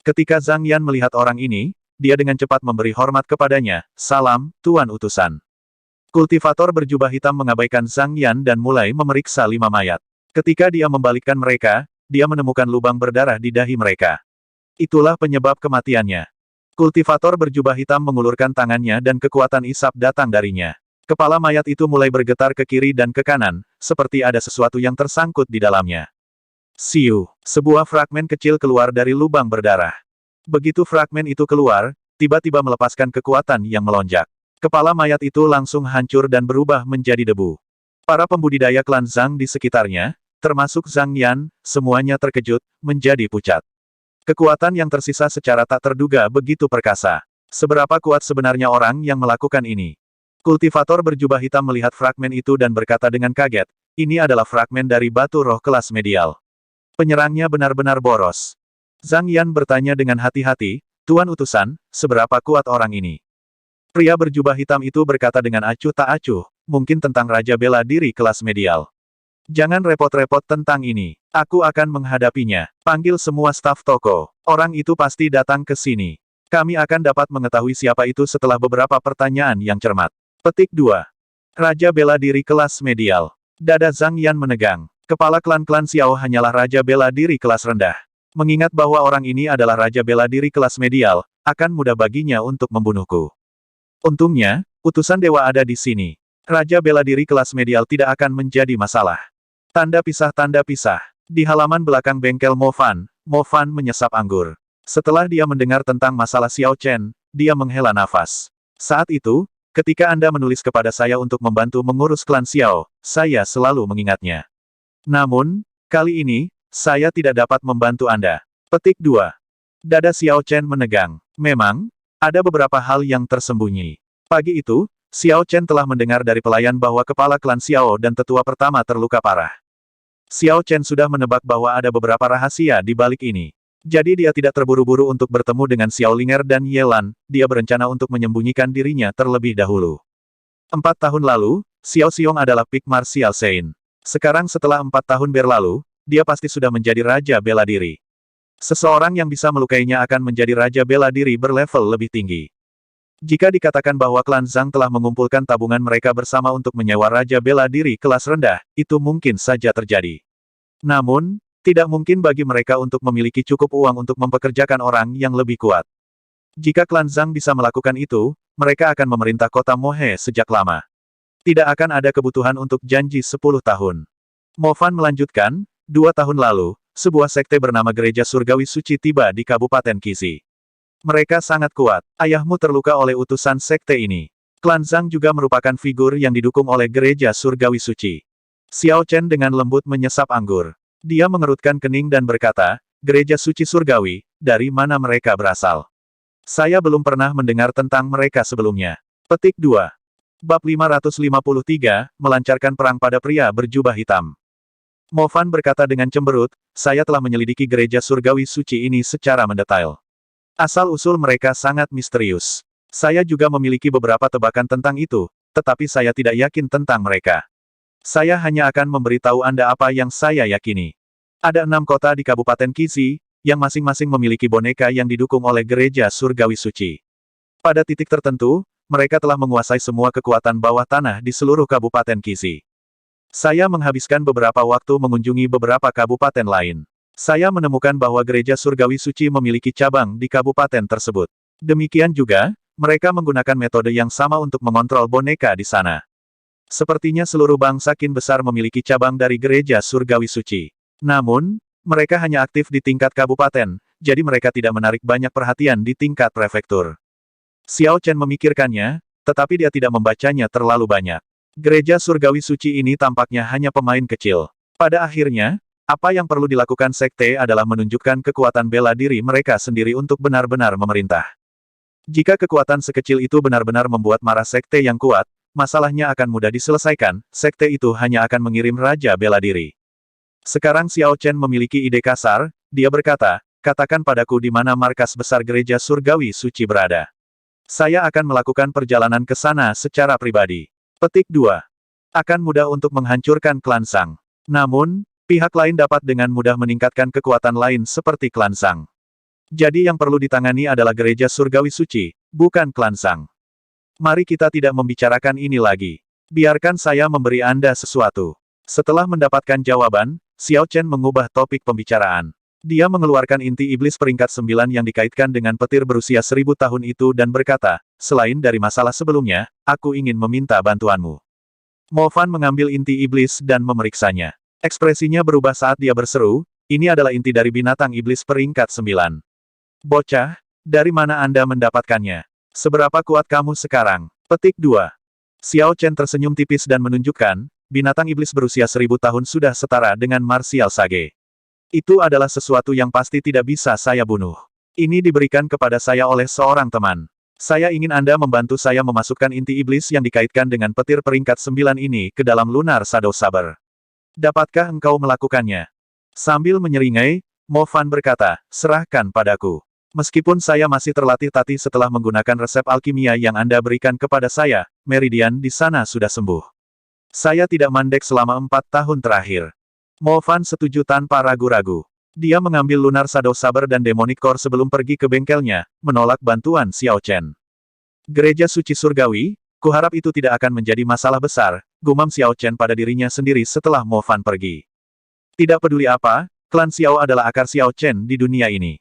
Ketika Zhang Yan melihat orang ini, dia dengan cepat memberi hormat kepadanya, "Salam, Tuan Utusan." Kultivator berjubah hitam mengabaikan Zhang Yan dan mulai memeriksa 5 mayat. Ketika dia membalikkan mereka, dia menemukan lubang berdarah di dahi mereka. Itulah penyebab kematiannya. Kultivator berjubah hitam mengulurkan tangannya dan kekuatan isap datang darinya. Kepala mayat itu mulai bergetar ke kiri dan ke kanan, seperti ada sesuatu yang tersangkut di dalamnya. Siu, sebuah fragmen kecil keluar dari lubang berdarah. Begitu fragmen itu keluar, tiba-tiba melepaskan kekuatan yang melonjak. Kepala mayat itu langsung hancur dan berubah menjadi debu. Para pembudidaya klan Zhang di sekitarnya, termasuk Zhang Yan, semuanya terkejut, menjadi pucat. Kekuatan yang tersisa secara tak terduga begitu perkasa. Seberapa kuat sebenarnya orang yang melakukan ini? Kultivator berjubah hitam melihat fragmen itu dan berkata dengan kaget, "Ini adalah fragmen dari batu roh kelas medial. Penyerangnya benar-benar boros." Zhang Yan bertanya dengan hati-hati, "Tuan Utusan, seberapa kuat orang ini?" Pria berjubah hitam itu berkata dengan acuh tak acuh, "Mungkin tentang Raja Bela Diri kelas medial. Jangan repot-repot tentang ini. Aku akan menghadapinya. Panggil semua staf toko. Orang itu pasti datang ke sini. Kami akan dapat mengetahui siapa itu setelah beberapa pertanyaan yang cermat." Petik 2. Raja Bela Diri kelas medial. Dada Zhang Yan menegang. Kepala klan-klan Xiao hanyalah Raja Bela Diri kelas rendah. Mengingat bahwa orang ini adalah Raja Bela Diri kelas medial, akan mudah baginya untuk membunuhku. Untungnya, utusan dewa ada di sini. Raja Bela Diri kelas medial tidak akan menjadi masalah. Tanda pisah. Di halaman belakang bengkel Mo Fan menyesap anggur. Setelah dia mendengar tentang masalah Xiao Chen, dia menghela nafas. Saat itu, ketika Anda menulis kepada saya untuk membantu mengurus klan Xiao, saya selalu mengingatnya. Namun, kali ini, saya tidak dapat membantu Anda. Petik 2. Dada Xiao Chen menegang. Memang, ada beberapa hal yang tersembunyi. Pagi itu, Xiao Chen telah mendengar dari pelayan bahwa kepala klan Xiao dan tetua pertama terluka parah. Xiao Chen sudah menebak bahwa ada beberapa rahasia di balik ini. Jadi dia tidak terburu-buru untuk bertemu dengan Xiao Linger dan Ye Lan, dia berencana untuk menyembunyikan dirinya terlebih dahulu. 4 tahun lalu, Xiao Xiong adalah peak martial saint. Sekarang setelah 4 tahun berlalu, dia pasti sudah menjadi Raja Bela Diri. Seseorang yang bisa melukainya akan menjadi Raja Bela Diri berlevel lebih tinggi. Jika dikatakan bahwa klan Zhang telah mengumpulkan tabungan mereka bersama untuk menyewa Raja Bela Diri kelas rendah, itu mungkin saja terjadi. Namun, tidak mungkin bagi mereka untuk memiliki cukup uang untuk mempekerjakan orang yang lebih kuat. Jika klan Zhang bisa melakukan itu, mereka akan memerintah kota Mohe sejak lama. Tidak akan ada kebutuhan untuk janji 10 tahun. Mo Fan melanjutkan, 2 tahun lalu, sebuah sekte bernama Gereja Surgawi Suci tiba di Kabupaten Qixi. Mereka sangat kuat. Ayahmu terluka oleh utusan sekte ini. Klan Zhang juga merupakan figur yang didukung oleh Gereja Surgawi Suci. Xiao Chen dengan lembut menyesap anggur. Dia mengerutkan kening dan berkata, "Gereja Suci Surgawi, dari mana mereka berasal? Saya belum pernah mendengar tentang mereka sebelumnya." Petik 2. Bab 553, melancarkan perang pada pria berjubah hitam. Mo Fan berkata dengan cemberut, "Saya telah menyelidiki Gereja Surgawi Suci ini secara mendetail. Asal-usul mereka sangat misterius. Saya juga memiliki beberapa tebakan tentang itu, tetapi saya tidak yakin tentang mereka. Saya hanya akan memberitahu Anda apa yang saya yakini. Ada 6 kota di Kabupaten Qixi, yang masing-masing memiliki boneka yang didukung oleh Gereja Surgawi Suci. Pada titik tertentu, mereka telah menguasai semua kekuatan bawah tanah di seluruh Kabupaten Qixi. Saya menghabiskan beberapa waktu mengunjungi beberapa kabupaten lain. Saya menemukan bahwa Gereja Surgawi Suci memiliki cabang di kabupaten tersebut. Demikian juga, mereka menggunakan metode yang sama untuk mengontrol boneka di sana. Sepertinya seluruh bangsa Qin besar memiliki cabang dari Gereja Surgawi Suci. Namun, mereka hanya aktif di tingkat kabupaten, jadi mereka tidak menarik banyak perhatian di tingkat prefektur. Xiao Chen memikirkannya, tetapi dia tidak membacanya terlalu banyak. Gereja Surgawi Suci ini tampaknya hanya pemain kecil. Pada akhirnya, apa yang perlu dilakukan sekte adalah menunjukkan kekuatan bela diri mereka sendiri untuk benar-benar memerintah. Jika kekuatan sekecil itu benar-benar membuat marah sekte yang kuat, masalahnya akan mudah diselesaikan, sekte itu hanya akan mengirim Raja Bela Diri. Sekarang Xiao Chen memiliki ide kasar, dia berkata, "Katakan padaku di mana markas besar Gereja Surgawi Suci berada. Saya akan melakukan perjalanan ke sana secara pribadi." Petik 2. akan mudah untuk menghancurkan klan Sang. Namun, pihak lain dapat dengan mudah meningkatkan kekuatan lain seperti klan Sang. Jadi yang perlu ditangani adalah gereja surgawi suci, bukan klan Sang. Mari kita tidak membicarakan ini lagi. Biarkan saya memberi Anda sesuatu. Setelah mendapatkan jawaban, Xiao Chen mengubah topik pembicaraan. Dia mengeluarkan inti iblis peringkat 9 yang dikaitkan dengan petir berusia 1000 tahun itu dan berkata, selain dari masalah sebelumnya, aku ingin meminta bantuanmu. Mo Fan mengambil inti iblis dan memeriksanya. Ekspresinya berubah saat dia berseru, ini adalah inti dari binatang iblis peringkat 9. Bocah, dari mana Anda mendapatkannya? Seberapa kuat kamu sekarang? Petik 2. Xiao Chen tersenyum tipis dan menunjukkan, binatang iblis berusia 1000 tahun sudah setara dengan martial sage. Itu adalah sesuatu yang pasti tidak bisa saya bunuh. Ini diberikan kepada saya oleh seorang teman. Saya ingin Anda membantu saya memasukkan inti iblis yang dikaitkan dengan petir peringkat 9 ini ke dalam Lunar Shadow Saber. Dapatkah engkau melakukannya? Sambil menyeringai, Mo Fan berkata, serahkan padaku. Meskipun saya masih terlatih-tatih setelah menggunakan resep alkimia yang Anda berikan kepada saya, meridian di sana sudah sembuh. Saya tidak mandek selama 4 tahun terakhir. Mo Fan setuju tanpa ragu-ragu. Dia mengambil Lunar Shadow Saber dan Demonic Core sebelum pergi ke bengkelnya, menolak bantuan Xiao Chen. Gereja Suci Surgawi, kuharap itu tidak akan menjadi masalah besar, gumam Xiao Chen pada dirinya sendiri setelah Mo Fan pergi. Tidak peduli apa, klan Xiao adalah akar Xiao Chen di dunia ini.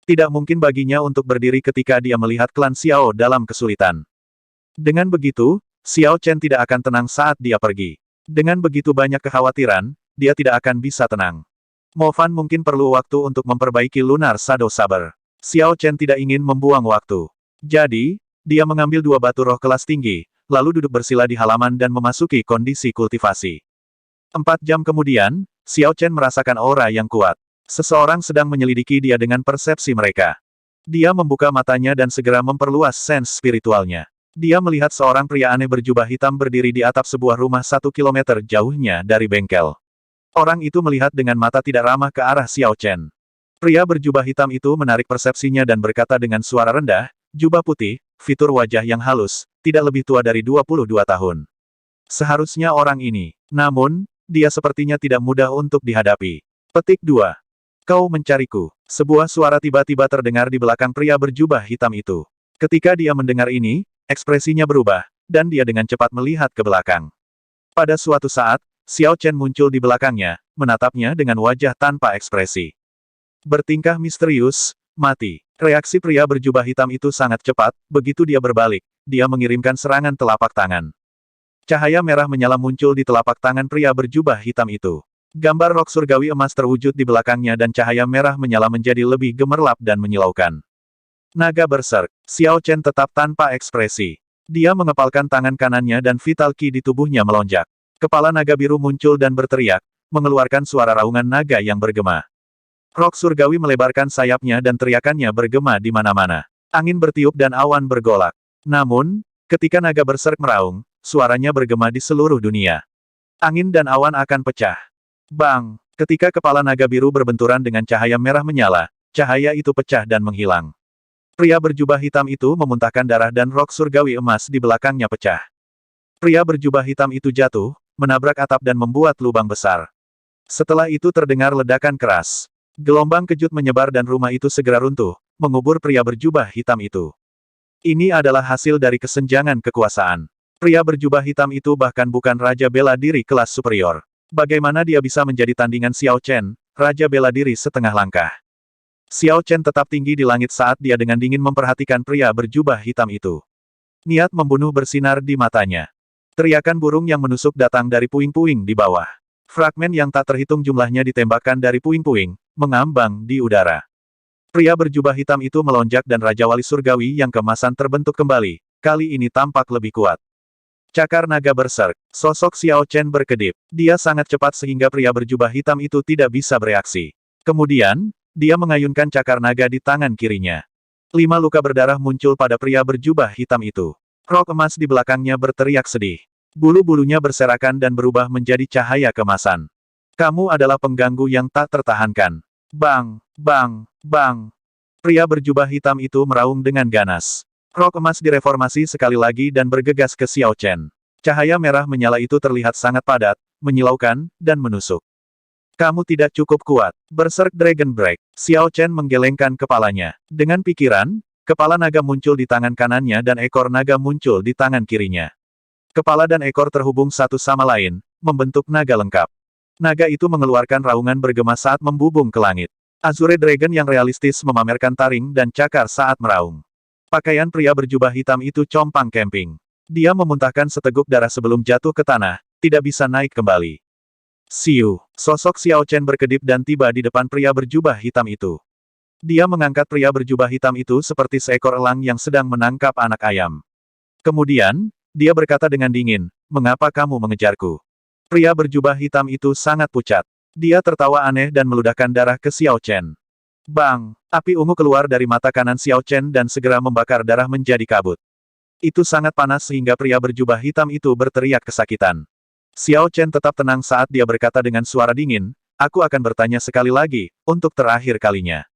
Tidak mungkin baginya untuk berdiri ketika dia melihat klan Xiao dalam kesulitan. Dengan begitu, Xiao Chen tidak akan tenang saat dia pergi. Dengan begitu banyak kekhawatiran, dia tidak akan bisa tenang. Mo Fan mungkin perlu waktu untuk memperbaiki Lunar Shadow Saber. Xiao Chen tidak ingin membuang waktu. Jadi, dia mengambil 2 batu roh kelas tinggi, lalu duduk bersila di halaman dan memasuki kondisi kultivasi. 4 jam kemudian, Xiao Chen merasakan aura yang kuat. Seseorang sedang menyelidiki dia dengan persepsi mereka. Dia membuka matanya dan segera memperluas sense spiritualnya. Dia melihat seorang pria aneh berjubah hitam berdiri di atap sebuah rumah 1 kilometer jauhnya dari bengkel. Orang itu melihat dengan mata tidak ramah ke arah Xiao Chen. Pria berjubah hitam itu menarik persepsinya dan berkata dengan suara rendah, jubah putih, fitur wajah yang halus, tidak lebih tua dari 22 tahun. Seharusnya orang ini. Namun, dia sepertinya tidak mudah untuk dihadapi. Petik 2. Kau mencariku. Sebuah suara tiba-tiba terdengar di belakang pria berjubah hitam itu. Ketika dia mendengar ini, ekspresinya berubah, dan dia dengan cepat melihat ke belakang. Pada suatu saat, Xiao Chen muncul di belakangnya, menatapnya dengan wajah tanpa ekspresi. Bertingkah misterius, mati. Reaksi pria berjubah hitam itu sangat cepat, begitu dia berbalik, dia mengirimkan serangan telapak tangan. Cahaya merah menyala muncul di telapak tangan pria berjubah hitam itu. Gambar rok surgawi emas terwujud di belakangnya dan cahaya merah menyala menjadi lebih gemerlap dan menyilaukan. Naga berserk. Xiao Chen tetap tanpa ekspresi. Dia mengepalkan tangan kanannya dan vital ki di tubuhnya melonjak. Kepala naga biru muncul dan berteriak, mengeluarkan suara raungan naga yang bergema. Rok surgawi melebarkan sayapnya dan teriakannya bergema di mana-mana. Angin bertiup dan awan bergolak. Namun, ketika naga berserk meraung, suaranya bergema di seluruh dunia. Angin dan awan akan pecah. Bang! Ketika kepala naga biru berbenturan dengan cahaya merah menyala, cahaya itu pecah dan menghilang. Pria berjubah hitam itu memuntahkan darah dan rok surgawi emas di belakangnya pecah. Pria berjubah hitam itu jatuh, menabrak atap dan membuat lubang besar. Setelah itu terdengar ledakan keras. Gelombang kejut menyebar dan rumah itu segera runtuh, mengubur pria berjubah hitam itu. Ini adalah hasil dari kesenjangan kekuasaan. Pria berjubah hitam itu bahkan bukan raja bela diri kelas superior. Bagaimana dia bisa menjadi tandingan Xiao Chen, raja bela diri setengah langkah? Xiao Chen tetap tinggi di langit saat dia dengan dingin memperhatikan pria berjubah hitam itu. Niat membunuh bersinar di matanya. Teriakan burung yang menusuk datang dari puing-puing di bawah. Fragmen yang tak terhitung jumlahnya ditembakkan dari puing-puing, mengambang di udara. Pria berjubah hitam itu melonjak dan Raja Wali Surgawi yang kemasan terbentuk kembali, kali ini tampak lebih kuat. Cakar naga berserk. Sosok Xiao Chen berkedip. Dia sangat cepat sehingga pria berjubah hitam itu tidak bisa bereaksi. Kemudian, dia mengayunkan cakar naga di tangan kirinya. 5 luka berdarah muncul pada pria berjubah hitam itu. Rok emas di belakangnya berteriak sedih. Bulu-bulunya berserakan dan berubah menjadi cahaya kemasan. Kamu adalah pengganggu yang tak tertahankan. Bang! Bang! Bang! Pria berjubah hitam itu meraung dengan ganas. Rok emas direformasi sekali lagi dan bergegas ke Xiao Chen. Cahaya merah menyala itu terlihat sangat padat, menyilaukan, dan menusuk. Kamu tidak cukup kuat. Berserk Dragon Break. Xiao Chen menggelengkan kepalanya. Dengan pikiran, kepala naga muncul di tangan kanannya dan ekor naga muncul di tangan kirinya. Kepala dan ekor terhubung satu sama lain, membentuk naga lengkap. Naga itu mengeluarkan raungan bergema saat membubung ke langit. Azure Dragon yang realistis memamerkan taring dan cakar saat meraung. Pakaian pria berjubah hitam itu compang camping. Dia memuntahkan seteguk darah sebelum jatuh ke tanah, tidak bisa naik kembali. Siu, sosok Xiao Chen berkedip dan tiba di depan pria berjubah hitam itu. Dia mengangkat pria berjubah hitam itu seperti seekor elang yang sedang menangkap anak ayam. Kemudian, dia berkata dengan dingin, "Mengapa kamu mengejarku?" Pria berjubah hitam itu sangat pucat. Dia tertawa aneh dan meludahkan darah ke Xiao Chen. Bang! Api ungu keluar dari mata kanan Xiao Chen dan segera membakar darah menjadi kabut. Itu sangat panas sehingga pria berjubah hitam itu berteriak kesakitan. Xiao Chen tetap tenang saat dia berkata dengan suara dingin, "Aku akan bertanya sekali lagi, untuk terakhir kalinya.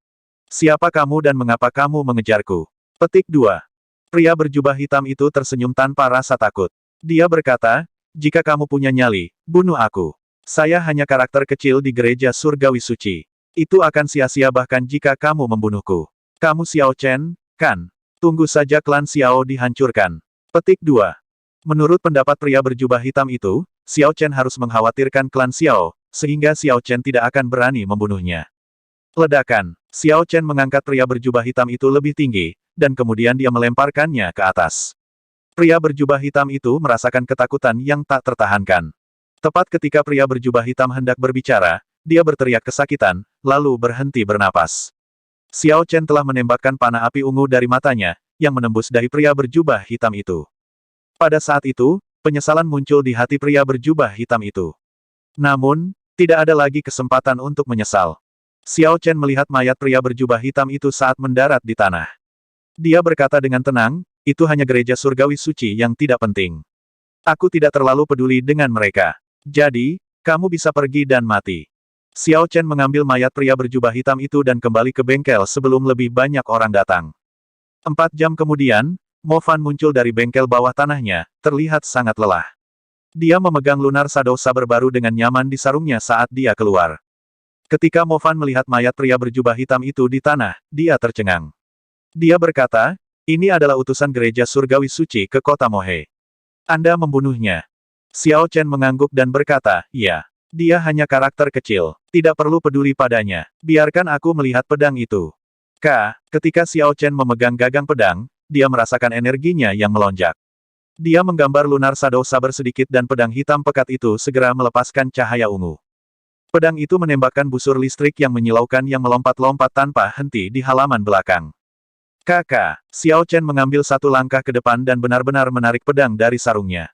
Siapa kamu dan mengapa kamu mengejarku?" Petik 2. Pria berjubah hitam itu tersenyum tanpa rasa takut. Dia berkata, "Jika kamu punya nyali, bunuh aku. Saya hanya karakter kecil di gereja surgawi suci. Itu akan sia-sia bahkan jika kamu membunuhku. Kamu Xiao Chen, kan? Tunggu saja klan Xiao dihancurkan." Petik 2. Menurut pendapat pria berjubah hitam itu, Xiao Chen harus mengkhawatirkan klan Xiao, sehingga Xiao Chen tidak akan berani membunuhnya. Ledakan. Xiao Chen mengangkat pria berjubah hitam itu lebih tinggi, dan kemudian dia melemparkannya ke atas. Pria berjubah hitam itu merasakan ketakutan yang tak tertahankan. Tepat ketika pria berjubah hitam hendak berbicara, dia berteriak kesakitan, lalu berhenti bernapas. Xiao Chen telah menembakkan panah api ungu dari matanya, yang menembus dahi pria berjubah hitam itu. Pada saat itu, penyesalan muncul di hati pria berjubah hitam itu. Namun, tidak ada lagi kesempatan untuk menyesal. Xiao Chen melihat mayat pria berjubah hitam itu saat mendarat di tanah. Dia berkata dengan tenang, "Itu hanya gereja surgawi suci yang tidak penting. Aku tidak terlalu peduli dengan mereka. Jadi, kamu bisa pergi dan mati." Xiao Chen mengambil mayat pria berjubah hitam itu dan kembali ke bengkel sebelum lebih banyak orang datang. 4 jam kemudian, Mo Fan muncul dari bengkel bawah tanahnya, terlihat sangat lelah. Dia memegang Lunar Shadow Saber baru dengan nyaman di sarungnya saat dia keluar. Ketika Mo Fan melihat mayat pria berjubah hitam itu di tanah, dia tercengang. Dia berkata, "Ini adalah utusan gereja surgawi suci ke kota Mohe. Anda membunuhnya." Xiao Chen mengangguk dan berkata, "Ya. Dia hanya karakter kecil. Tidak perlu peduli padanya. Biarkan aku melihat pedang itu." Ketika Xiao Chen memegang gagang pedang, dia merasakan energinya yang melonjak. Dia menggambar Lunar Shadow Saber sedikit dan pedang hitam pekat itu segera melepaskan cahaya ungu. Pedang itu menembakkan busur listrik yang menyilaukan yang melompat-lompat tanpa henti di halaman belakang. Xiao Chen mengambil satu langkah ke depan dan benar-benar menarik pedang dari sarungnya.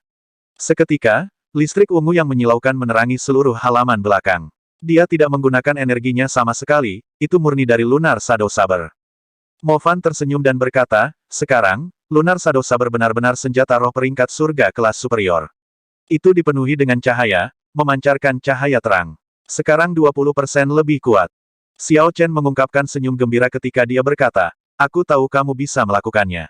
Seketika, listrik ungu yang menyilaukan menerangi seluruh halaman belakang. Dia tidak menggunakan energinya sama sekali, itu murni dari Lunar Shadow Saber. Mo Fan tersenyum dan berkata, "Sekarang, Lunar Shadow Saber benar-benar senjata roh peringkat surga kelas superior. Itu dipenuhi dengan cahaya, memancarkan cahaya terang. Sekarang 20% lebih kuat." Xiao Chen mengungkapkan senyum gembira ketika dia berkata, "Aku tahu kamu bisa melakukannya.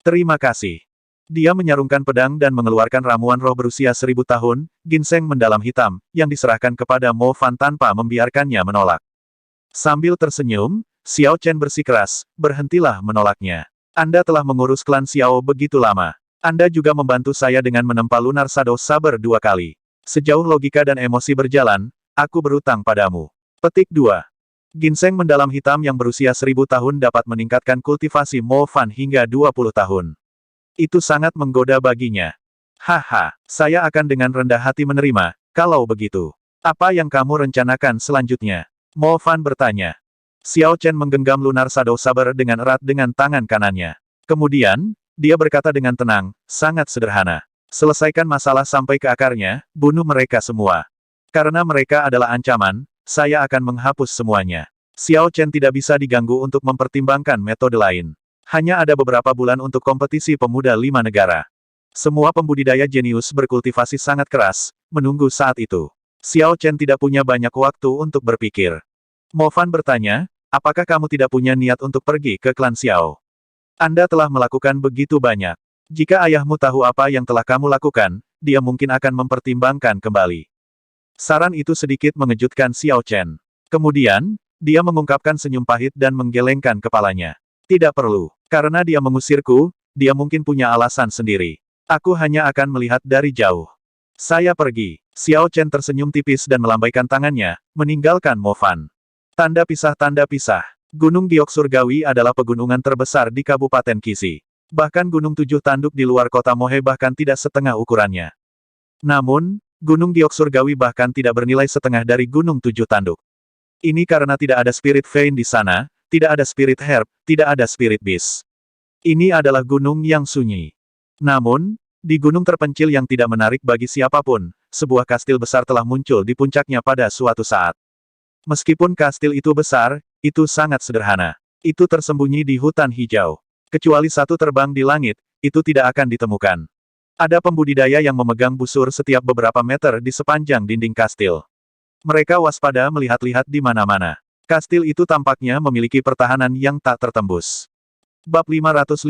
Terima kasih." Dia menyarungkan pedang dan mengeluarkan ramuan roh berusia 1000 tahun, ginseng mendalam hitam, yang diserahkan kepada Mo Fan tanpa membiarkannya menolak. Sambil tersenyum, Xiao Chen bersikeras, "Berhentilah menolaknya. Anda telah mengurus klan Xiao begitu lama. Anda juga membantu saya dengan menempa Lunar Shadow Saber 2 kali. Sejauh logika dan emosi berjalan, aku berutang padamu." Petik 2. Ginseng mendalam hitam yang berusia 1000 tahun dapat meningkatkan kultivasi Mo Fan hingga 20 tahun. Itu sangat menggoda baginya. "Haha, saya akan dengan rendah hati menerima, kalau begitu. Apa yang kamu rencanakan selanjutnya?" Mo Fan bertanya. Xiao Chen menggenggam Lunar Shadow Saber dengan erat dengan tangan kanannya. Kemudian, dia berkata dengan tenang, "Sangat sederhana. Selesaikan masalah sampai ke akarnya, bunuh mereka semua. Karena mereka adalah ancaman, saya akan menghapus semuanya." Xiao Chen tidak bisa diganggu untuk mempertimbangkan metode lain. Hanya ada beberapa bulan untuk kompetisi pemuda 5 negara. Semua pembudidaya jenius berkultivasi sangat keras, menunggu saat itu. Xiao Chen tidak punya banyak waktu untuk berpikir. Mo Fan bertanya, "Apakah kamu tidak punya niat untuk pergi ke klan Xiao? Anda telah melakukan begitu banyak. Jika ayahmu tahu apa yang telah kamu lakukan, dia mungkin akan mempertimbangkan kembali. Saran itu sedikit mengejutkan Xiao Chen. Kemudian, dia mengungkapkan senyum pahit dan menggelengkan kepalanya. Tidak perlu. Karena dia mengusirku, dia mungkin punya alasan sendiri. Aku hanya akan melihat dari jauh. Saya pergi. Xiao Chen tersenyum tipis dan melambaikan tangannya, meninggalkan Mo Fan. Tanda pisah tanda pisah. Gunung Giok Surgawi adalah pegunungan terbesar di Kabupaten Qixi. Bahkan Gunung Tujuh Tanduk di luar kota Mohe bahkan tidak setengah ukurannya. Namun, Gunung Giok Surgawi bahkan tidak bernilai setengah dari Gunung Tujuh Tanduk. Ini karena tidak ada Spirit Vein di sana, tidak ada Spirit Herb, tidak ada Spirit Beast. Ini adalah gunung yang sunyi. Namun, di gunung terpencil yang tidak menarik bagi siapapun, sebuah kastil besar telah muncul di puncaknya pada suatu saat. Meskipun kastil itu besar, itu sangat sederhana. Itu tersembunyi di hutan hijau. Kecuali satu terbang di langit, itu tidak akan ditemukan. Ada pembudidaya yang memegang busur setiap beberapa meter di sepanjang dinding kastil. Mereka waspada melihat-lihat di mana-mana. Kastil itu tampaknya memiliki pertahanan yang tak tertembus. Bab 554,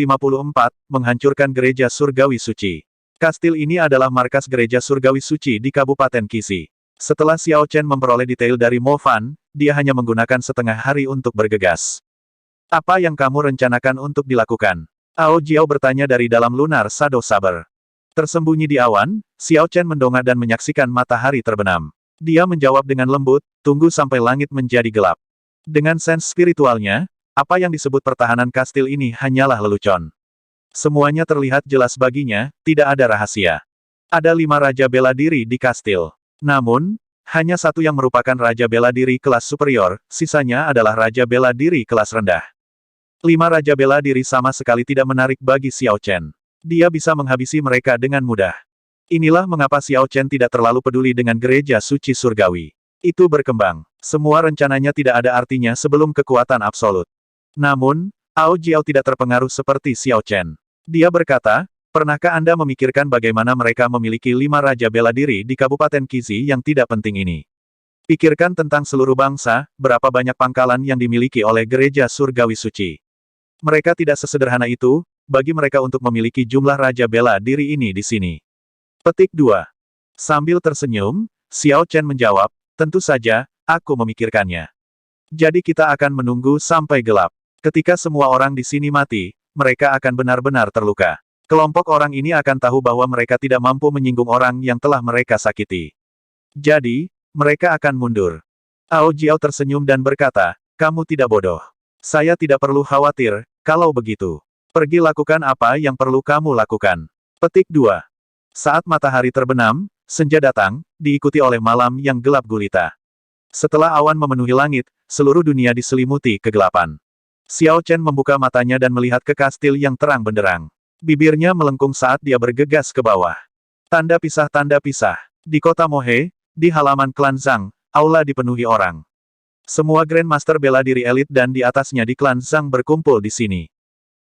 Menghancurkan Gereja Surgawi Suci. Kastil ini adalah markas Gereja Surgawi Suci di Kabupaten Qixi. Setelah Xiao Chen memperoleh detail dari Mo Fan, dia hanya menggunakan setengah hari untuk bergegas. Apa yang kamu rencanakan untuk dilakukan? Ao Jiao bertanya dari dalam lunar Shadow Saber. Tersembunyi di awan, Xiao Chen mendongak dan menyaksikan matahari terbenam. Dia menjawab dengan lembut, tunggu sampai langit menjadi gelap. Dengan sense spiritualnya, apa yang disebut pertahanan kastil ini hanyalah lelucon. Semuanya terlihat jelas baginya, tidak ada rahasia. Ada 5 raja bela diri di kastil. Namun, hanya satu yang merupakan raja bela diri kelas superior, sisanya adalah raja bela diri kelas rendah. 5 raja bela diri sama sekali tidak menarik bagi Xiao Chen. Dia bisa menghabisi mereka dengan mudah. Inilah mengapa Xiao Chen tidak terlalu peduli dengan gereja suci surgawi. Itu berkembang. Semua rencananya tidak ada artinya sebelum kekuatan absolut. Namun, Ao Jiao tidak terpengaruh seperti Xiao Chen. Dia berkata, pernahkah Anda memikirkan bagaimana mereka memiliki 5 raja bela diri di Kabupaten Qixi yang tidak penting ini? Pikirkan tentang seluruh bangsa, berapa banyak pangkalan yang dimiliki oleh gereja surgawi suci. Mereka tidak sesederhana itu, bagi mereka untuk memiliki jumlah raja bela diri ini di sini. Petik 2. Sambil tersenyum, Xiao Chen menjawab, tentu saja, aku memikirkannya. Jadi kita akan menunggu sampai gelap. Ketika semua orang di sini mati, mereka akan benar-benar terluka. Kelompok orang ini akan tahu bahwa mereka tidak mampu menyinggung orang yang telah mereka sakiti. Jadi, mereka akan mundur. Ao Jiao tersenyum dan berkata, kamu tidak bodoh. Saya tidak perlu khawatir, kalau begitu. Pergi lakukan apa yang perlu kamu lakukan. Petik 2. Saat matahari terbenam, senja datang, diikuti oleh malam yang gelap gulita. Setelah awan memenuhi langit, seluruh dunia diselimuti kegelapan. Xiao Chen membuka matanya dan melihat ke kastil yang terang benderang. Bibirnya melengkung saat dia bergegas ke bawah. Tanda pisah tanda pisah. Di kota Mohe, di halaman klan Zhang, aula dipenuhi orang. Semua Grandmaster bela diri elit dan di atasnya di klan Zhang berkumpul di sini.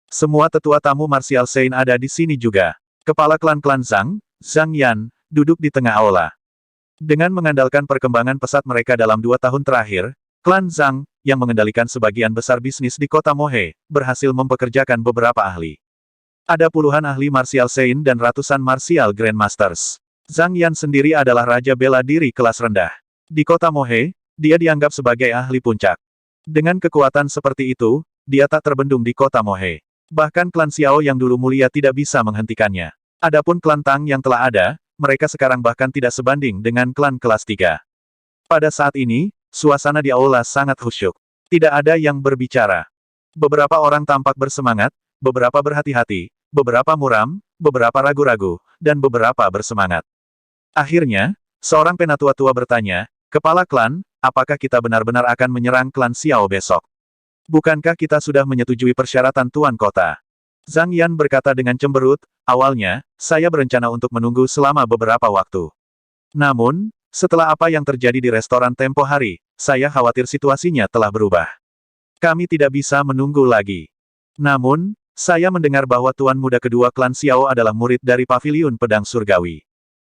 Semua tetua tamu martial Saint ada di sini juga. Kepala klan-klan Zhang, Zhang Yan, duduk di tengah aula. Dengan mengandalkan perkembangan pesat mereka dalam 2 tahun terakhir, klan Zhang, yang mengendalikan sebagian besar bisnis di kota Mohe, berhasil mempekerjakan beberapa ahli. Ada puluhan ahli martial Saint dan ratusan martial Grandmasters. Zhang Yan sendiri adalah raja bela diri kelas rendah. Di kota Mohe, dia dianggap sebagai ahli puncak. Dengan kekuatan seperti itu, dia tak terbendung di kota Mohe. Bahkan klan Xiao yang dulu mulia tidak bisa menghentikannya. Adapun klan Tang yang telah ada, mereka sekarang bahkan tidak sebanding dengan klan kelas 3. Pada saat ini, suasana di aula sangat khusyuk. Tidak ada yang berbicara. Beberapa orang tampak bersemangat, beberapa berhati-hati, beberapa muram, beberapa ragu-ragu, dan beberapa bersemangat. Akhirnya, seorang penatua tua bertanya, Kepala klan, apakah kita benar-benar akan menyerang klan Xiao besok? Bukankah kita sudah menyetujui persyaratan Tuan Kota? Zhang Yan berkata dengan cemberut, awalnya, saya berencana untuk menunggu selama beberapa waktu. Namun, setelah apa yang terjadi di restoran tempo hari, saya khawatir situasinya telah berubah. Kami tidak bisa menunggu lagi. Namun, saya mendengar bahwa Tuan Muda kedua klan Xiao adalah murid dari Paviliun Pedang Surgawi.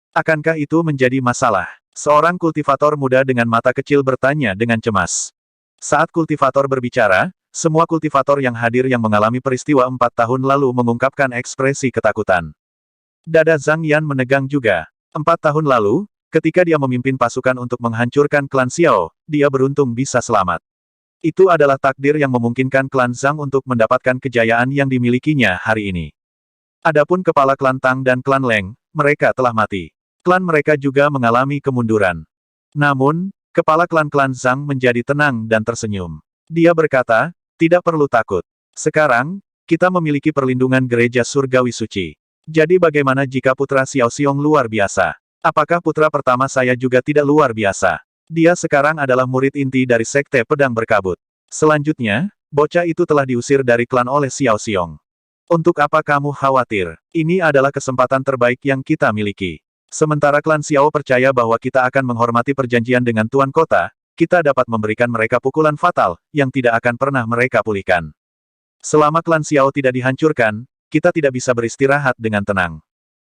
Akankah itu menjadi masalah? Seorang kultivator muda dengan mata kecil bertanya dengan cemas. Saat kultivator berbicara, semua kultivator yang hadir yang mengalami peristiwa 4 tahun lalu mengungkapkan ekspresi ketakutan. Dada Zhang Yan menegang juga. 4 tahun lalu, ketika dia memimpin pasukan untuk menghancurkan klan Xiao, dia beruntung bisa selamat. Itu adalah takdir yang memungkinkan klan Zhang untuk mendapatkan kejayaan yang dimilikinya hari ini. Adapun kepala klan Tang dan klan Leng, mereka telah mati. Klan mereka juga mengalami kemunduran. Namun, kepala klan-klan Zhang menjadi tenang dan tersenyum. Dia berkata, tidak perlu takut. Sekarang, kita memiliki perlindungan gereja surgawi suci. Jadi bagaimana jika putra Xiao Xiong luar biasa? Apakah putra pertama saya juga tidak luar biasa? Dia sekarang adalah murid inti dari Sekte Pedang Berkabut. Selanjutnya, bocah itu telah diusir dari klan oleh Xiao Xiong. Untuk apa kamu khawatir? Ini adalah kesempatan terbaik yang kita miliki. Sementara klan Xiao percaya bahwa kita akan menghormati perjanjian dengan Tuan Kota, kita dapat memberikan mereka pukulan fatal, yang tidak akan pernah mereka pulihkan. Selama klan Xiao tidak dihancurkan, kita tidak bisa beristirahat dengan tenang.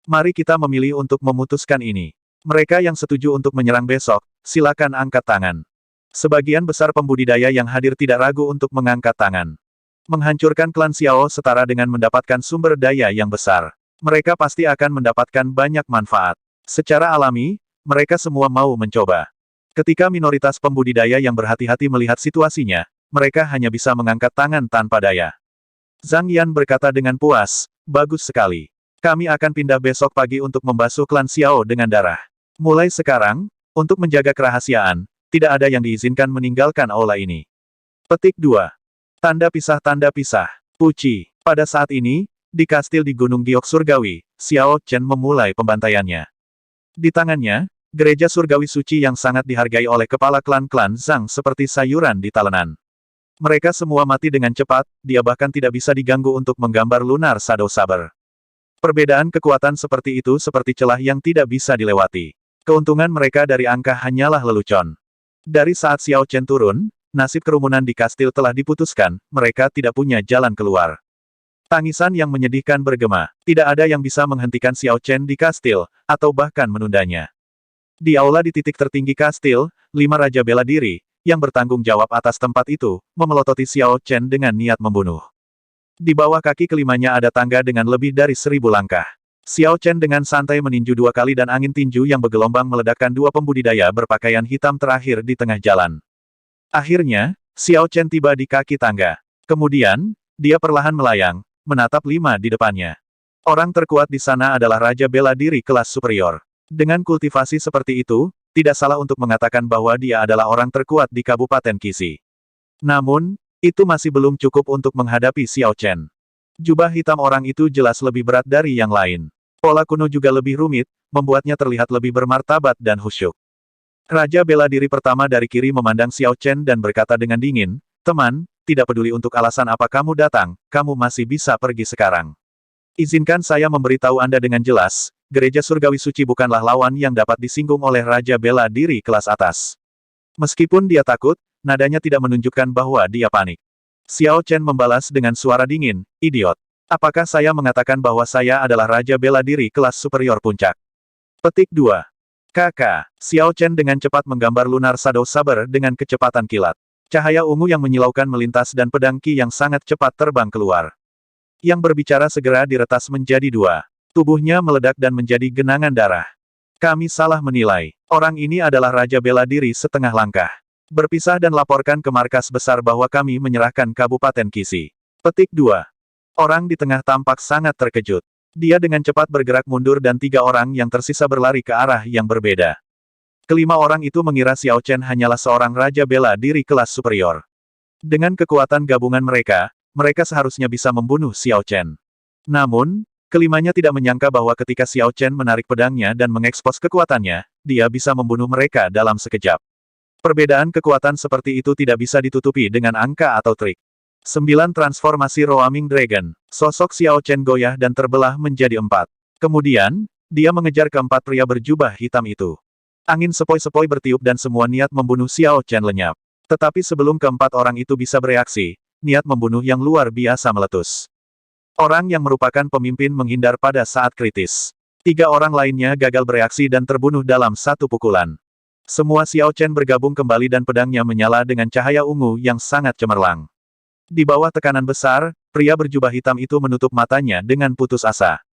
Mari kita memilih untuk memutuskan ini. Mereka yang setuju untuk menyerang besok, silakan angkat tangan. Sebagian besar pembudidaya yang hadir tidak ragu untuk mengangkat tangan. Menghancurkan klan Xiao setara dengan mendapatkan sumber daya yang besar. Mereka pasti akan mendapatkan banyak manfaat. Secara alami, mereka semua mau mencoba. Ketika minoritas pembudidaya yang berhati-hati melihat situasinya, mereka hanya bisa mengangkat tangan tanpa daya. Zhang Yan berkata dengan puas, bagus sekali. Kami akan pindah besok pagi untuk membasuh klan Xiao dengan darah. Mulai sekarang, untuk menjaga kerahasiaan, tidak ada yang diizinkan meninggalkan aula ini. Petik 2. Tanda pisah. Puci. Pada saat ini, di kastil di Gunung Giok Surgawi, Xiao Chen memulai pembantaiannya. Di tangannya, gereja surgawi suci yang sangat dihargai oleh kepala klan-klan Zhang seperti sayuran di talenan. Mereka semua mati dengan cepat, dia bahkan tidak bisa diganggu untuk menggambar Lunar Shadow Saber. Perbedaan kekuatan seperti itu seperti celah yang tidak bisa dilewati. Keuntungan mereka dari angka hanyalah lelucon. Dari saat Xiao Chen turun, nasib kerumunan di kastil telah diputuskan, mereka tidak punya jalan keluar. Tangisan yang menyedihkan bergema. Tidak ada yang bisa menghentikan Xiao Chen di kastil, atau bahkan menundanya. Di aula di titik tertinggi kastil, 5 raja bela diri, yang bertanggung jawab atas tempat itu, memelototi Xiao Chen dengan niat membunuh. Di bawah kaki kelimanya ada tangga dengan lebih dari 1000 langkah. Xiao Chen dengan santai meninju 2 kali dan angin tinju yang bergelombang meledakkan 2 pembudidaya berpakaian hitam terakhir di tengah jalan. Akhirnya, Xiao Chen tiba di kaki tangga. Kemudian, dia perlahan melayang, menatap 5 di depannya. Orang terkuat di sana adalah Raja Bela Diri kelas superior. Dengan kultivasi seperti itu, tidak salah untuk mengatakan bahwa dia adalah orang terkuat di Kabupaten Qixi. Namun, itu masih belum cukup untuk menghadapi Xiao Chen. Jubah hitam orang itu jelas lebih berat dari yang lain. Pola kuno juga lebih rumit, membuatnya terlihat lebih bermartabat dan khusyuk. Raja bela diri pertama dari kiri memandang Xiao Chen dan berkata dengan dingin, teman, tidak peduli untuk alasan apa kamu datang, kamu masih bisa pergi sekarang. Izinkan saya memberitahu Anda dengan jelas, gereja surgawi suci bukanlah lawan yang dapat disinggung oleh Raja bela diri kelas atas. Meskipun dia takut, nadanya tidak menunjukkan bahwa dia panik. Xiao Chen membalas dengan suara dingin, idiot. Apakah saya mengatakan bahwa saya adalah Raja bela diri kelas superior puncak? Petik 2. Kakak, Xiao Chen dengan cepat menggambar Lunar Shadow Saber dengan kecepatan kilat. Cahaya ungu yang menyilaukan melintas dan pedang Qi yang sangat cepat terbang keluar. Yang berbicara segera diretas menjadi 2. Tubuhnya meledak dan menjadi genangan darah. Kami salah menilai. Orang ini adalah Raja bela diri setengah langkah. Berpisah dan laporkan ke markas besar bahwa kami menyerahkan Kabupaten Qixi. Petik 2. Orang di tengah tampak sangat terkejut. Dia dengan cepat bergerak mundur dan 3 orang yang tersisa berlari ke arah yang berbeda. Kelima orang itu mengira Xiao Chen hanyalah seorang raja bela diri kelas superior. Dengan kekuatan gabungan mereka, mereka seharusnya bisa membunuh Xiao Chen. Namun, kelimanya tidak menyangka bahwa ketika Xiao Chen menarik pedangnya dan mengekspos kekuatannya, dia bisa membunuh mereka dalam sekejap. Perbedaan kekuatan seperti itu tidak bisa ditutupi dengan angka atau trik. 9 transformasi Roaming Dragon. Sosok Xiao Chen goyah dan terbelah menjadi 4. Kemudian, dia mengejar keempat pria berjubah hitam itu. Angin sepoi-sepoi bertiup dan semua niat membunuh Xiao Chen lenyap. Tetapi sebelum keempat orang itu bisa bereaksi, niat membunuh yang luar biasa meletus. Orang yang merupakan pemimpin menghindar pada saat kritis. 3 orang lainnya gagal bereaksi dan terbunuh dalam satu pukulan. Semua Xiao Chen bergabung kembali dan pedangnya menyala dengan cahaya ungu yang sangat cemerlang. Di bawah tekanan besar, pria berjubah hitam itu menutup matanya dengan putus asa.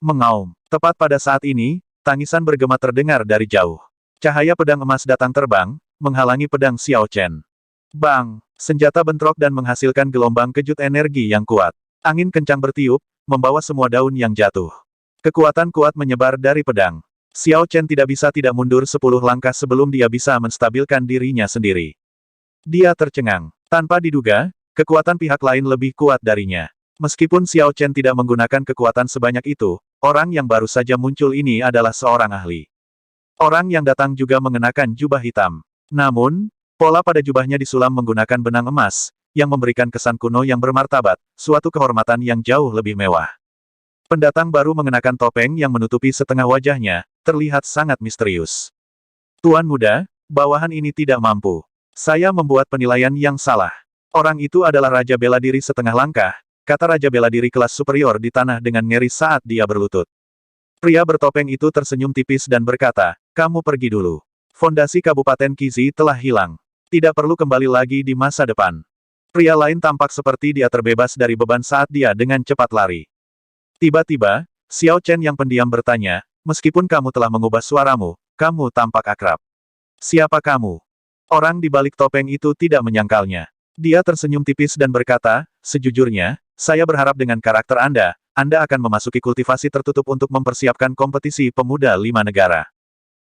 Mengaum. Tepat pada saat ini, tangisan bergema terdengar dari jauh. Cahaya pedang emas datang terbang, menghalangi pedang Xiao Chen. Bang! Senjata bentrok dan menghasilkan gelombang kejut energi yang kuat. Angin kencang bertiup, membawa semua daun yang jatuh. Kekuatan kuat menyebar dari pedang. Xiao Chen tidak bisa tidak mundur 10 langkah sebelum dia bisa menstabilkan dirinya sendiri. Dia tercengang. Tanpa diduga, kekuatan pihak lain lebih kuat darinya. Meskipun Xiao Chen tidak menggunakan kekuatan sebanyak itu, orang yang baru saja muncul ini adalah seorang ahli. Orang yang datang juga mengenakan jubah hitam. Namun, pola pada jubahnya disulam menggunakan benang emas, yang memberikan kesan kuno yang bermartabat, suatu kehormatan yang jauh lebih mewah. Pendatang baru mengenakan topeng yang menutupi setengah wajahnya, terlihat sangat misterius. Tuan muda, bawahan ini tidak mampu. Saya membuat penilaian yang salah. Orang itu adalah Raja Bela Diri setengah langkah, kata Raja Bela Diri kelas superior di tanah dengan ngeri saat dia berlutut. Pria bertopeng itu tersenyum tipis dan berkata, kamu pergi dulu. Fondasi Kabupaten Kizi telah hilang. Tidak perlu kembali lagi di masa depan. Pria lain tampak seperti dia terbebas dari beban saat dia dengan cepat lari. Tiba-tiba, Xiao Chen yang pendiam bertanya, meskipun kamu telah mengubah suaramu, kamu tampak akrab. Siapa kamu? Orang di balik topeng itu tidak menyangkalnya. Dia tersenyum tipis dan berkata, sejujurnya, saya berharap dengan karakter Anda akan memasuki kultivasi tertutup untuk mempersiapkan kompetisi pemuda 5 negara.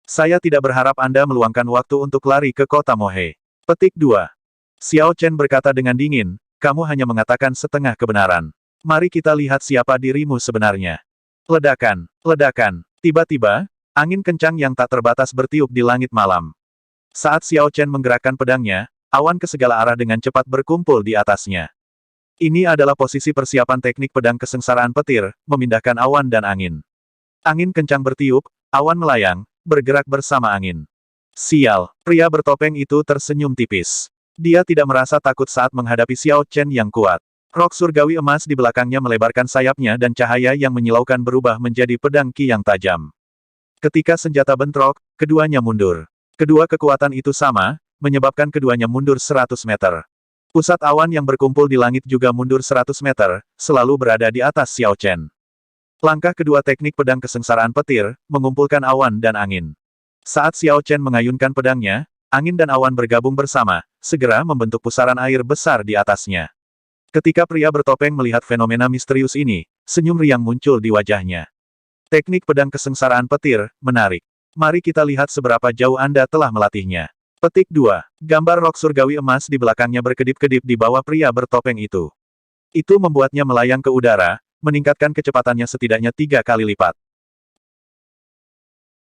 Saya tidak berharap Anda meluangkan waktu untuk lari ke kota Mohe. Petik 2. Xiao Chen berkata dengan dingin, kamu hanya mengatakan setengah kebenaran. Mari kita lihat siapa dirimu sebenarnya. Ledakan, ledakan. Tiba-tiba, angin kencang yang tak terbatas bertiup di langit malam. Saat Xiao Chen menggerakkan pedangnya, awan ke segala arah dengan cepat berkumpul di atasnya. Ini adalah posisi persiapan teknik pedang kesengsaraan petir, memindahkan awan dan angin. Angin kencang bertiup, awan melayang, bergerak bersama angin. Sial, pria bertopeng itu tersenyum tipis. Dia tidak merasa takut saat menghadapi Xiao Chen yang kuat. Rok surgawi emas di belakangnya melebarkan sayapnya dan cahaya yang menyilaukan berubah menjadi pedang ki yang tajam. Ketika senjata bentrok, keduanya mundur. Kedua kekuatan itu sama, menyebabkan keduanya mundur 100 meter. Pusat awan yang berkumpul di langit juga mundur 100 meter, selalu berada di atas Xiao Chen. Langkah kedua teknik pedang kesengsaraan petir, mengumpulkan awan dan angin. Saat Xiao Chen mengayunkan pedangnya, angin dan awan bergabung bersama, segera membentuk pusaran air besar di atasnya. Ketika pria bertopeng melihat fenomena misterius ini, senyum riang muncul di wajahnya. Teknik pedang kesengsaraan petir, menarik. Mari kita lihat seberapa jauh Anda telah melatihnya. Petik 2. Gambar rok surgawi emas di belakangnya berkedip-kedip di bawah pria bertopeng itu. Itu membuatnya melayang ke udara, meningkatkan kecepatannya setidaknya 3 kali lipat.